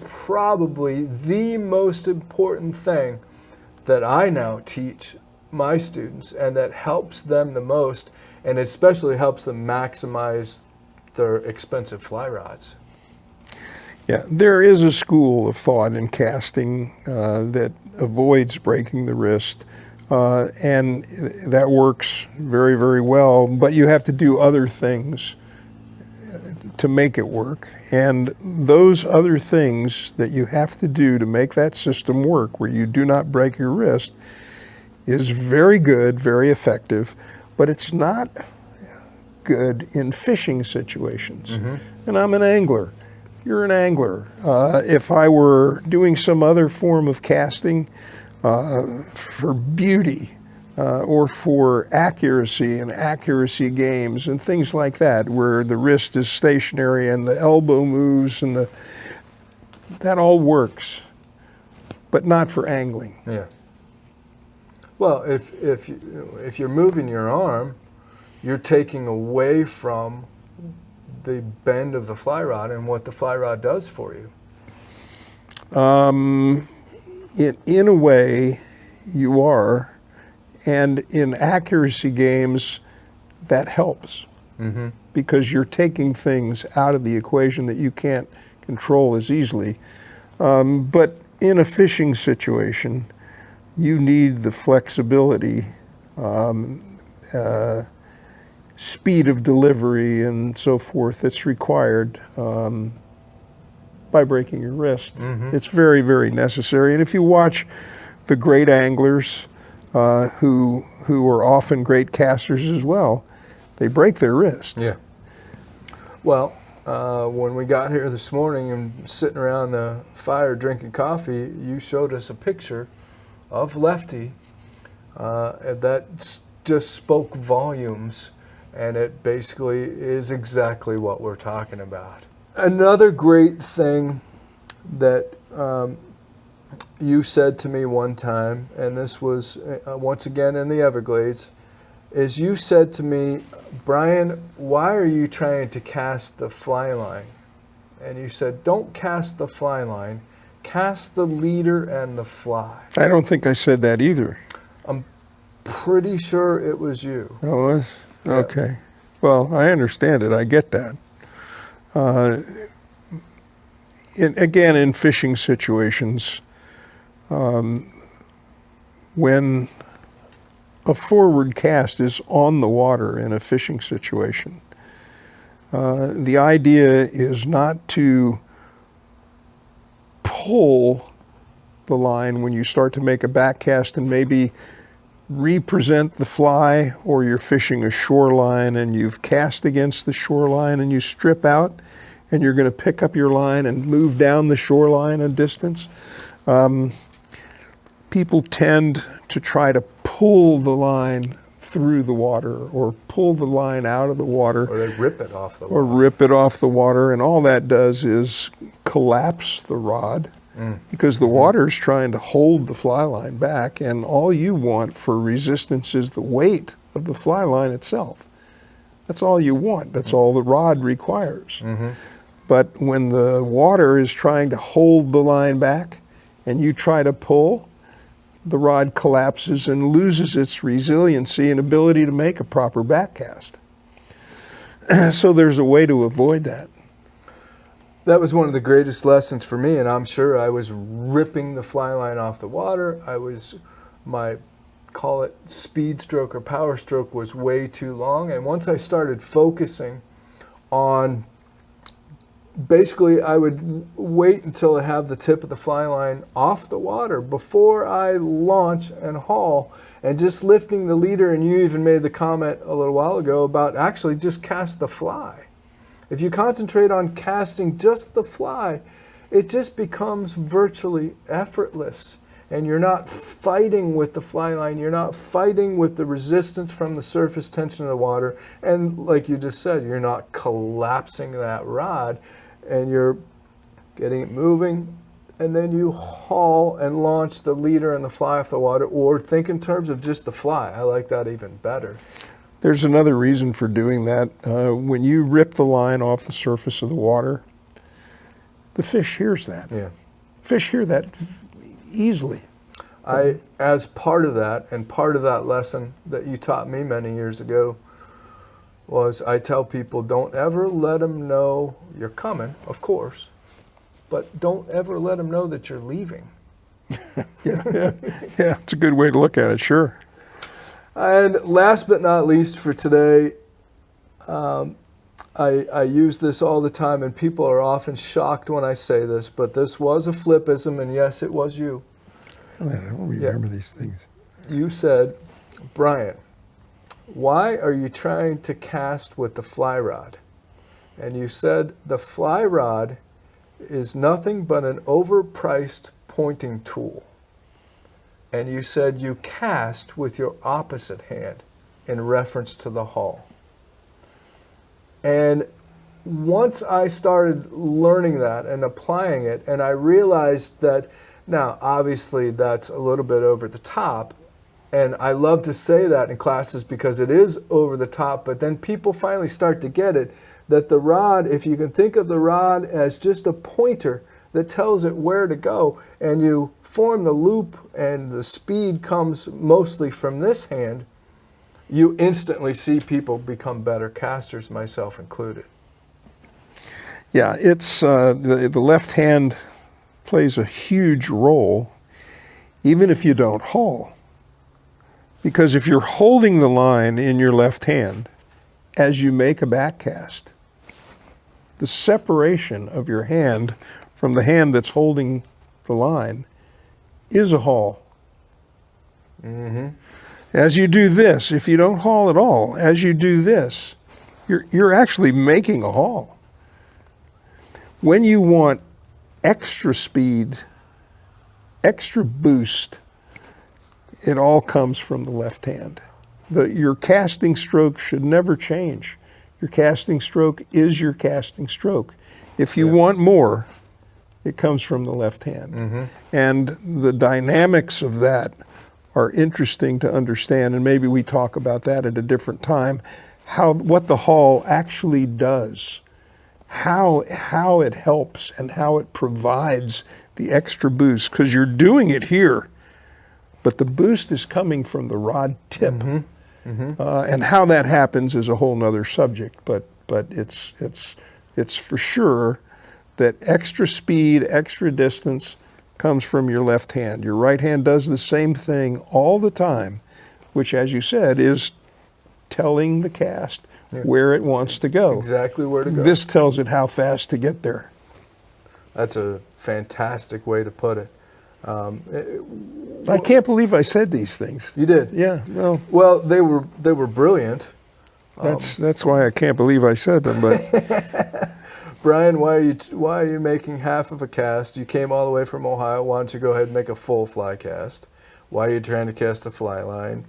probably the most important thing that I now teach my students, and that helps them the most, and especially helps them maximize their expensive fly rods. Yeah, there is a school of thought in casting that avoids breaking the wrist, and that works very, very well, but you have to do other things to make it work. And those other things that you have to do to make that system work, where you do not break your wrist, is very good, very effective, but it's not good in fishing situations. Mm-hmm. And I'm an angler. You're an angler. If I were doing some other form of casting for beauty or for accuracy and accuracy games and things like that, where the wrist is stationary and the elbow moves and that all works, but not for angling. Yeah. Well, if you're moving your arm, you're taking away from the bend of the fly rod and what the fly rod does for you. In a way, you are, and in accuracy games, that helps, mm-hmm. because you're taking things out of the equation that you can't control as easily. But in a fishing situation, you need the flexibility, speed of delivery and so forth that's required by breaking your wrist. Mm-hmm. It's very, very necessary. And if you watch the great anglers who are often great casters as well, they break their wrist. Yeah. Well, when we got here this morning and sitting around the fire drinking coffee, you showed us a picture of Lefty that just spoke volumes, and it basically is exactly what we're talking about. Another great thing that you said to me one time, and this was once again in the Everglades, is you said to me, Brian, why are you trying to cast the fly line? And you said, don't cast the fly line, cast the leader and the fly. I don't think I said that either. I'm pretty sure it was you. Oh, it was? Yeah. Okay. Well, I understand it. I get that. Again, in fishing situations, when a forward cast is on the water in a fishing situation, the idea is not to pull the line when you start to make a back cast and maybe represent the fly, or you're fishing a shoreline and you've cast against the shoreline and you strip out and you're going to pick up your line and move down the shoreline a distance. People tend to try to pull the line through the water or pull the line out of the water. Or they rip it off the water. Or rip it off the water, and all that does is collapse the rod. Because the water's trying to hold the fly line back, and all you want for resistance is the weight of the fly line itself. That's all you want. That's all the rod requires. Mm-hmm. But when the water is trying to hold the line back and you try to pull, the rod collapses and loses its resiliency and ability to make a proper backcast. So there's a way to avoid that. That was one of the greatest lessons for me, and I'm sure I was ripping the fly line off the water. My call it speed stroke or power stroke was way too long, and once I started focusing on basically I would wait until I have the tip of the fly line off the water before I launch and haul, and just lifting the leader. And you even made the comment a little while ago about actually just cast the fly. If you concentrate on casting just the fly, it just becomes virtually effortless. And you're not fighting with the fly line. You're not fighting with the resistance from the surface tension of the water. And like you just said, you're not collapsing that rod, and you're getting it moving. And then you haul and launch the leader and the fly off the water, or think in terms of just the fly. I like that even better. There's another reason for doing that. When you rip the line off the surface of the water, the fish hears that. Yeah. Fish hear that easily. As part of that, and part of that lesson that you taught me many years ago, was I tell people, don't ever let them know you're coming, of course, but don't ever let them know that you're leaving. Yeah, it's a good way to look at it, sure. And last but not least for today, I use this all the time, and people are often shocked when I say this, but this was a flipism, and yes, it was you. I don't remember these things. You said, Brian, why are you trying to cast with the fly rod? And you said the fly rod is nothing but an overpriced pointing tool. And you said you cast with your opposite hand in reference to the haul. And once I started learning that and applying it, and I realized that, now obviously that's a little bit over the top, and I love to say that in classes because it is over the top, but then people finally start to get it, that the rod, if you can think of the rod as just a pointer that tells it where to go, and you form the loop and the speed comes mostly from this hand, you instantly see people become better casters, myself included. Yeah, it's the left hand plays a huge role, even if you don't haul. Because if you're holding the line in your left hand as you make a back cast, the separation of your hand from the hand that's holding the line is a haul. Mm-hmm. As you do this, if you don't haul at all, as you do this, you're actually making a haul. When you want extra speed, extra boost, it all comes from the left hand. Your casting stroke should never change. Your casting stroke is your casting stroke. If you want more, it comes from the left hand. Mm-hmm. And the dynamics of that are interesting to understand, and maybe we talk about that at a different time, what the haul actually does, how it helps and how it provides the extra boost, because you're doing it here, but the boost is coming from the rod tip. Mm-hmm. Mm-hmm. And how that happens is a whole nother subject, but it's for sure that extra speed, extra distance comes from your left hand. Your right hand does the same thing all the time, which, as you said, is telling the cast where it wants to go. Exactly where to go. This tells it how fast to get there. That's a fantastic way to put it. I can't believe I said these things. You did? Yeah. Well, they were brilliant. That's why I can't believe I said them. But Brian, why are you making half of a cast? You came all the way from Ohio. Why don't you go ahead and make a full fly cast? Why are you trying to cast the fly line?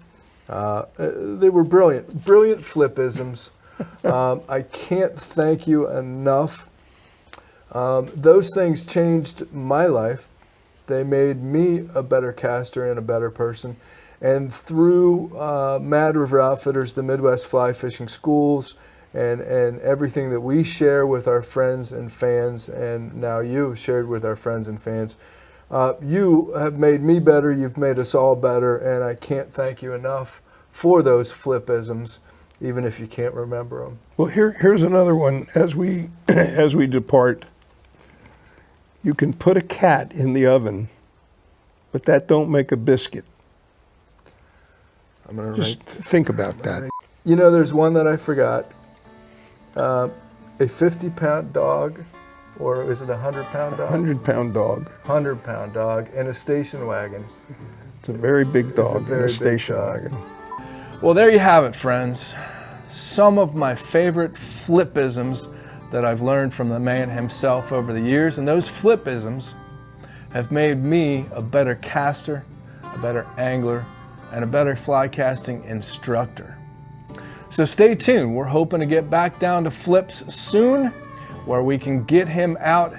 They were brilliant flipisms. I can't thank you enough. Those things changed my life. They made me a better caster and a better person. And through Mad River Outfitters, the Midwest Fly Fishing Schools, and everything that we share with our friends and fans, and now you shared with our friends and fans, you have made me better, you've made us all better, and I can't thank you enough for those flipisms, even if you can't remember them. Well, here's another one. As we depart, you can put a cat in the oven, but that don't make a biscuit. I'm gonna just think about that. You know, there's one that I forgot. A 50-pound dog or is it a 100-pound dog? 100-pound dog. 100-pound dog in a station wagon. It's a very big dog in very a big station dog. wagon. Well, there you have it, friends. Some of my favorite flip-isms that I've learned from the man himself over the years, and those flip-isms have made me a better caster, a better angler, and a better fly casting instructor. So stay tuned. We're hoping to get back down to flips soon, where we can get him out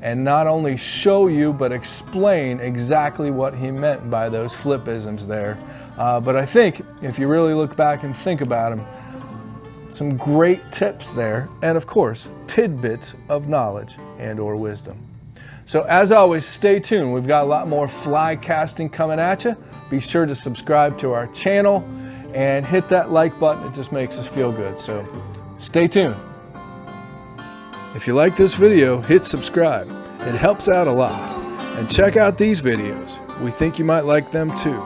and not only show you, but explain exactly what he meant by those flip-isms there. But I think if you really look back and think about them, some great tips there, and of course, tidbits of knowledge and or wisdom. So as always, stay tuned. We've got a lot more fly casting coming at you. Be sure to subscribe to our channel and hit that like button. It just makes us feel good. So stay tuned. If you like this video, hit subscribe. It helps out a lot. And check out these videos. We think you might like them too.